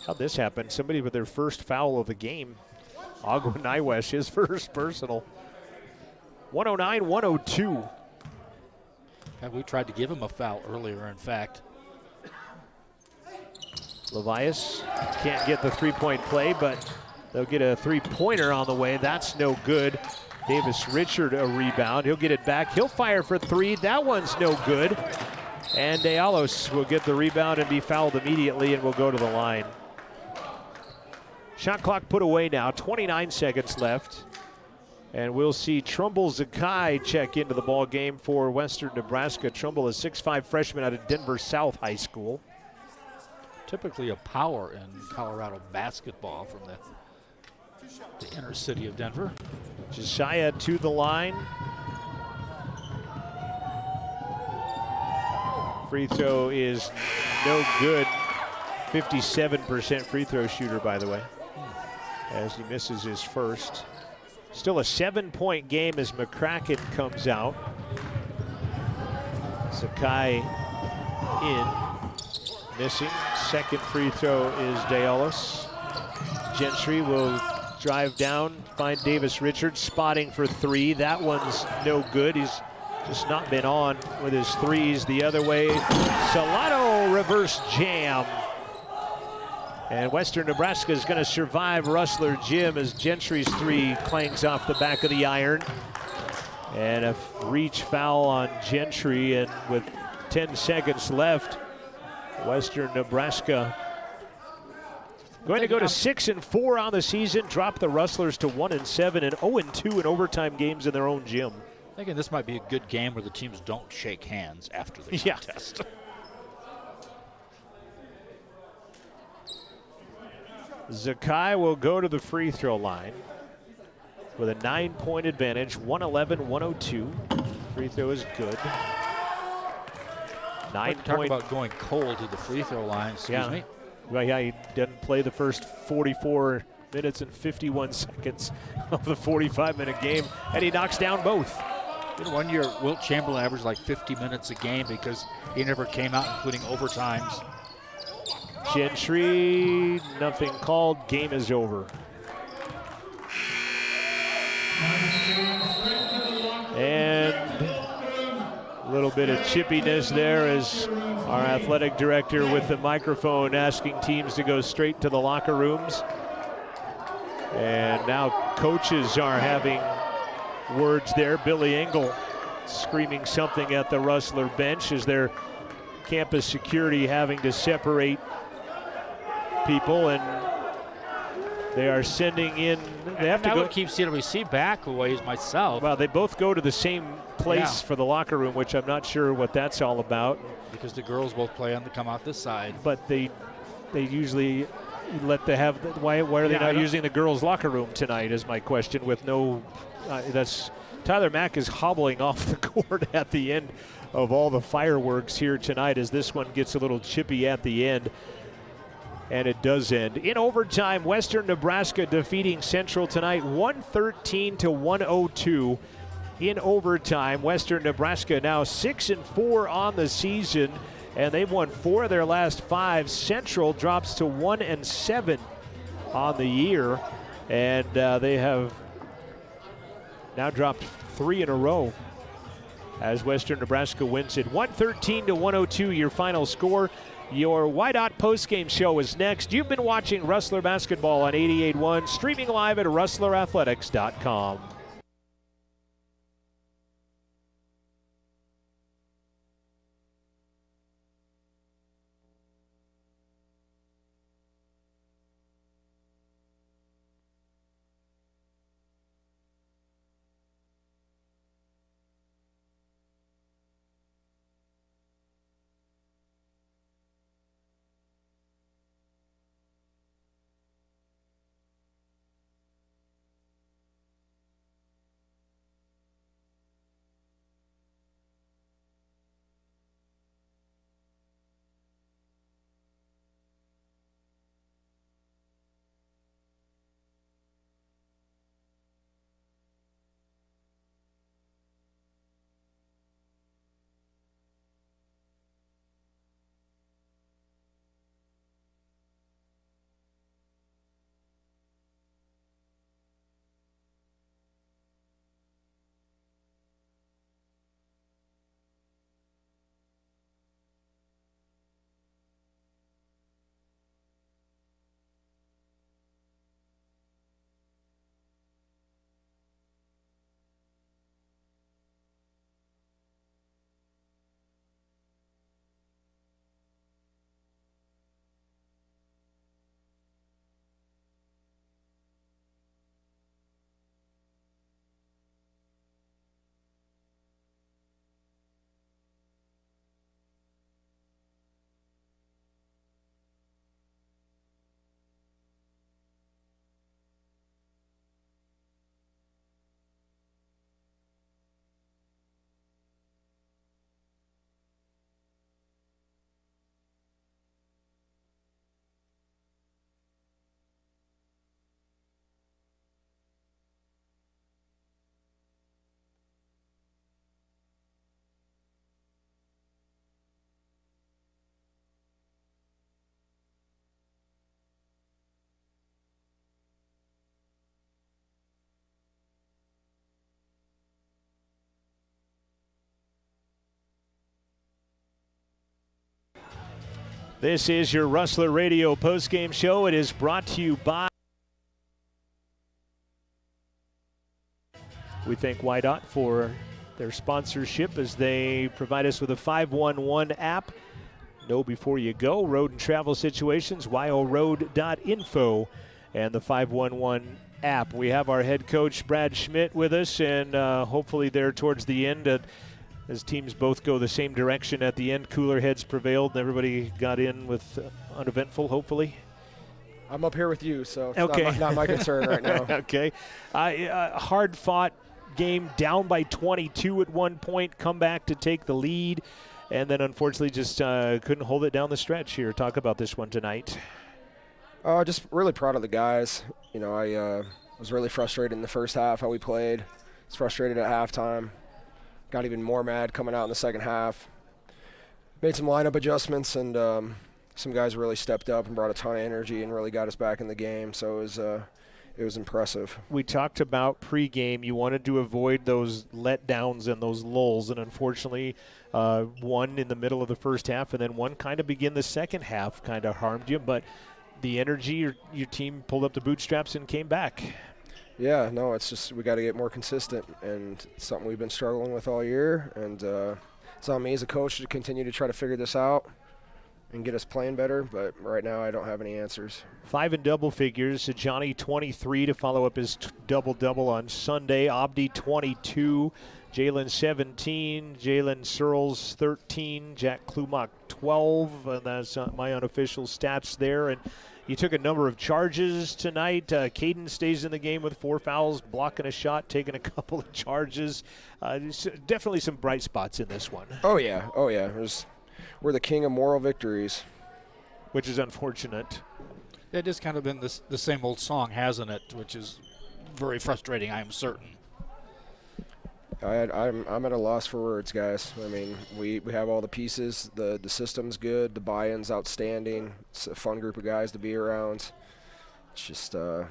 How'd this happen? Somebody with their first foul of the game. Agua Nywesh, his first personal. 109-102. We tried to give him a foul earlier, in fact. Levias can't get the three-point play, but they'll get a three-pointer on the way. That's no good. Davis Richard a rebound. He'll get it back. He'll fire for three. That one's no good. And Dealos will get the rebound and be fouled immediately and will go to the line. Shot clock put away now, 29 seconds left. And we'll see Trumbull Zakai check into the ball game for Western Nebraska. Trumbull is 6'5" freshman out of Denver South High School. Typically a power in Colorado basketball from the inner city of Denver. Josiah to the line. Free throw is no good. 57% free throw shooter, by the way, as he misses his first. Still a 7-point game as McCracken comes out. Sakai in, missing. Second free throw is Dealos. Gentry will drive down, find Davis Richards, spotting for three. That one's no good. He's just not been on with his threes. The other way, Solano reverse jam. And Western Nebraska is going to survive Rustler Jim as Gentry's three clangs off the back of the iron. And a reach foul on Gentry, and with 10 seconds left, Western Nebraska going to go to 6-4 on the season, drop the Rustlers to 1-7 and 0-2 in overtime games in their own gym. Thinking this might be a good game where the teams don't shake hands after the contest. Zakai will go to the free throw line with a 9-point advantage, 111-102. Free throw is good. 9 Talk point. about going cold to the free throw line, excuse me. Well, yeah, he didn't play the first 44 minutes and 51 seconds of the 45-minute game, and he knocks down both. You know, 1 year, Wilt Chamberlain averaged like 50 minutes a game because he never came out, including overtimes. Gentry, nothing called. Game is over. And a little bit of chippiness there as our athletic director with the microphone asking teams to go straight to the locker rooms. And now coaches are having words there. Billy Engel screaming something at the Rustler bench as their campus security having to separate people, and they are sending in. They have to go. I would keep CWC back a ways myself. Well, they both go to the same place for the locker room, which I'm not sure what that's all about. Because the girls both play on the come out this side. But they usually let they have. Why are they not using the girls' locker room tonight? Is my question. With no, that's Tyler Mack is hobbling off the court at the end of all the fireworks here tonight as this one gets a little chippy at the end. And it does end. In overtime, Western Nebraska defeating Central tonight 113-102 in overtime. Western Nebraska now 6-4 on the season, and they've won 4 of their last 5. Central drops to 1-7 on the year, and they have now dropped 3 in a row as Western Nebraska wins it 113-102, your final score. Your Y-Dot postgame show is next. You've been watching Rustler Basketball on 88.1, streaming live at rustlerathletics.com. This is your Rustler Radio postgame show. It is brought to you by. We thank YDOT for their sponsorship as they provide us with a 511 app. Know before you go. Road and travel situations, yoroad.info, and the 511 app. We have our head coach, Brad Schmidt, with us, and hopefully there towards the end, as teams both go the same direction at the end, cooler heads prevailed and everybody got in with uneventful, hopefully. I'm up here with you, so it's okay. not my concern right now. Okay. Hard-fought game, down by 22 at one point, come back to take the lead, and then unfortunately just couldn't hold it down the stretch here. Talk about this one tonight. Just really proud of the guys. You know, I was really frustrated in the first half how we played. I was frustrated at halftime. Got even more mad coming out in the second half. Made some lineup adjustments, and some guys really stepped up and brought a ton of energy and really got us back in the game. So it was impressive. We talked about pregame. You wanted to avoid those letdowns and those lulls, and unfortunately, one in the middle of the first half and then one kind of begin the second half kind of harmed you. But the energy, your team pulled up the bootstraps and came back. Yeah, no, it's just we got to get more consistent, and it's something we've been struggling with all year. And it's on me as a coach to continue to try to figure this out and get us playing better. But right now, I don't have any answers. 5 in double figures. Johnny 23 to follow up his double-double on Sunday. Abdi 22. Jalen 17. Jalen Searles 13. Jack Klumak 12. And that's my unofficial stats there. And you took a number of charges tonight. Caden stays in the game with 4 fouls, blocking a shot, taking a couple of charges. Definitely some bright spots in this one. Oh, yeah. We're the king of moral victories. Which is unfortunate. It has kind of been the same old song, hasn't it? Which is very frustrating, I am certain. I'm at a loss for words, guys. I mean, we have all the pieces. The system's good. The buy-in's outstanding. It's a fun group of guys to be around. It's just we're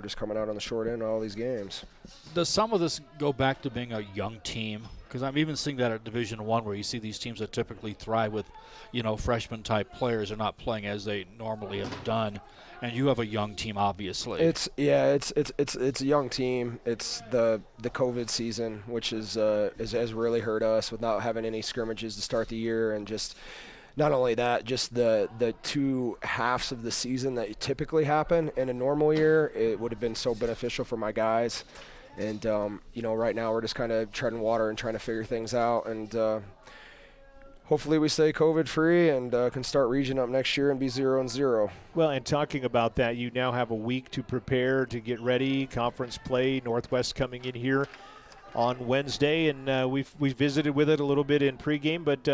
just coming out on the short end of all these games. Does some of this go back to being a young team? Because I'm even seeing that at Division I, where you see these teams that typically thrive with, freshman-type players are not playing as they normally have done. And you have a young team, obviously. It's a young team. It's the COVID season, which has really hurt us with not having any scrimmages to start the year, and just not only that, just the two halves of the season that typically happen in a normal year. It would have been so beneficial for my guys, and right now we're just kind of treading water and trying to figure things out, and hopefully we stay COVID-free and can start region up next year and be 0-0. Well, and talking about that, you now have a week to prepare to get ready. Conference play, Northwest coming in here on Wednesday, and we visited with it a little bit in pregame, but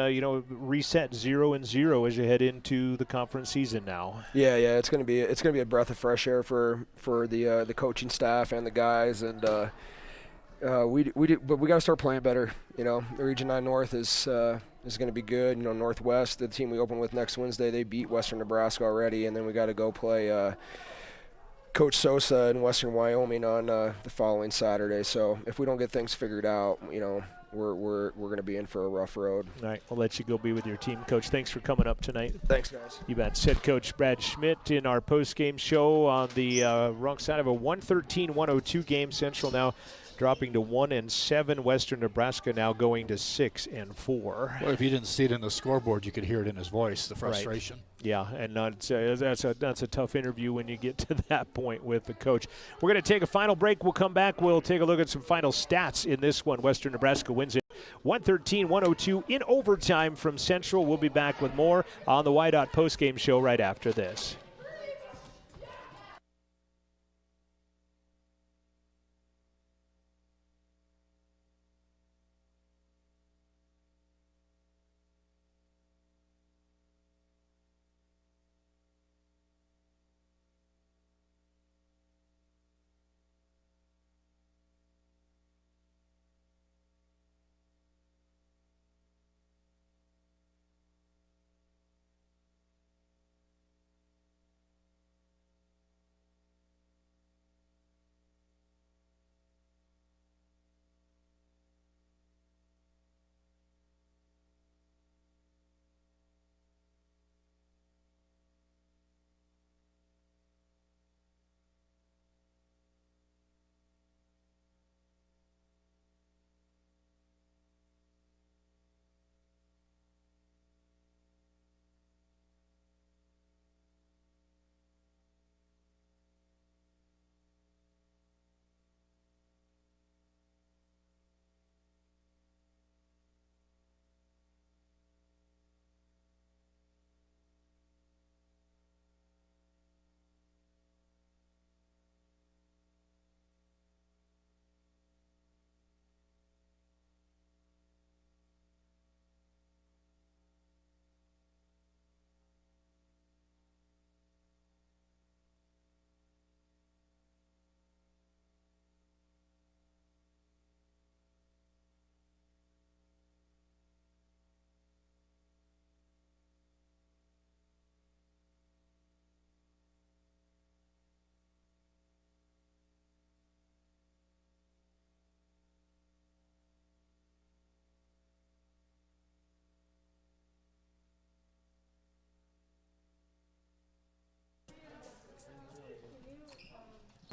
reset 0-0 as you head into the conference season now. Yeah, it's gonna be a breath of fresh air for the coaching staff and the guys, and but we got to start playing better. The Region 9 North is going to be good. Northwest, the team we open with next Wednesday, they beat Western Nebraska already, and then we got to go play Coach Sosa in Western Wyoming on the following Saturday. So if we don't get things figured out, we're going to be in for a rough road. All right, we'll let you go be with your team, Coach. Thanks for coming up tonight. Thanks, guys. You bet. Head Coach Brad Schmidt in our post-game show on the wrong side of a 113-102 game. Central now dropping to 1-7. Western Nebraska now going to 6-4. Well, if you didn't see it in the scoreboard, you could hear it in his voice, the frustration. Right. Yeah, and that's a tough interview when you get to that point with the coach. We're going to take a final break. We'll come back. We'll take a look at some final stats in this one. Western Nebraska wins it 113-102 in overtime from Central. We'll be back with more on the YDOT postgame show right after this.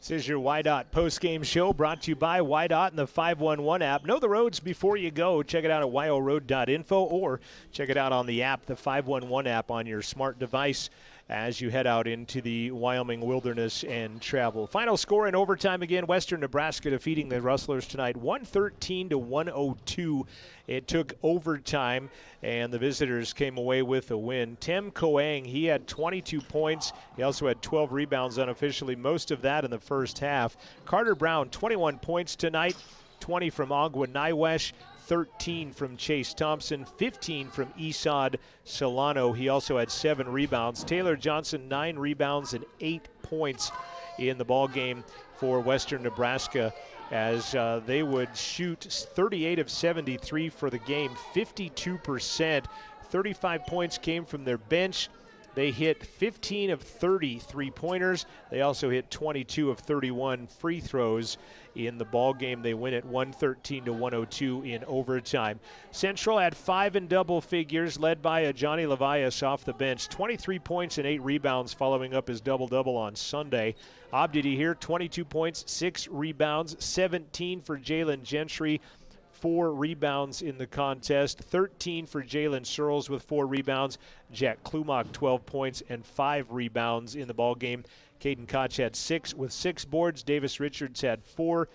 This is your YDOT postgame show brought to you by YDOT and the 511 app. Know the roads before you go. Check it out at yoroad.info or check it out on the app, the 511 app on your smart device as you head out into the Wyoming wilderness and travel. Final score in overtime again, Western Nebraska defeating the Rustlers tonight, 113-102. It took overtime, and the visitors came away with a win. Tim Kauang, he had 22 points. He also had 12 rebounds unofficially, most of that in the first half. Carter Brown, 21 points tonight, 20 from Agua Naiwesh, 13 from Chase Thompson, 15 from Isad Solano. He also had 7 rebounds. Taylor Johnson, 9 rebounds and 8 points in the ball game for Western Nebraska as they would shoot 38 of 73 for the game, 52%. 35 points came from their bench. They hit 15 of 30 three-pointers. They also hit 22 of 31 free throws in the ball game. They win it 113-102 in overtime. Central had 5 in double figures, led by Johnny Levias off the bench. 23 points and 8 rebounds following up his double-double on Sunday. Abdi here, 22 points, 6 rebounds, 17 for Jalen Gentry, 4 rebounds in the contest, 13 for Jalen Searles with 4 rebounds. Jack Klumak, 12 points and 5 rebounds in the ball game. Caden Koch had 6 with 6 boards. Davis Richard had 4.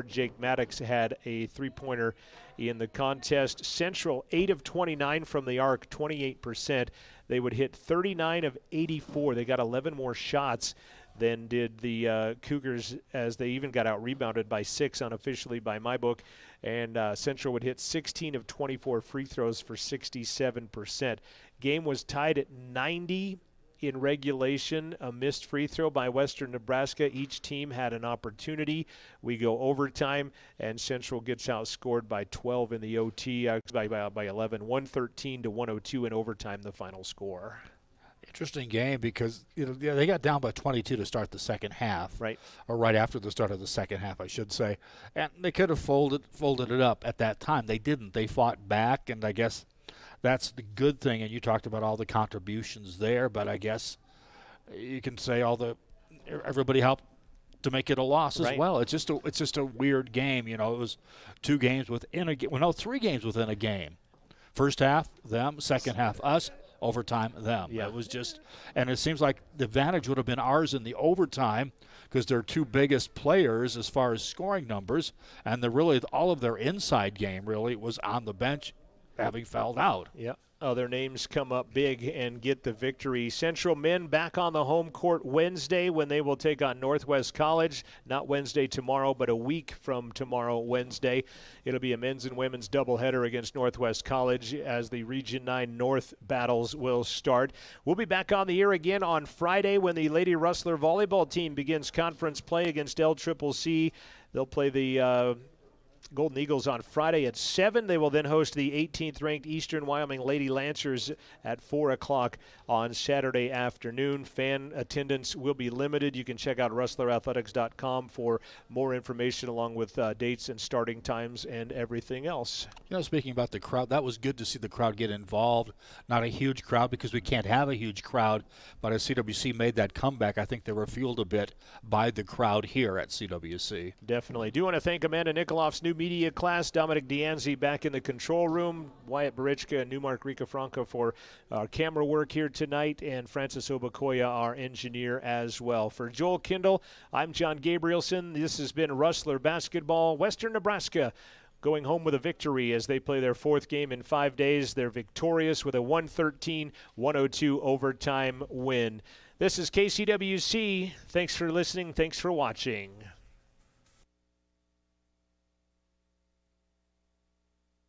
Jake Maddox had a 3-pointer in the contest. Central, 8 of 29 from the arc, 28%. They would hit 39 of 84. They got 11 more shots than did the Cougars, as they even got out-rebounded by 6 unofficially by my book. And Central would hit 16 of 24 free throws for 67%. Game was tied at 90 in regulation. A missed free throw by Western Nebraska. Each team had an opportunity. We go overtime, and Central gets outscored by 12 in the OT, by 11, 113-102 in overtime, the final score. Interesting game because they got down by 22 to start the second half, right, or right after the start of the second half, I should say, and they could have folded it up at that time. They didn't. They fought back, and I guess that's the good thing. And you talked about all the contributions there, but I guess you can say everybody helped to make it a loss as well. It's just a weird game. It was 2 games within a game. Well, no, 3 games within a game. First half, them. Second half, us. Overtime, them. Yeah. It was just, and it seems like the advantage would have been ours in the overtime because their 2 biggest players as far as scoring numbers, and all of their inside game really was on the bench, having fouled out. Yeah. Other names come up big and get the victory. Central men back on the home court Wednesday when they will take on Northwest College. Not Wednesday tomorrow, but a week from tomorrow, Wednesday. It'll be a men's and women's doubleheader against Northwest College as the Region 9 North battles will start. We'll be back on the air again on Friday when the Lady Rustler volleyball team begins conference play against LCCC. They'll play the Golden Eagles on Friday at 7. They will then host the 18th-ranked Eastern Wyoming Lady Lancers at 4 o'clock on Saturday afternoon. Fan attendance will be limited. You can check out rustlerathletics.com for more information along with dates and starting times and everything else. Speaking about the crowd, that was good to see the crowd get involved. Not a huge crowd because we can't have a huge crowd, but as CWC made that comeback, I think they were fueled a bit by the crowd here at CWC. Definitely. Do want to thank Amanda Nikoloff's new media class, Dominic Dianzi back in the control room, Wyatt Barichka and Newmark Rika Franco for our camera work here tonight, and Francis Obakoya, our engineer, as well. For Joel Kindle, I'm John Gabrielson. This has been Rustler Basketball. Western Nebraska going home with a victory as they play their 4th game in 5 days. They're victorious with a 113-102 overtime win. This is KCWC. Thanks for listening. Thanks for watching.